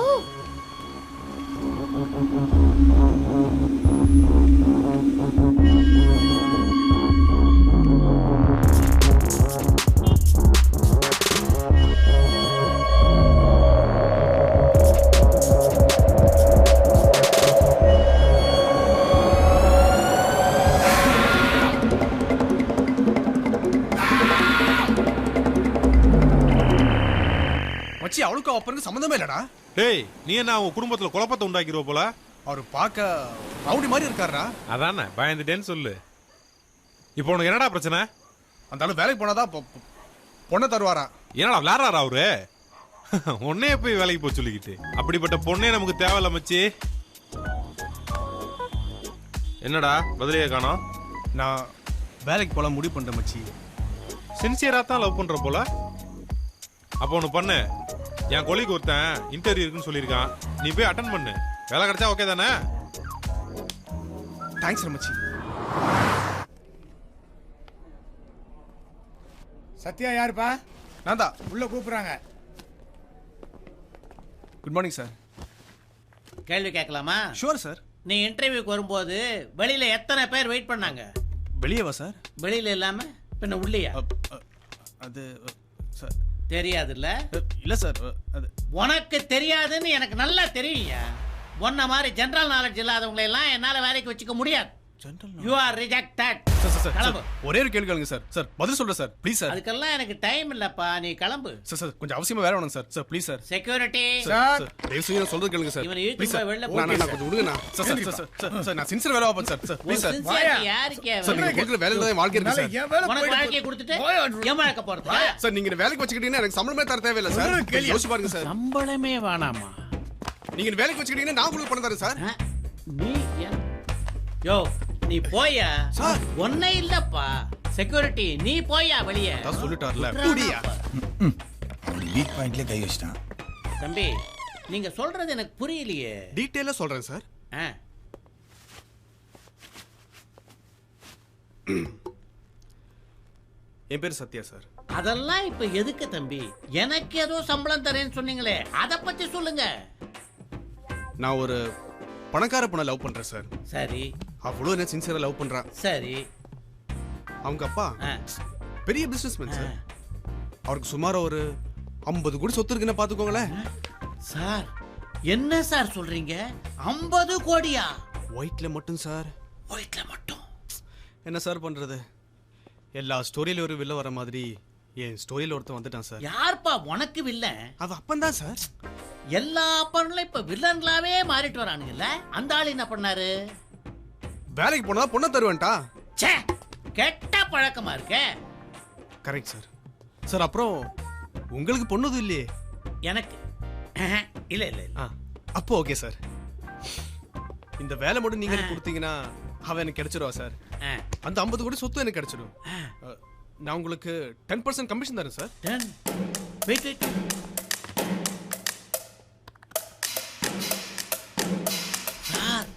மச்சி, அவளுக்கு அப்பனுக்கு சம்மந்தமே இல்லடா. டேய், நீ என்ன உன் குடும்பத்துல குழப்பத்தை உண்டாக்கிடுவ போல? அவரு பார்க்க ரவுடி மாதிரி இருக்காரா? அதானே பயந்துட்டேன்னு சொல்லு. இப்போ உனக்கு என்னடா பிரச்சனை? அந்த ஆளு வேலைக்கு போனாதான் பொண்ணை தருவாரா? என்னடா விளையாடுறாரா அவரு? உன்னைய போய் வேலைக்கு போய் சொல்லிக்கிட்டு, அப்படிப்பட்ட பொண்ணே நமக்கு தேவையில்ல மச்சி. என்னடா பதிலையே காணோம்? நான் வேலைக்கு போல முடிவு பண்றேன் மச்சி. சின்சியரா தான் லவ் பண்ற போல. அப்போ ஒன்று பண்ணு, என் கொலிக்கு ஒருத்தன் இன்டர்வியூ இருக்குன்னு சொல்லியிருக்கான், நீ போய் அட்டன் பண்ணு. வேலை கிடைச்சா ஓகே தானே? தேங்க்ஸ் மச்சி. சத்யா யாருப்பா? நான் தான். உள்ள கூப்பிடுறாங்க. Good morning sir. கேள்வி கேட்கலாமா? Sure sir. நீ இன்டர்வியூக்கு வரும்போது வெளியில எத்தனை பேர் வெயிட் பண்ணாங்க? வெளியவா சார்? வெளியில இல்லாம பின்ன உள்ளியா? அது சார் தெரியாதுல்ல? இல்ல சார், அது உனக்கு தெரியாதுன்னு எனக்கு நல்லா தெரியும்யா. உன்ன மாதிரி ஜெனரல் நாலேஜ் இல்லாதவங்களை எல்லாம் என்னால வேலைக்கு வச்சுக்க முடியாது. You are rejected. கிளம்பு. ஒரே ஒரு கேள்வி கேளுங்க சார். சார் பதில் சொல்றேன் சார், ப்ளீஸ் சார். அதுக்கெல்லாம் எனக்கு டைம் இல்லப்பா, நீ கிளம்பு. சார் கொஞ்சம் அவசியமா வேலை வேணும் sir. Sir please sir. Security sir தயவு செய்து நான் சொல்றது கேளுங்க சார். இவனை இழுத்து ப்ளீஸ் சார். போய் வெளில நான் போடு. கொஞ்சம் விடுங்க நான். சார் நான் சின்சியர் வேலை பார்ப்பேன் சார். Sir please sir. யாருக்கு சார் நீங்க கொடுக்குற வேலையில தான் வாழ்க்கை இருக்கு சார். உனக்கு வாழ்க்கையை கொடுத்துட்டு ஏன் வாழ்க்கை போறது? சார் நீங்க வேலைக்கு வச்சுக்கிட்டீங்கன்னா எனக்கு சம்பளமே தர தேவையில்லை சார். யோசிச்சு பாருங்க சார். சம்பளமே வேணாமா? நீங்க வேலைக்கு வச்சுக்கிட்டீங்கன்னா நான் உங்களுக்கு பணம் தரேன் சார். நீ யோ நீ போயா சார்? ஒன்னே இல்லப்பா செக்யூரிட்டி, நீ போயா வெளியே. அதான் சொல்லிட்டார்ல. குடியா. அவர் வீக் பாயிண்ட்ல கை வச்சிட்டான். தம்பி, நீங்க சொல்றது எனக்கு புரியலையே. டீடைலா சொல்றேன் சார். என் பேர் சத்யா சார். அதெல்லாம் இப்ப எதுக்கு தம்பி? எனக்கு ஏதோ சம்பளம் தரேன்னு சொன்னீங்களே, அத பத்தி சொல்லுங்க. நான் ஒரு பணக்கார பொண்ணை லவ் பண்றேன் சார். சரி. அவ்வளவு என்ன சின்சியரா லவ் பண்றான். சரி. அவங்க அப்பா பெரிய பிசினஸ்மேன் சார். அவருக்கு சுமார் ஒரு 50 கோடி சொத்து இருக்குன்னு பாத்துக்கோங்களேன். சார் என்ன சார் சொல்றீங்க? 50 கோடியா? ஒயிட்ல மட்டும் சார். ஒயிட்ல மட்டும்? என்ன சார் பண்றது? எல்லா ஸ்டோரியில ஒரு வில்ல வர மாதிரி என் ஸ்டோரியில ஒருத்தன் வந்துட்டான் சார். யார்ப்பா உனக்கு வில்லன்? அது அப்பன் தான் சார். எல்லா அப்பன்களும் இப்ப வில்லன்களாவே மாறிட்டு வரானுங்கல்ல. அந்த ஆள் என்ன பண்ணாரு? வேலைக்கு போனா பொண்ணை தருவேன்டா. ச்சே, கெட்ட பழக்கமா இருக்கே. Correct sir. சார் அப்புறம் உங்களுக்கு பொண்ணுது இல்லையே? எனக்கு இல்ல இல்ல இல்ல. அப்போ ஓகே சார். இந்த வேலை மட்டும் நீங்க எனக்கு கொடுத்தீங்கன்னா அவன் எனக்கு கிடைச்சிருவா சார். அந்த 50 கோடி சொத்து எனக்கு கிடைச்சிடும். நான் உங்களுக்கு 10% கமிஷன் தரேன் சார். 10? Wait wait. சார்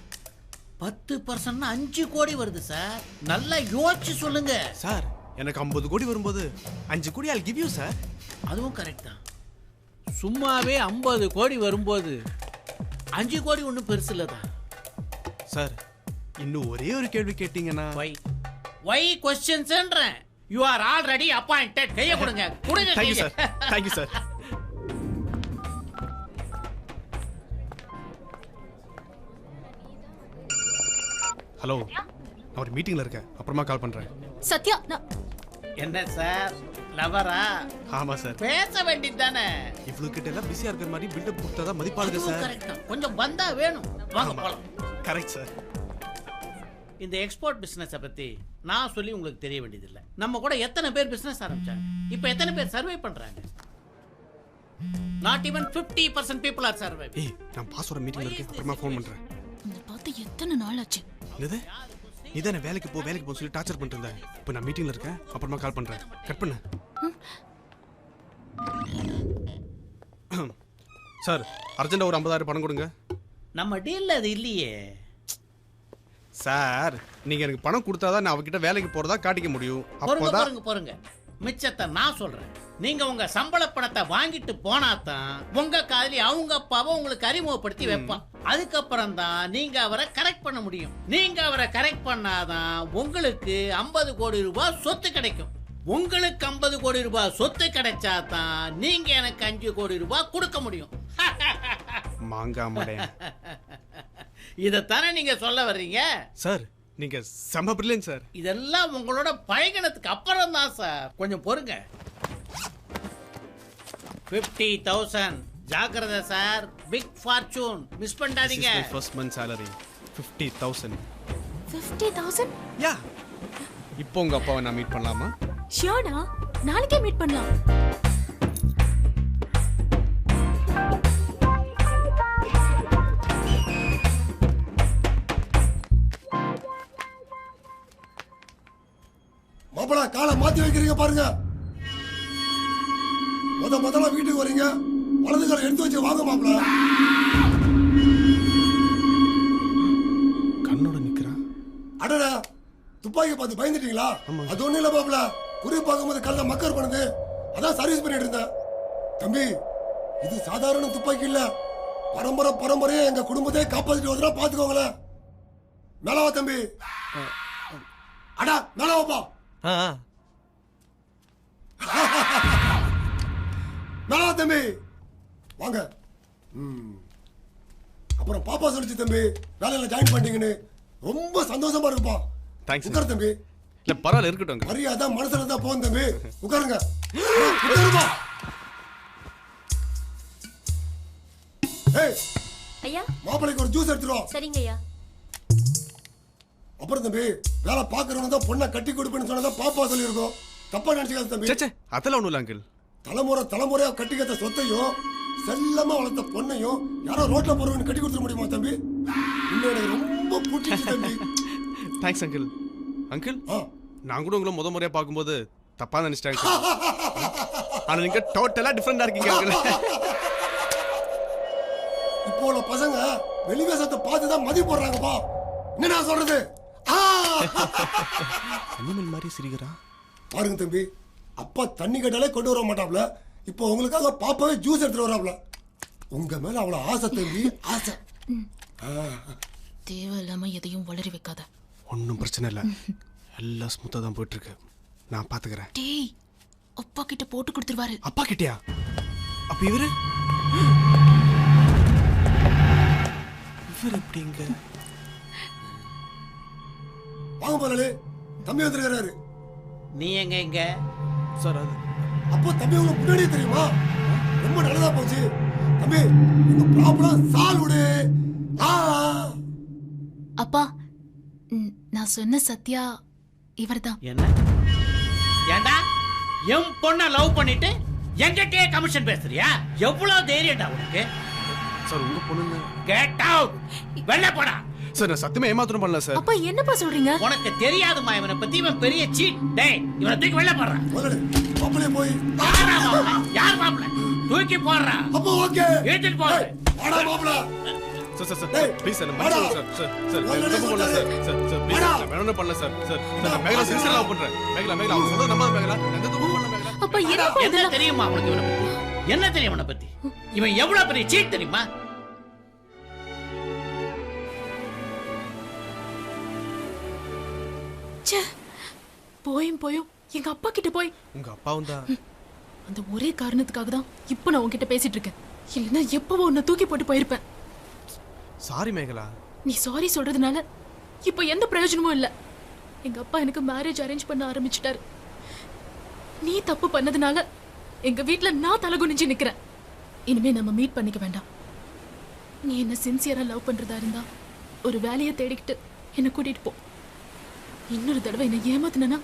10% 5 கோடி வருது சார். நல்லா யோசிச்சு சொல்லுங்க சார். எனக்கு 50 கோடி வரும்போது 5 கோடி I'll give you சார். அதுவும் கரெக்ட் தான். சும்மாவே 50 கோடி வரும்போது 5 கோடி ஒன்றும் பெருசு இல்லை தான் சார். இன்னும் ஒரே ஒரு கேள்வி கேட்டீங்கன்னா வை கொஸ்டின்ஸ்ன்றேன். You are already appointed. கையை கொடுங்க கொடுங்க. Thank you sir. Thank you sir. Hello, நான் ஒரு மீட்டிங்ல இருக்கேன். அப்புறமா கால் பண்றேன். சத்யா என்ன சார் லவரா? ஆமா சார். பேச வேண்டியது தானே. இவ்வளவு கிட்ட எல்லாம் பிஸியா இருக்கிற மாதிரி பில்டப் கொடுத்தா மதிப்பாளுங்க சார். கரெக்ட் தான். கொஞ்சம் பந்தா வேணும். வாங்க போலாம். Correct sir. இந்த எக்ஸ்போர்ட் பிசினஸை பத்தி நான் சொல்லி உங்களுக்கு தெரிய வேண்டியதில்லை. நம்ம கூட எத்தனை பேர் பிசினஸ் ஆரம்பிச்சாங்க, இப்போ எத்தனை பேர் சர்வே பண்றாங்க? Not even 50% people are surviving. ஏய், நான் பாஸோட மீட்டிங்ல இருக்கேன். அப்புறமா ஃபோன் பண்றேன். இந்த பார்த்து எத்தனை நாள் ஆச்சு? என்னது? நீதானே வேலைக்கு போ சொல்லி டார்ச்சர் பண்ணிட்டு இருந்தேன். இப்போ நான் மீட்டிங்ல இருக்கேன். அப்புறமா கால் பண்றேன். கட் பண்ணு. சார், அர்ஜென்ட்டா ஒரு 50,000 பணம் கொடுங்க. நம்ம டீல்ல அது இல்லையே சார். நீங்க எனக்கு பணம் கொடுத்தாதான் நான் அவகிட்ட வேலைக்கு போறதா காட்டிக்க முடியும். அப்போதான் போறங்க. மிச்சத்தை நான் சொல்றேன். நீங்க உங்க சம்பள பணத்தை வாங்கிட்டு போனாதான் உங்க காதலி அவங்க அப்பாவை உங்களுக்கு அறிமுகப்படுத்தி வைப்பான். அதுக்கப்புறம் தான் நீங்க அவரை கரெக்ட் பண்ண முடியும். நீங்க அவரை கரெக்ட் பண்ணாதான் உங்களுக்கு 50 கோடி ரூபாய் சொத்து கிடைக்கும். உங்களுக்கு 50 கோடி ரூபாய் சொத்து கிடைச்சாதான் நீங்க எனக்கு 5 கோடி ரூபாய் கொடுக்க முடியும். மாங்காமடே. இதத்தானே நீங்க சொல்ல வர்றீங்க? சார், நீங்க செம பிரில்லியன்ட் சார். இதெல்லாம் உங்களோட பழகினதுக்கு அப்புறம் தான் சார். கொஞ்சம் பொறுங்க. 50,000 ஜாக்கிரதை சார். பிக் ஃபார்ச்சூன் மிஸ் பண்ணாதீங்க. This is my first month salary. 50,000. 50,000? யா. இப்போ உங்க அப்பாவை நான் மீட் பண்ணலாமா? ஷியோர்டா. நாளைக்கே மீட் பண்ணலாம். மாப்பிள காலை மாத்தி வைக்கிறீங்க பாருங்க. முதல்ல வீட்டுக்கு வரீங்க, வலது காலை எடுத்து வச்சு வாங்க மாப்பிள. கண்ணோட நிக்கிறான். அடடா, துப்பாக்கி பார்த்து பயந்துட்டீங்களா? அது ஒண்ணு இல்ல மாப்பிள, குறி பார்க்கும்போது கல்ல மக்கர் பண்ணுது, அதான் சர்வீஸ் பண்ணிட்டு இருந்தேன். தம்பி, இது சாதாரண துப்பாக்கி இல்ல, பரம்பரையா எங்க குடும்பத்தையே காப்பாத்திட்டு வந்தா பாத்துக்கோங்களேன். மேலவா தம்பி. அடா மேலவாப்பா. மேலவா தம்பி, வாங்க. அப்புறம் பாப்பா சொல்லிச்சு தம்பி வேலையில ஜாயின் பண்ணிட்டீங்கன்னு. ரொம்ப சந்தோஷமா இருக்குப்பா. தேங்க்ஸ். உட்காரு தம்பி. இல்ல பரவாயில்ல, இருக்கட்டும். மரியாதை மனசுல தான் போகும் தம்பி. உட்காருங்க. உட்காருப்பா. ஏய் ஐயா, மாப்பிளைக்கு ஒரு ஜூஸ் எடுத்துட்டு வா. சரிங்க ஐயா. அப்புறம் தம்பி, வேலை பாக்குறவங்க தான் பொண்ணை கட்டி கொடுப்பேன்னு சொன்னதா பாப்பா சொல்லியிருக்கோம். தப்பா நினைச்சுக்காது தம்பி. சே அதெல்லாம் ஒண்ணும் இல்ல அங்கிள். தலைமுறையா கட்டி கத்த சொத்தையும் செல்லமா வளர்த்த பொண்ணையும் யாரோ ரோட்ல போறவங்க கட்டி கொடுத்துட முடியுமா தம்பி? இன்னும் எனக்கு ரொம்ப பிடிச்சிச்சு தம்பி. Thanks uncle. அங்கிள், நான் கூட உங்களை முறையா பார்க்கும்போது தப்பா நினைச்சிட்டேன். ஆனா நீங்க டோட்டலா டிஃபரெண்டா இருக்கீங்க அங்கிள். இப்போ உள்ள பசங்க வெளிவேசத்தை பார்த்துதான் மதி போடுறாங்கப்பா. என்ன நான் சொல்றது? அனிமல் மாதிரி சிரிக்கிறா பாருங்க தம்பி, அப்பா தண்ணி கேட்டாலே கொண்டு வர மாட்டாப்ல. இப்போ உங்களுக்காக பாப்பாவே ஜூஸ் எடுத்துட்டு வராப்ல. உங்க மேல அவ்வளவு ஆசை தம்பி, ஆசை. தேவையில்லாம எதையும் வளரி வைக்காத. ஒன்றும் பிரச்சனை இல்லை, எல்லாம் ஸ்மூத்தாக தான் போயிட்டு இருக்கு. நான் பாத்துக்கிறேன். டேய் அப்பா கிட்ட போட்டு கொடுத்துருவாரு. அப்பா கிட்டயா? அப்ப இவரு எப்படிங்க? வாங்க போறாரு. தம்பி வந்திருக்காரு. நீ எங்க இங்க? சார் அது அப்போ தம்பி உங்களுக்கு முன்னாடியே தெரியுமா? ரொம்ப நல்லதா போச்சு. தம்பி இந்த ப்ராப்ளம் சால்வ். அப்பா நான் சொன்ன சத்யா இவர்தான். என்ன? ஏண்டா என் பொண்ண லவ் பண்ணிட்டு என்கிட்டயே கமிஷன் பேசுறியா? எவ்வளவு தைரியம்டா உனக்கு? சார் உங்க பொண்ணுங்க. Get out. வெளிய போடா. சார் நான் சத்தியமா ஏமாத்தணும் பண்ணல சார். அப்பா என்னப்பா சொல்றீங்க? உனக்கு தெரியாதுமா இவனை பத்தி. இவன் பெரிய சீட். டேய் இவனை தூக்கி வெளிய போடுறா. மாப்பிளே போய் யார் மாப்பிள? தூக்கி போடுறா. அப்போ ஓகே. ஏத்திட்டு போடு. வாடா மாப்பிள. சார் ப்ளீஸ் சார் சார் நான் பண்ணல சார். சார் ப்ளீஸ் நான் வேணும்னு பண்ணல சார். சார் நான் மேகலா சின்சியரா லவ் பண்றேன். மேகலா அவன் சொல்றது நம்பாத மேகலா. எந்த தப்பும் பண்ணல மேகலா. அப்பா என்ன தெரியுமா உனக்கு இவனை பத்தி? என்ன தெரியும் இவனை பத்தி? இவன் எவ்வளவு பெரிய சீட் தெரியுமா? போயும் எங்க அப்பா கிட்ட போய். உங்க அப்பாவும் தான். அந்த ஒரே காரணத்துக்காக தான் இப்போ நான் உன்கிட்ட பேசிட்டு இருக்கேன். இல்லைன்னா எப்பவோ உன்னை தூக்கி போட்டு போயிருப்பேன். சாரி மேகலா. நீ சாரி சொல்றதுனால இப்போ எந்த பிரயோஜனமும் இல்லை. எங்க அப்பா எனக்கு மேரேஜ் அரேஞ்ச் பண்ண ஆரம்பிச்சிட்டாரு. நீ தப்பு பண்ணதுனால எங்க வீட்டுல நான் தலை குனிஞ்சு நிக்கிறேன். இனிமே நம்ம மீட் பண்ணிக்க வேண்டாம். நீ என்ன சின்சியரா லவ் பண்றதா இருந்தா ஒரு வேலையை தேடிக்கிட்டு என்ன கூட்டிட்டு போ. இன்னொரு தடவை என்ன ஏமாத்தினா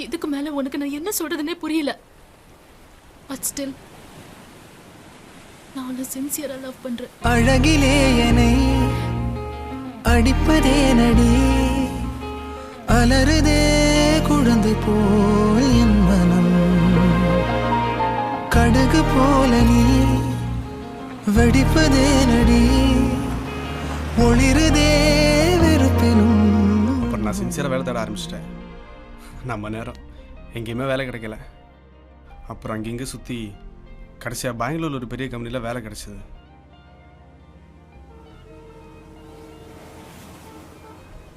இதுக்கு மேல உனக்கு நான் என்ன சொல்றதுன்னே புரியல. பட் ஸ்டில் நான் உன்னை சின்சியரா லவ் பண்றேன். அழகிலே என்னை அடிப்பதே நடி, அலறுதே குழந்தை போல் என் மனம், கடுகு போல நீ வெடிப்பதே நடி, ஒளிருதே வெறுப்பினும். அப்புறம் நான் சின்சியராக வேலை தேட ஆரம்பிச்சிட்டேன். நம்ம நேரம் எங்கேயுமே வேலை கிடைக்கல. அப்புறம் அங்கங்கே சுற்றி கடைசியாக பெங்களூரில் ஒரு பெரிய கம்பெனியில் வேலை கிடைச்சது.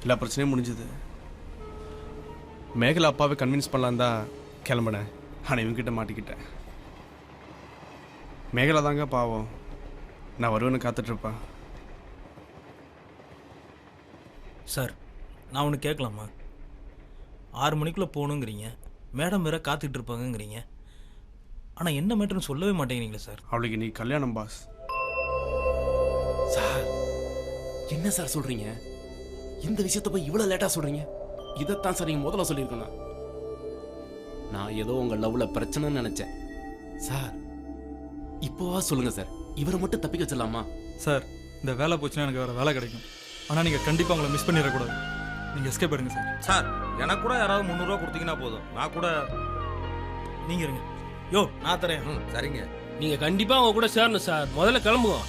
எல்லா பிரச்சனையும் முடிஞ்சது. மேகலா அப்பாவை கன்வின்ஸ் பண்ணலான் தான் கிளம்பினேன். ஆனால் இவங்ககிட்ட மாட்டிக்கிட்டேன். மேகலா தாங்க பாவம், நான் வருவேன்னு காத்துட்ருப்பேன். சார் நான் ஒன்று கேட்கலாமா? 6 மணிக்குள்ளே போகணுங்கிறீங்க, மேடம் வேற காத்துக்கிட்டு இருப்பாங்கங்கிறீங்க. ஆனால் என்ன மேட்டர்னு சொல்லவே மாட்டேங்கிறீங்களே சார். அவளுக்கு நீ கல்யாணம் பாஸ். சார் என்ன சார் சொல்றீங்க? இந்த விஷயத்தை போய் இவ்வளவு லேட்டா சொல்றீங்க? இதைத்தான் சார் நீங்க முதல்ல சொல்லியிருக்கணும். நான் ஏதோ உங்க லவ்ல பிரச்சனைன்னு நினைச்சேன். சார் இப்போவா சொல்லுங்க சார், இவரை மட்டும் தப்பிக்க வச்சிடலாமா? சார் இந்த வேலை போச்சுன்னா எனக்கு வேற வேலை கிடைக்கும். ஆனால் நீங்கள் கண்டிப்பாக உங்களை மிஸ் பண்ணிடக்கூடாது. நீங்கள் எஸ்கேப் ஆயிடுங்க சார். சார் எனக்கு கூட யாராவது 300 ரூபா கொடுத்தீங்கன்னா போதும், நான் கூட. நீங்கள் இருங்க. யோ நான் தரேன். சரிங்க. நீங்கள் கண்டிப்பாக அவங்க கூட சேரணும் சார். முதல்ல கிளம்புங்க.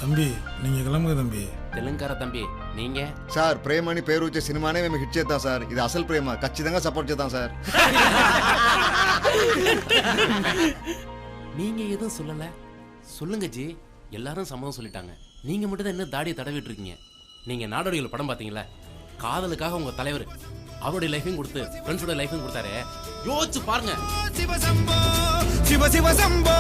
தம்பி நீங்கள் கிளம்புங்க தம்பி. தெலுங்கார தம்பி நீங்க సార్ ప్రేమని పేరు వచ్చే సినిమానే మేము హిట్ చేద్దాం సార్. ఇది అసలు ప్రేమ, ఖచ్చితంగా సపోర్ట్ చేద్దాం సార్. நீங்க எதுவும் சொல்லல. சொல்லுங்க ஜி. எல்லாரும் சம்மதம் சொல்லிட்டாங்க. நீங்க மட்டும் தான் என்ன தாடியை தடவிட்டு இருக்கீங்க. நீங்க நாடோடிகள் படம் பாத்தீங்களா? காதலுக்காக உங்க தலைவர் அவருடைய லைஃபையும் கொடுத்து ஃப்ரெண்ட்ஸோட லைஃபையும் கொடுத்தாரு. யோசிச்சு பாருங்க. சிவ சிவ சம்போ,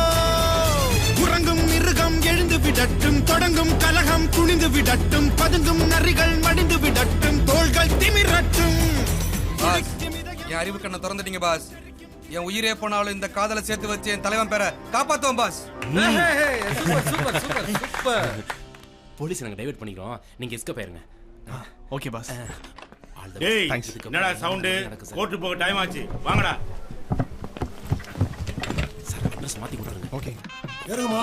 உறங்கும் மிருகம் எழுந்து விடட்டும், தொடங்கும் கலகம் குனிந்து விடட்டும், பதுங்கும் நரிகள் மடிந்து விடட்டும், தோள்கள் திமிரட்டும். என் அறிவு கண்ணை திறந்துட்டீங்க பாஸ். என் உயிரே போனாலும் இந்த காதலை சேர்த்து வச்சு என் தலைவன் பேரை காப்பாத்துவோம் பாஸ். போலீஸ் நாங்க டைவர்ட் பண்ணிக்கிறோம், நீங்க எஸ்கேப் ஆயிருங்க. Okay boss. டேய் என்னடா சவுண்ட்? கோர்ட் போக டைம் ஆச்சு, வாங்கடா. சார் அட்ரஸ் மாத்தி கொடுத்துருங்க. ஓகே ஏறுங்கம்மா.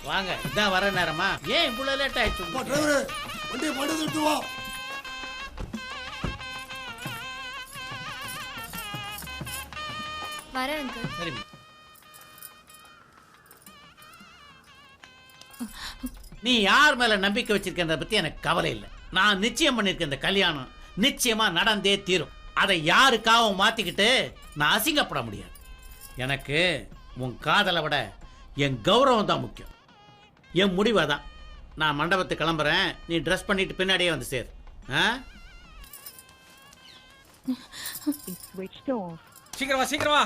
வாங்க, இதான் வர நேரமா? ஏன் இவ்வளவு லேட் ஆயிடுச்சு? டிரைவர் வண்டியை மாட்டி எடுத்து வா. வரேன் அங்கிள். சரி. நீ யார் மேல நம்பிக்கை வச்சிருக்கன்றத பத்தி எனக்கு கவலை இல்லை. நான் நிச்சயம் பண்ணிருக்க இந்த கல்யாணம் நிச்சயமா நடந்தே தீரும். அதை யாருக்காகவும் மாத்திக்கிட்டு நான் அசிங்கப்பட முடியாது. எனக்கு உன் காதலை விட என் கௌரவம் தான் முக்கியம். என் முடிவை தான். நான் மண்டபத்துக்கு கிளம்புறேன், நீ ட்ரெஸ் பண்ணிட்டு பின்னாடியே வந்து சேர். சீக்கிரம் வா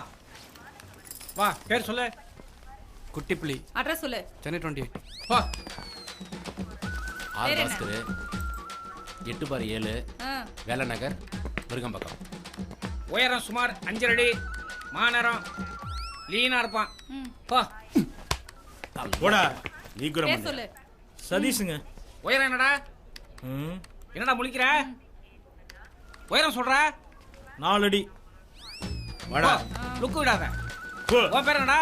வா பேர் சொல்லு. குட்டிப்புலி. அட்ரஸ் சொல்லு. சென்னை 28. வா. ஆர் பாஸ்கர் 8/7 வேலை நகர் மிருகம்பக்கம். உயரம் சுமார் 5 அடி, மாநரம், லீனா இருப்பான். போ. போடா நீ கூட பேர் சொல்லு. சதீஷுங்க. உயரம் என்னடா? என்னடா முழிக்கிற? உயரம் சொல்ற? 4 அடி. வாடா. லுக்கு விடாத. உன் பேர் என்னடா?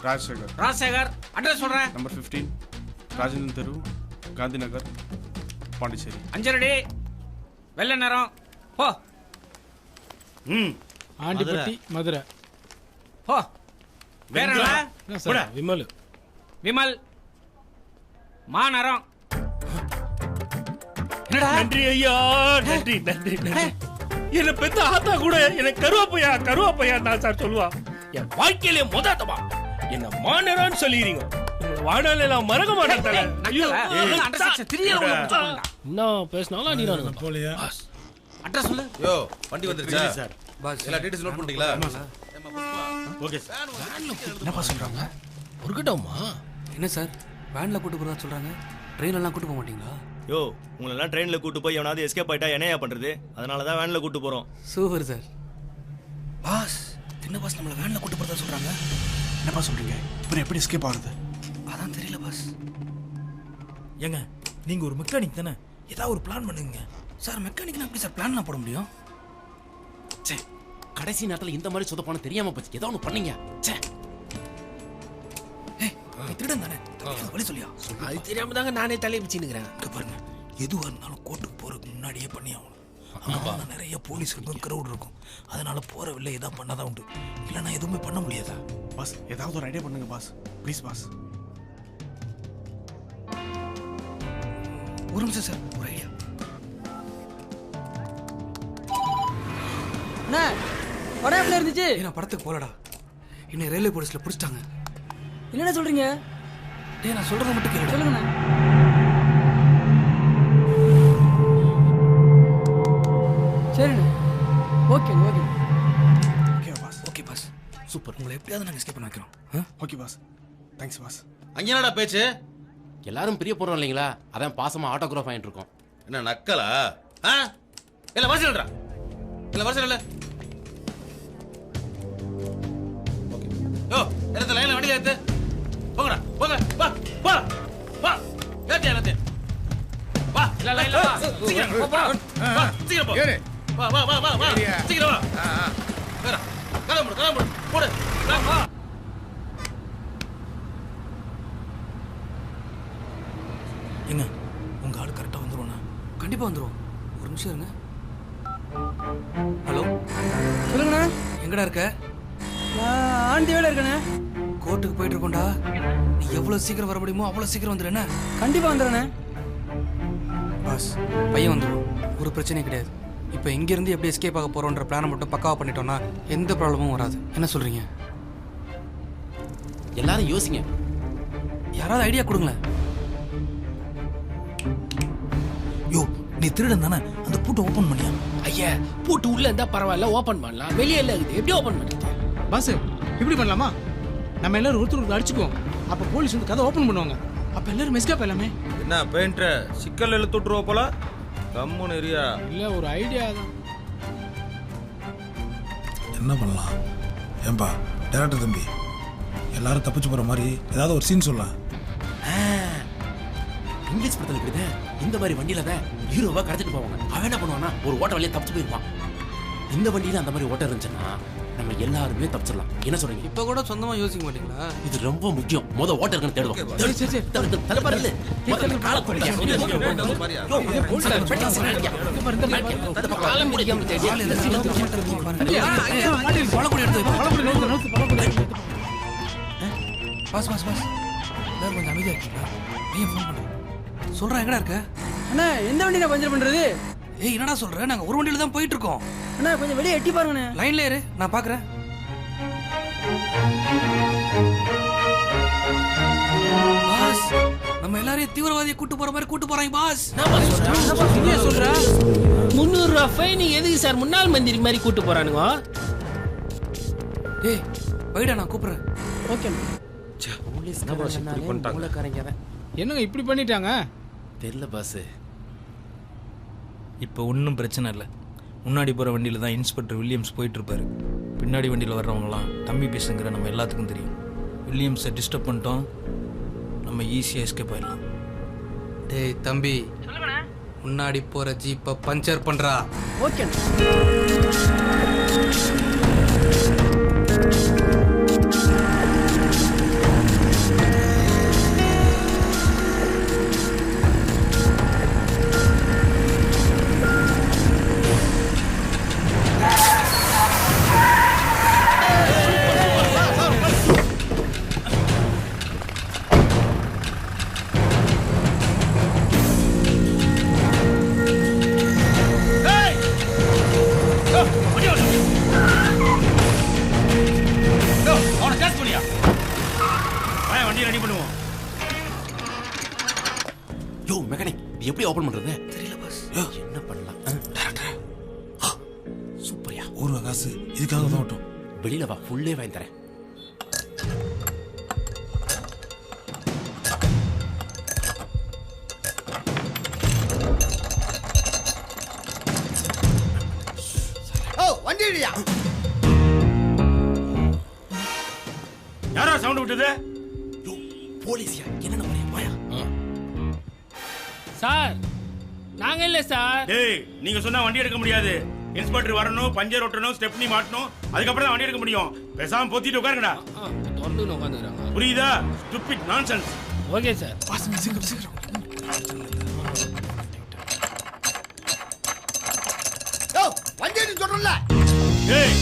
ராஜசேகர். ராஜசேகர். அட்ரஸ் சொல்ற? நம்பர் 15 ராஜேந்திரன் தெரு, காந்தி நகர், பாண்டிச்சேரி. 5 அடி, வெள்ளை நிறம். போ. ஆண்டிப்பட்டி மதுரை. போ. வேற என்னடா? போடா. விமல். விமல். மாநரம். என்னடா? நன்றி ஐயா, நன்றி நன்றி நன்றி. என்ன பெத்த ஆத்தா கூட எனக்கு கருவாப்பையா நான் சார் சொல்லுவா. என் வாழ்க்கையிலே முதத்தமா என்ன மாநரான்னு சொல்லிடுறீங்க. வாடால நான் மறக்க மாட்டேன். இன்னும் பேசினாலும் அடிக்கிறானுங்க. போலியா? அட்ரஸ் சொல்லு. யோ வண்டி வந்துருச்சா சார்? எல்லா டீடைல்ஸ் நோட் பண்ணிட்டீங்களா? Okay sir. என்னப்பா சொல்றாங்க? ஒர்க்கட்டோமா? என்ன சார் வேன்ல கூட்டு போறதா சொல்றாங்க? ட்ரெயின்ல எல்லாம் கூட்டு போக மாட்டீங்களா? யோ உங்களை எல்லாம் ட்ரெயின்ல கூட்டு போய் எவனாவது எஸ்கேப் ஆயிட்டா என்னையா பண்றது? அதனால தான் வேன்ல கூட்டு போறோம். Super sir. பாஸ் என்ன பாஸ் நம்மள வேன்ல கூட்டு போறதா சொல்றாங்க? என்னப்பா சொல்றீங்க? இப்போ எப்படி எஸ்கேப் ஆகுது? அதான் தெரியல பாஸ். ஏங்க நீங்க ஒரு மெக்கானிக் தானே, ஏதாவது ஒரு பிளான் பண்ணுங்க. சார் மெக்கானிக்னா எப்படி சார் பிளான் போட முடியும்? சே கடைசி நேரத்துல இந்த மாதிரி சொதப்பான தெரியாம போச்சு. ஏதோ ஒன்று பண்ணீங்க. சே நீ திருடன் தானே, வழி சொல்லியா? அது தெரியாம தாங்க நானே தலையை பிச்சுக்கிறேன். பாருங்க எதுவாக இருந்தாலும் கோர்ட்டுக்கு போறதுக்கு முன்னாடியே பண்ணி ஆகணும். அங்கே நிறைய போலீஸ் இருக்கும், கிரௌட் இருக்கும். அதனால போற வெளில ஏதாவது பண்ணாதான் உண்டு, இல்லைன்னா எதுவுமே பண்ண முடியாதா? பாஸ் ஏதாவது ஒரு ஐடியா பண்ணுங்க பாஸ், ப்ளீஸ் பாஸ். ஒரு நிமிஷம் சார், ஒரு ஐடியா. படம் எப்படி இருந்துச்சு? நான் படத்துக்கு போலடா, இன்னும் ரயில்வே போலீஸ்ல பிடிச்சிட்டாங்க. என்ன சொல்றீங்க? டேய் நான் சொல்றத மட்டும் கேளு. சொல்லுங்க. சரிண்ணே. Okay okay okay boss. Okay boss super. உங்களை எப்படியாவது நாங்கள் எஸ்கேப் பண்ண வைக்கிறோம். Okay boss, thanks boss. அங்க என்னடா பேச்சு? எல்லாரும் பிரிய போறோம் இல்லைங்களா, அதான் பாசமா ஆட்டோகிராஃப் ஆயிட்டு இருக்கோம். என்ன நக்கலா? இல்ல வரசல்றா, இல்ல வரசல்ல. யோ எடுத்து லைன்ல வண்டியில ஏத்து. போங்கடா போங்க. வா வா வா ஏத்து ஏத்து. வா இல்ல லைன்ல வா. சீக்கிரம் வா வா சீக்கிரம் போ. வா வா வா வா வா சீக்கிரம் வா. வேற கிளம்பு போடு. வா என்ன உங்க ஆளு கரெக்டாக வந்துருவோண்ணா? கண்டிப்பாக வந்துருவோம். ஒரு நிமிஷம் இருங்க. ஹலோ சொல்லுங்கண்ணா. எங்கடா இருக்க? நான் ஆண்டி வேலை இருக்கேண்ணே. கோர்ட்டுக்கு போயிட்டு இருக்கோம்டா. நீ எவ்வளோ சீக்கிரம் வர முடியுமோ அவ்வளோ சீக்கிரம் வந்துடு. என்ன கண்டிப்பா வந்துடுறேண்ணே. பாஸ் பையன் வந்துடும், ஒரு பிரச்சனையும் கிடையாது. இப்போ இங்கேருந்து எப்படி எஸ்கேப் ஆக போகிறோன்ற பிளானை மட்டும் பக்காவாக பண்ணிட்டோம்னா எந்த ப்ராப்ளமும் வராது. என்ன சொல்கிறீங்க? எல்லாரும் யோசிங்க, யாராவது ஐடியா கொடுங்களேன். யோ நீ திருடன் தானே, அந்த பூட்டை ஓப்பன் பண்ணியா? ஐயா பூட்டு உள்ள இருந்தா பரவாயில்ல, ஓபன் பண்ணலாம். வெளியே இல்ல இருக்குது, எப்படி ஓபன் பண்ணுறது? பாஸ் இப்படி பண்ணலாமா? நம்ம எல்லாரும் ஒருத்தருக்கு அடிச்சுக்குவோம், அப்போ போலீஸ் வந்து கதை ஓப்பன் பண்ணுவாங்க, அப்போ எல்லாரும் எஸ்கேப் எல்லாமே. என்ன பெயிண்டர் சிக்கல் இழுத்து விட்டுருவா போல. கம்முன்னு ஏரியா இல்லை, ஒரு ஐடியா தான். என்ன பண்ணலாம்? ஏன்பா டேரக்டர் தம்பி, எல்லாரும் தப்பிச்சு போகிற மாதிரி ஏதாவது ஒரு சீன் சொல்லலாம். இங்கிலீஷ் படத்தில் இப்படிதான் இந்த மாதிரி வண்டியில தான் ஹீரோவா கடத்திட்டு போவாங்க. அவன் என்ன பண்ணுவானா, ஒரு ஓட்ட வழியா தப்பிச்சு போயிருப்பான். இந்த வண்டியில அந்த மாதிரி ஓட்ட இருந்துச்சுன்னா நம்ம எல்லாருமே தப்பிச்சிடலாம். என்ன சொல்றீங்க? இப்போ கூட சொந்தமா யோசிக்க மாட்டீங்களா? இது ரொம்ப முக்கியம். முத ஓட்ட இருக்குன்னு தேடுவோம். பாஸ் பாஸ் பாஸ் எல்லாரும் கொஞ்சம் அமைதியாக இருக்கீங்களா? நீ ஃபோன் பண்ண சொல்கிறேன். எங்கடா இருக்க? அண்ணா எந்த வண்டியில பஞ்சர் பண்றது? ஏய் என்னடா சொல்ற? நாங்க ஒரு வண்டியில தான் போயிட்டு இருக்கோம். அண்ணா கொஞ்சம் வெளியே எட்டி பாருங்கண்ணே. லைன்ல இரு, நான் பாக்குறேன். பாஸ் நம்ம எல்லாரையும் தீவிரவாதியை கூட்டு போற மாதிரி கூட்டு போறாங்க பாஸ். நான் சொல்றேன் 300 ரூபாய் ஃபைன். எதுக்கு சார் முன்னாள் மந்திரி மாதிரி கூட்டு போறானுங்க? டேய் வைடா நான் கூப்பிடுறேன். ஓகே என்னங்க இப்படி பண்ணிட்டாங்க? தெரியல பாஸ். இப்போ ஒன்றும் பிரச்சனை இல்லை. முன்னாடி போகிற வண்டியில் தான் இன்ஸ்பெக்டர் வில்லியம்ஸ் போயிட்டுருப்பாரு. பின்னாடி வண்டியில் வர்றவங்களாம் தம்பி பேசுங்கிற நம்ம எல்லாத்துக்கும் தெரியும். வில்லியம்ஸை டிஸ்டர்ப் பண்ணிட்டோம், நம்ம ஈஸியாக எஸ்கேப் ஆயிடலாம். டேய் தம்பி, முன்னாடி போகிற ஜீப்பை பஞ்சர் பண்ணுறா. ஓகே. வண்டி ரெடி பண்ணுவோம். யோ மெக்கானிக், எப்படி ஓபன் பண்றது? தெரியல பாஸ். என்ன பண்ணலாம்? சூப்பர்யா. ஒரு காசு இதுக்காக தான் ஓட்டும். வெளியில வா, ஃபுல்லே வாங்கி தரேன். வண்டி இல்லையா? யாரா சவுண்ட் விட்டது? போலீஸ்யா. என்ன பண்ணியா? சார் நாங்க இல்ல சார். டேய் நீங்க சொன்னா வண்டி எடுக்க முடியாது. இன்ஸ்பெக்டர் வரணும், பஞ்சர் ஒட்டணும், ஸ்டெப்னி மாட்டணும், அதுக்கப்புறம் தான் வண்டி எடுக்க முடியும். பேசாம பொத்திட்டு உட்காருங்கடா. தொடர்ந்து உட்காந்துறாங்க. புரியுதா? Stupid nonsense. Okay sir. சீக்கிரம் சீக்கிரம். யோ வண்டி எடுத்து சொல்றல. டேய்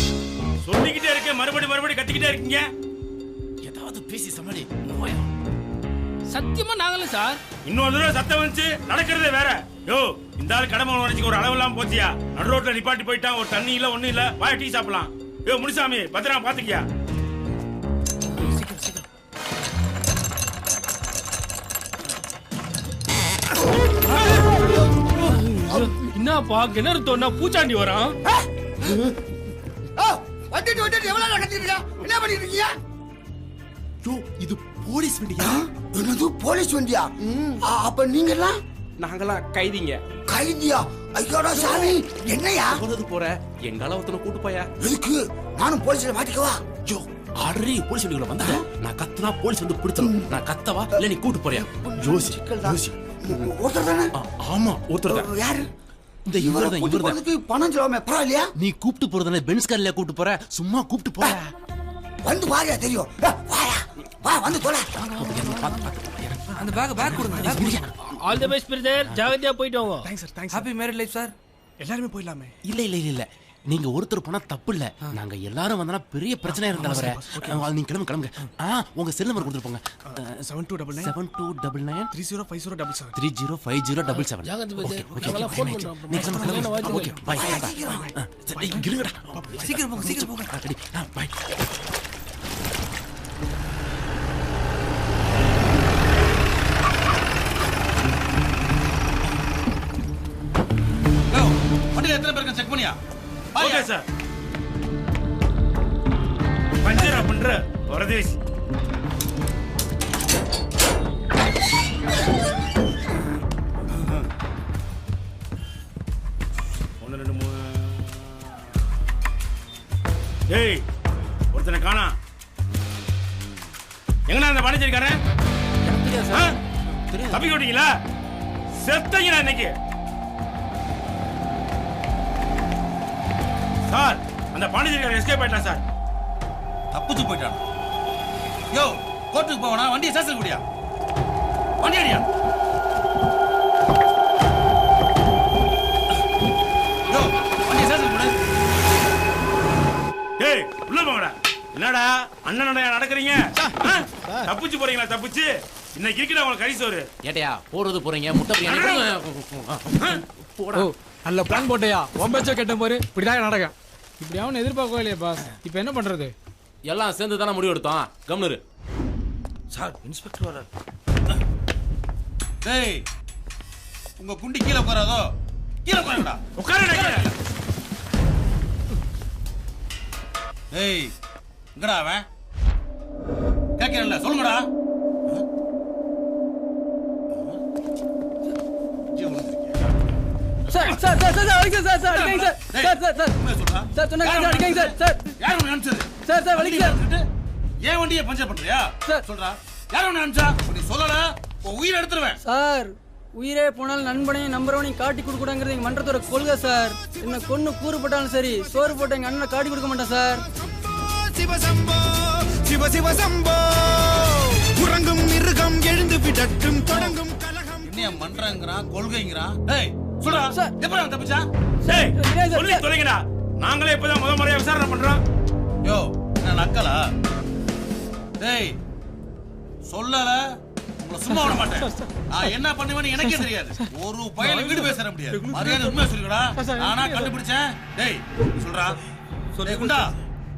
சொல்லிக்கிட்டே இருக்க, மறுபடி கத்திக்கிட்டே இருக்கீங்க. ஏதாவது பேசி சமாளி. சத்தியமா நாங்களே சார். இன்னொரு தடவை சத்தம் வந்துச்சு நடக்கிறதே வேற. யோ இந்த ஆள் கடமை உணர்ச்சிக்கு ஒரு அளவு இல்லாம போச்சியா. நடு ரோட்ல நிப்பாட்டி போயிட்டான். ஒரு தண்ணி இல்ல, ஒண்ணும் இல்ல. வாய டீ சாப்பிடலாம். யோ முனிசாமி, பத்திரமா பாத்துக்கியா. என்னப்பா கிணறு தோண்டா பூச்சாண்டி வரான்? வண்டி எவ்வளவு கத்திருக்கீங்க? என்ன பண்ணிட்டு இருக்கீங்க? யோ இது போலீஸ் வண்டியா? என்னது போலீஸ் வண்டியா? அப்ப நீங்க எல்லாம்? நாங்களாம் கைதிங்க. கைதியா? ஐயோடா சாமி, என்னையா போறது போற? எங்கால ஒருத்தனை கூட்டு போயா. எதுக்கு? நானும் போலீஸ்ல மாட்டிக்கவா? யோ ஆல்ரெடி போலீஸ் வண்டிக்குள்ள வந்தா நான் கத்துனா போலீஸ் வந்து பிடிச்சிடும். நான் கத்தவா இல்ல நீ கூட்டு போறியா? யோசி யோசி. ஒருத்தர் தானே? ஆமா ஒருத்தர் தான். யாரு? இந்த இவர்தான். பணம் சொல்லாம பரவாயில்லையா? நீ கூப்பிட்டு போறதுல பென்ஸ் கார்ல கூப்பிட்டு போற, சும்மா கூப்பிட்டு போற. வந்து பாரியா தெரியும். வாயா வா, வந்து தொலை. அந்த பேக் கொடுங்க. All the best brother. ஜாகிரதையா போயிட்டு வாங்க. Thanks sir. Thanks. Happy married life sir. எல்லாரும் போயிடலாமே. இல்ல நீங்க ஒருத்தர் போனா தப்பு இல்ல. நாங்க எல்லாரும் வந்தா பெரிய பிரச்சனை இருந்தா நீங்க கிளம்புங்க. உங்க செல் நம்பர் கொடுத்து போங்க. 7299 7299 305077 305077. ஜாகிரதை பிரதர். நாங்க ஃபோன் பண்றோம். Next okay bye. இருங்கடா. சீக்கிரம் போங்க. ரெடி. பை. வண்டியில எத்தனை பேருக்கு செக் பண்ணியா? Okay sir. பஞ்சரா பண்ற வரதேஷ். டேய் ஒருத்தனை காணா. எங்கடா அந்த பாண்டிச்சேரிக்காரன்? தப்பி ஓட்டீங்களா? செத்தீங்களா இன்னைக்கு? சார் அந்த பாண்டிச்சேரிக்காரன் எஸ்கேப் ஆயிட்டான் சார். தப்பிச்சு போயிட்டான். யோ கோர்ட்டுக்கு போவனா? வண்டியை ஸ்டேஷன் குடியா. வண்டி அடியா. யோ வண்டியை ஸ்டேஷன் குடி. டேய் உள்ள போங்கடா. என்னடா அண்ணனோட நடக்கறீங்க? தப்பிச்சு போறீங்களா? தப்பிச்சு இன்னைக்கு இருக்கடா உங்களுக்கு கறி சோறு. ஏட்டையா போறது போறீங்க முட்டை பிரியாணி போடா. நல்ல பிளான் போட்டையா. ஒம்பச்சோ கெட்ட பாரு. இப்படிதான் நடக்கும். இப்படி அவன் எதிர்பார்க்கவே இல்லையா பாஸ். இப்போ என்ன பண்றது? எல்லாம் சேர்ந்து தானே முடிவு எடுத்தோம். கம்னரு சார் இன்ஸ்பெக்டர் வரார். டேய் உங்க குண்டி கீழே போறாதோ? கீழே போறடா. உட்காருடா. டேய் எங்கடா அவன்? கேட்கிறேன்ல, சொல்லுங்கடா. சார் சார் சார் சார் அடிங்க சார் சார் அடிங்க sir sir sir sir sir சொன்னாங்க சார் அடிங்க சார் சார் யார் உன்னை அனுப்பிச்சது? சார் சார் வலிக்கு சார். ஏன் வண்டியை பஞ்சர் பண்றியா? சொல்றா. யார் உன்னை அனுப்பிச்சா? நீ சொல்லல உன் உயிரை எடுத்துருவேன். சார் உயிரே போனாலும் நண்பனையும் நம்புறவனையும் காட்டி கொடுக்கூடாங்கிறது எங்க மன்றத்தோட கொள்கை சார். என்ன கொன்னு கூறுபட்டாலும் சரி சோறு போட்டு எங்க அண்ணனை காட்டி கொடுக்க மாட்டேன் சார். சிவசம்போ சிவ சிவ சம்போ உறங்கும் மிருகம் எழுந்து விடட்டும் தொடங்கும் கலகம். என்ன மன்றங்கறான் கொள்கைங்கறான்? டேய் சொல்றா. எப்பறா தப்பிச்சா? டேய் சொல்லி தொலைங்கடா. நாங்களே இப்பதான் முத முறையா விசாரணை பண்றோம். யோ என்ன நக்கலா? டேய் சொல்லல உங்களை சும்மா விட மாட்டேன். என்ன பண்ணுவேன்னு எனக்கே தெரியாது. ஒரு பயல வீடு பேசற முடியாது. மரியாதை உண்மையா சொல்லுடா. நானா கண்டுபிடிச்சேன். டேய் சொல்றா. டேய் குண்டா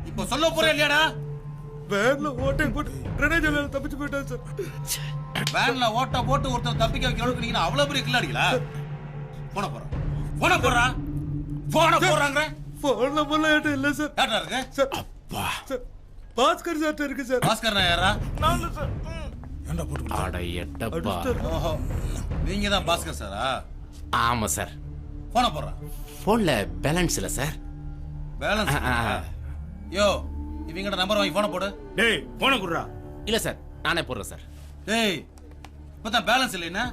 இப்போ சொல்ல போறே இல்லையாடா? வேன்ல ஓட்டை போட்டு கிரனேஜ்ல தப்பிச்சு போயிட்டான் சார். வேன்ல ஓட்ட போட்டு ஒருத்தர் தப்பிக்க வைக்கிறதுக்கு நீங்க அவ்வளவு பெரிய கில்லாடிகளா? போன போறா. போன போறாங்க. போன் நம்பர்ல ஏட்ட இல்ல சார். யாரா இருக்கு? சார் அப்பா. சார் பாஸ்கர் சார் இருக்கு சார். பாஸ்கர்னா யாரா? நான் சார். ஏண்டா போட்டு அட எட்டப்பா. ஓஹோ. நீங்க தான் பாஸ்கர் சாரா? ஆமா சார். போன போறா. போன்ல பேலன்ஸ் இல்ல சார். பேலன்ஸ்? யோ இவங்கட நம்பர் வாங்கி போன போடு. டேய் போன குடுறா. இல்ல சார் நானே போடுறேன் சார். டேய் இப்பதான் பேலன்ஸ் இல்லைன்னா?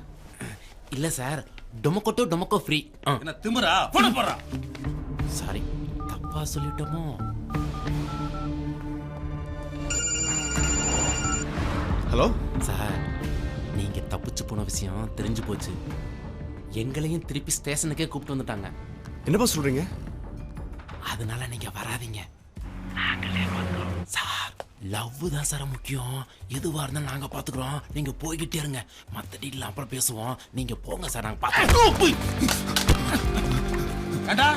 இல்ல சார் டொமக்கோ டு டொமக்கோ ஃப்ரீ. என்ன திமிரா? போன போறா. சாரி தப்பா சொல்லிட்டோமோ? ஹலோ சார் நீங்க தப்பிச்சு போன விஷயம் தெரிஞ்சு போச்சு. எங்களையும் திருப்பி ஸ்டேஷனுக்கே கூப்பிட்டு வந்துட்டாங்க. என்னப்பா சொல்றீங்க? அதனால நீங்க வராதீங்க. நாங்களே வந்தோம் சார். லவ் தான் சார் முக்கியம். எதுவா இருந்தாலும் நாங்க பாத்துக்கிறோம். நீங்க போய்கிட்டே இருங்க. மத்த டீட்டெயில் அப்புறம் பேசுவோம். நீங்க போங்க சார். நாங்க பாத்துக்கிறோம். ஏண்டா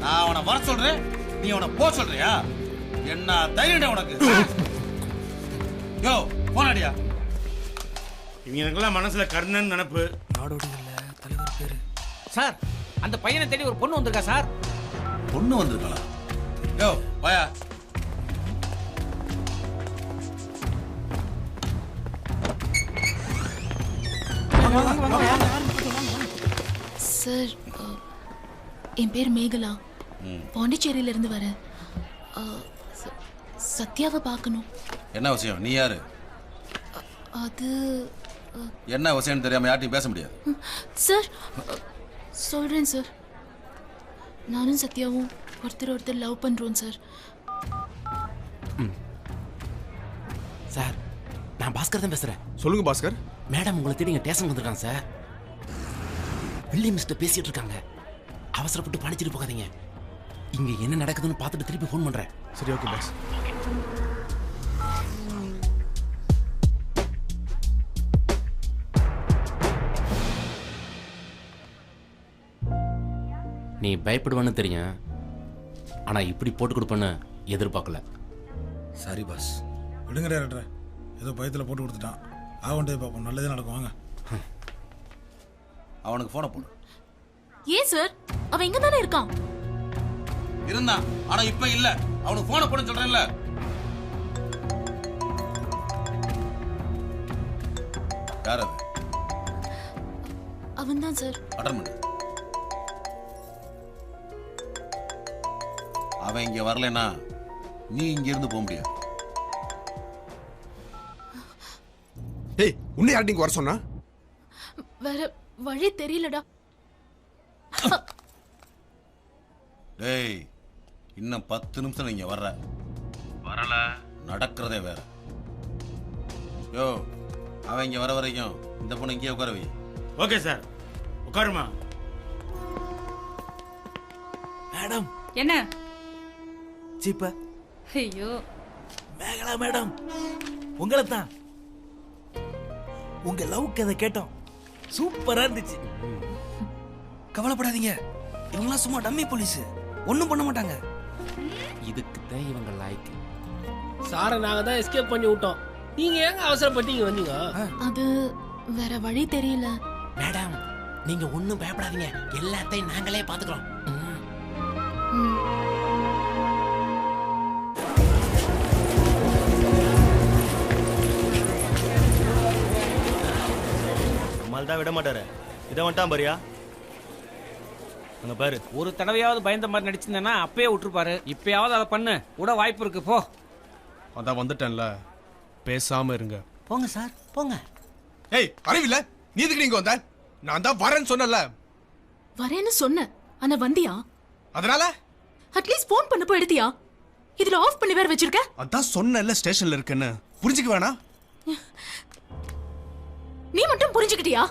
நான் அவனை வர சொல்றேன், நீ அவனை போ சொல்றியா? என்ன தைரியம்டா உனக்கு? யோ போனாடியா? இவங்களுக்கெல்லாம் மனசுல கர்ணன் நினைப்பு. நாடோடி இல்ல தலைவர் பேரு. சார் அந்த பையனை தேடி ஒரு பொண்ணு வந்திருக்கா சார். பொண்ணு வந்திருக்கா? யோ வாயா. சார் என் பேர் மேகலா. பாண்டிச்சேரியில இருந்து வரேன். சத்யாவை பார்க்கணும். என்ன விஷயம்? நீ யாரு? அது என்ன விஷயம்னு தெரியாம யார்ட்டையும் பேச முடியாது. சார் சொல்றேன் சார். நானும் சத்யாவும் ஒருத்தர் லவ் பண்றோம் சார். சார் நான் பாஸ்கர் தான் பேசுறேன். சொல்லுங்க பாஸ்கர். மேடம் உங்களை தேடி இங்க ஸ்டேஷன் வந்திருக்காங்க சார். வில்லியம்ஸ்ட்ட பேசிட்டு இருக்காங்க. அவசரப்பட்டு பாண்டிச்சேரி போகாதீங்க. இங்க என்ன நடக்குதுன்னு பார்த்துட்டு திருப்பி ஃபோன் பண்றேன். சரி ஓகே பாஸ். நீ பயப்படுவான்னு தெரியும். ஆனா இப்படி போட்டு கொடுப்பேன்னு எதிர்பார்க்கல. சரி பாஸ். விடுங்க டேரக்டர். ஏதோ பயத்தில் போட்டு கொடுத்துட்டான். ஆவண்டே பார்ப்போம். நல்லதே நடக்கும். வாங்க. அவனுக்கு போன போடு. ஏன் சார் அவன் இங்க தானே இருக்கான்? இருந்தான் ஆனா இப்ப இல்ல. அவனுக்கு போன போட சொல்றேன்ல. யார் அது? அவன் தான் சார். அட்டன் பண்ணு. அவன் இங்க வரலனா நீ இங்க இருந்து போக முடியாது. டேய் உன்னை யார் இங்க வர சொன்னா? வேற வழி தெரியலடா. டேய் இன்னும் 10 நிமிஷம் நீங்க வர்ற. வரல நடக்கிறதே வேற. யோ அவன் இங்க வர வரைக்கும் இந்த பொண்ணு இங்கே உட்கார வை. ஓகே சார் உட்காருமா. மேடம் என்ன சீப்பா? ஐயோ மேகலா மேடம் உங்களை தான். உங்க லவ் கதை கேட்டோம். சூப்பரா இருந்துச்சு. கவலைப்படாதீங்க. இவங்களாம் சும்மா டம்மி போலீஸ். ஒண்ணும் பண்ண மாட்டாங்க. இதுக்கு தான் இவங்க லாய்க்கு. சாரை நாங்க தான் எஸ்கேப் பண்ணி விட்டோம். நீங்க ஏங்க அவசரப்பட்டீங்க வந்தீங்க? அது வேற வழி தெரியல. மேடம் நீங்க ஒண்ணும் பயப்படாதீங்க. எல்லாத்தையும் நாங்களே பாத்துக்கிறோம். நம்மால் தான் விட மாட்டாரு. இதை வந்துட்டான் பாரியா, அங்க பாரு. ஒரு தடவையாவது பயந்த மாதிரி நடிச்சிருந்தேன்னா அப்பயே விட்டுருப்பாரு. இப்பயாவது அதை பண்ணு, விட வாய்ப்பு இருக்கு. போ. அதான் வந்துட்டேன்ல, பேசாம இருங்க. போங்க சார், போங்க. ஏய் அறிவில்ல, நீ எதுக்கு நீங்க வந்த? நான் தான் வரேன்னு சொன்னல. வரேன்னு சொன்ன, ஆனா வந்தியா? அதனால அட்லீஸ்ட் ஃபோன் பண்ணப்போ எடுத்தியா? இதுல ஆஃப் பண்ணி வேற வச்சிருக்க. அதான் சொன்னல ஸ்டேஷன்ல இருக்குன்னு. புரிஞ்சுக்க வேணா? நீ மட்டும் புரிஞ்சுக்கிட்டியா?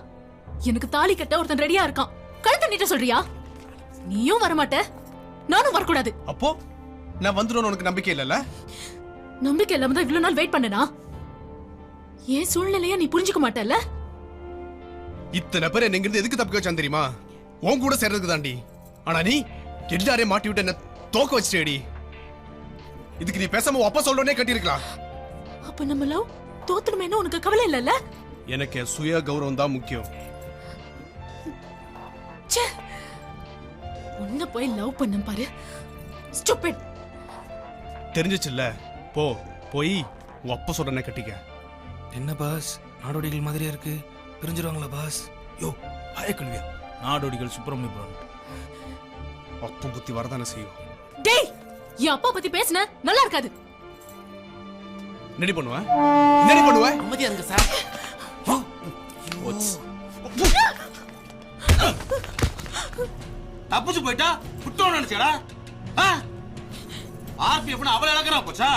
எனக்கு தாலி கட்ட ஒருத்தன் ரெடியா இருக்கான். கழுத்தை நீட்ட சொல்றியா? நீயும் வரமாட்ட, நானும் வரக்கூடாது. அப்போ நான் வந்துடும் உனக்கு நம்பிக்கை இல்லைல்ல? நம்பிக்கை இல்லாம தான் இவ்வளவு நாள் வெயிட் பண்ணனா? ஏன் சூழ்நிலையா நீ புரிஞ்சுக்க மாட்டல்ல? இத்தனை பேர் என்ன இங்கிருந்து எதுக்கு தப்பிக்க வச்சான் தெரியுமா? உன் கூட சேர்றதுக்கு தாண்டி. ஆனா நீ எல்லாரையும் மாட்டி விட்டு என்ன தோக்க வச்சிட்டேடி. இதுக்கு நீ பேசாம அப்பா சொல்றோனே கட்டியிருக்கலாம். அப்ப நம்ம லவ் தோத்துடுமேன்னு உனக்கு கவலை இல்லல்ல? எனக்கு சுய கௌரவம் தான் முக்கியம். ச்சே, உன்னை போய் லவ் பண்ண பாரு. ஸ்டூபிட். தெரிஞ்சிச்சுல்ல, போ போய் உன் அப்பா சொல்றனே கட்டிக்க. என்ன பாஸ், நாடோடிகள் மாதிரியா இருக்கு? பிரிஞ்சிருவாங்களா பாஸ்? யோ ஹாய் கல்வியா, நாடோடிகள் சுப்பிரமணியம் அப்பா புத்தி வரதானே செய்யும். டேய், என் அப்பா பத்தி பேசுன நல்லா இருக்காது. என்னடி பண்ணுவ? என்னடி பண்ணுவ? அமைதியா இருங்க சார். தப்பிச்சு போயிட்டா குத்தம் நினைச்சடா? ஆர்பிஎஃப் அவளை இழக்கிறா போச்சா?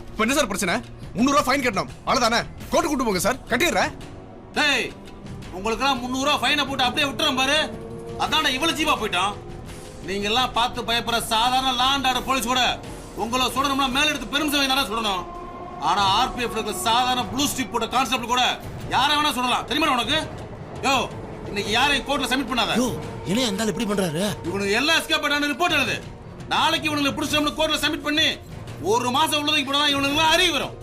இப்ப என்ன சார் பிரச்சனை? 300 ரூபாய் ஃபைன் கட்டணும், அவ்வளவுதானே? கோர்ட்டு கூட்டு போங்க சார், கட்டிடுறேன். டேய், உங்களுக்கு எல்லாம் 300 ரூபாய் ஃபைனை போட்டு அப்படியே விட்டுறேன் பாரு. அதான இவ்வளவு ஜீவா போயிட்டான். நீங்க எல்லாம் பார்த்து பயப்படுற சாதாரண லாண்ட் ஆர்டர் போலீஸ் கூட உங்களை சுடணும்னா மேல எடுத்து பெருமிசம் தானே சுடணும். ஆனா ஆர்பிஎஃப் சாதாரண ப்ளூ ஸ்ட்ரிப் போட்ட கான்ஸ்டபிள் கூட யாரை வேணா சுடலாம். தெரியுமா உனக்கு? யோ, இன்னைக்கு யாரையும் கோர்ட்ல சப்மிட் பண்ணாத. யோ, என்ன அந்த ஆளு இப்படி பண்றாரு? இவனுக்கு எல்லாம் எஸ்கேப் பண்ணான்னு ரிப்போர்ட் எழுது. நாளைக்கு இவனுக்கு பிடிச்சோம்னு கோர்ட்ல சப்மிட் பண்ணி 1 மாசம் உள்ளதுக்கு போனா இவனுக்கு எல்லாம் அறிவு வரும்.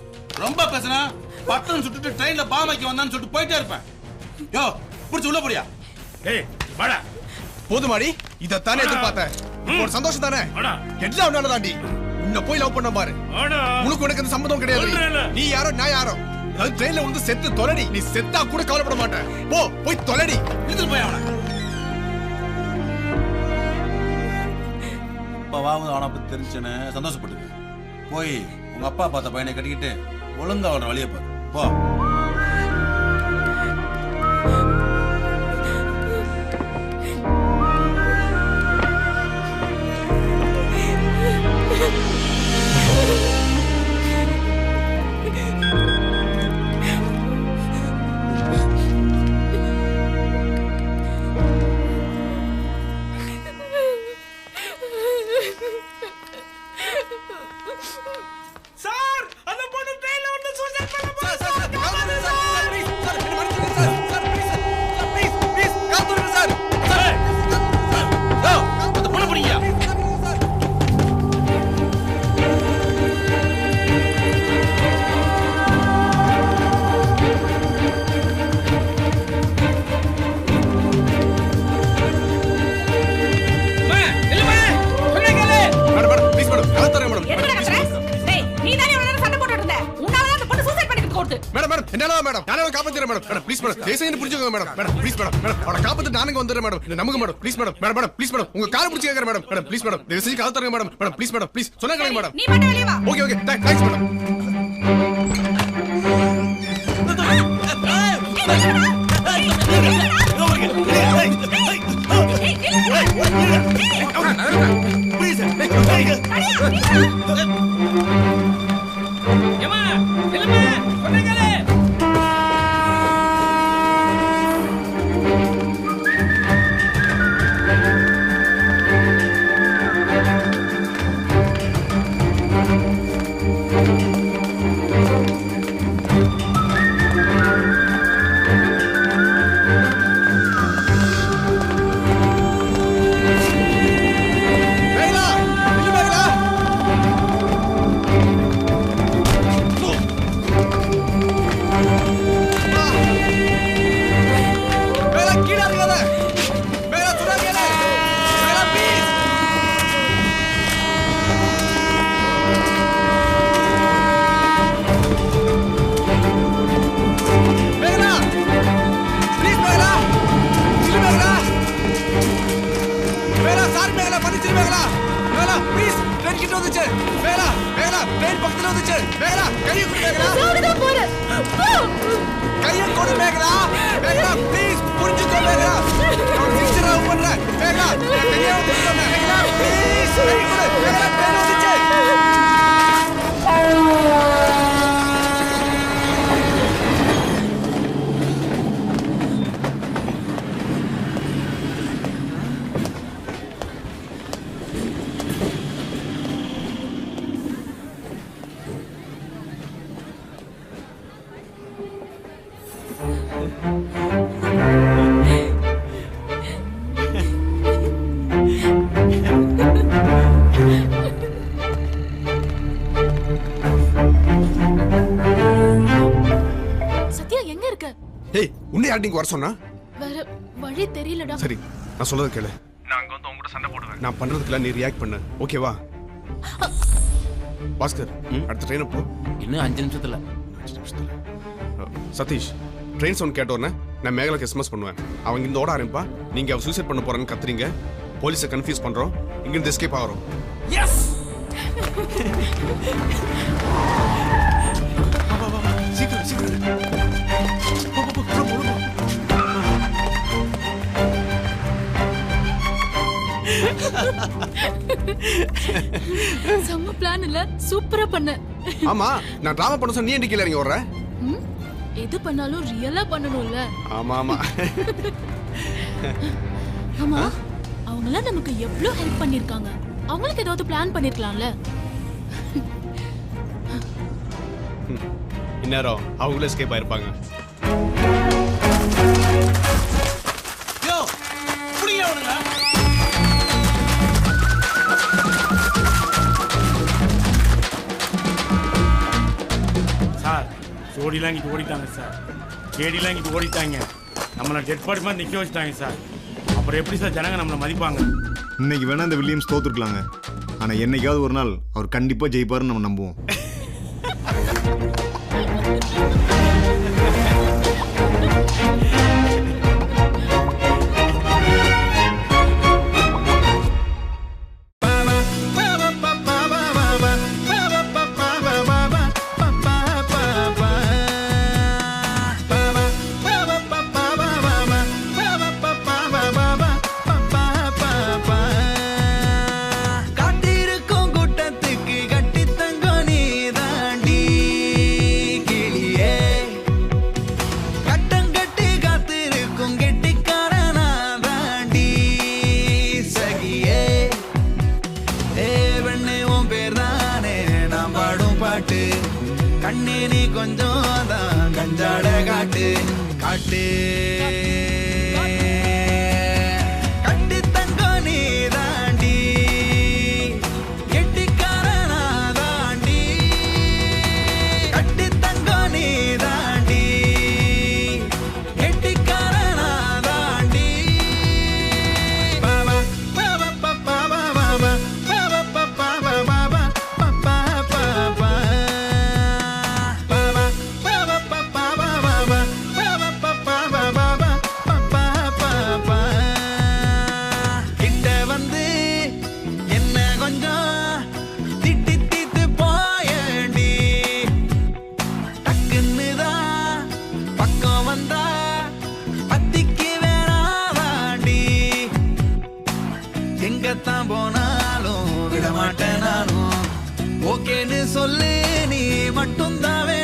ரொம்ப பேசினா பட்டன் சுட்டுட்டு ட்ரெயின்ல பாமைக்கு வந்தான்னு சொல்லிட்டு போயிட்டே இருப்பேன். யோ, பிடிச்சு உள்ள போடியா? டேய் வாடா. போதுமாடி, இதத்தானே எதிர்பார்த்தேன். ஒரு சந்தோஷம் தானே? எல்லாம் ஒன்னால தாண்டி. உன்னை போய் லவ் பண்ண பாரு. உனக்கு உனக்கு அந்த சம்மதம் கிடையாது. நீ யாரோ நான் யாரோ. அது ட்ரெயின்ல வந்து செத்து தொலைடி. நீ செத்தா கூட கவலைப்பட மாட்டேன். போ போய் தொலைடி. இழுத்துட்டு போய் அவனை. அப்பாவாவது அவனை பத்தி தெரிஞ்சுன்னு சந்தோஷப்பட்டு போய் உங்க அப்பா பார்த்த பையனை கட்டிக்கிட்டு ஒழுங்கா அவனை வழியை பாரு. போ. சார், அந்த பொண்ணு ட்ரெயின்ல வந்து சூசைட் பண்ண போறா. மேடம் மேடம் என்ன மேடம் நானே காப்பாத்துறேன் மேடம். மேடம் ப்ளீஸ் மேடம் தேசையை புரிஞ்சுக்கோங்க madam. Madam please madam madam அவனை காப்பாத்து நானுங்க வந்துறேன் மேடம். என்ன நம்புங்க madam please madam. Madam madam please madam உங்க காலை பிடிச்சு கேக்குறேன் மேடம். மேடம் ப்ளீஸ் மேடம் தேசையை காப்பாத்துறேன் madam. Madam please madam please சொன்னா கேளுங்க மேடம். நீ மட்டும் வெளிய வா. Okay okay thanks madam. ஏமா நில்லுமா, சொன்னா கேளு. வேலா நில்லு வேலா. வந்துச்சு மேகலா மேகலா ப்ளீஸ் ட்ரெயின் கிட்ட வந்துச்சு மேகலா மேகலா ட்ரெயின் பக்கத்துல வந்துச்சு மேகலா கையை கொடு மேகலா சாவுதான் போறேன் கையை கொடு மேகலா மேகலா ப்ளீஸ் புரிஞ்சுக்கோ மேகலா நான் சிக்ஸரா பண்றேன் மேகலா கையை கொடு மேகலா ப்ளீஸ் கையை கொடு மேகலா ட்ரெயின் வந்துச்சு சத்யா எங்க இருக்க? ஏய் உன்னை யார்டிங்க வர சொன்னா வேற வழி தெரியலடா. சரி நான் சொல்றது கேளு. நான் அங்க வந்து உங்ககிட்ட சண்டை போடுவேன். நான் பண்றதுக்குலாம் நீ ரியாக்ட் பண்ணு. ஓகேவா? பாஸ்கர் அடுத்த ட்ரெயின் போ. இன்னும் 5 நிமிஷத்துல. சதீஷ் ட்ரெயின் சவுண்ட் கேட்ட உடனே நான் மேகலாக்கு எஸ்எம்எஸ் பண்ணுவேன். அவங்க இந்த ஓட ஆரம்பிப்பா. நீங்க அவ சூசைட் பண்ண போறேன்னு கத்துறீங்க. போலீஸை கன்ஃபியூஸ் பண்றோம். இங்க இருந்து எஸ்கேப் ஆகிறோம். எஸ் சீக்கிரம் சீக்கிரம் செம்ம பிளான் இல்ல, சூப்பரா பண்ண. ஆமா நான் டிராமா பண்ண சொன்னா நீ ஏன் கீழ இறங்கி வர்ற? எது பண்ணாலும் ரியலா பண்ணணும்ல. ஆமா ஆமா ஆமா அவங்களாம் நமக்கு எவ்வளவு ஹெல்ப் பண்ணிருக்காங்க. அவங்களுக்கு ஏதாவது பிளான் பண்ணிருக்கலாம்ல. இந்நேரம் அவங்களும் எஸ்கேப் ஆயிருப்பாங்க. யோ புடிங்க அவனுங்க. சார் ஜோடிலாம் இங்கிட்டு ஓடிட்டாங்க சார். கேடிலாம் இங்கிட்டு ஓடிட்டாங்க. நம்மளை டெட் பாடி மாதிரி நிற்க வச்சுட்டாங்க சார். அப்புறம் எப்படி சார் ஜனங்க நம்மளை மதிப்பாங்க? இன்னைக்கு வேணா இந்த வில்லியம்ஸ் தோத்துருக்கலாங்க. ஆனா என்னைக்காவது ஒரு நாள் அவர் கண்டிப்பா ஜெயிப்பாருன்னு நம்ம நம்புவோம். கண்ணே நீ கொஞ்சம் தான் கஞ்சாட காட்டு காட்டு கட்டி தங்கம் நீ தாண்டி கெட்டிக்காரனா தாண்டி கட்டி தங்கம் நீ தாண்டி கெட்டிக்காரனா தாண்டி பாபா பாபா பாபா பாபா பாபா பாபா பாபா போனாலும் விட மாட்டேன் நானும் ஓகேன்னு சொல்லு நீ மட்டும் தாவே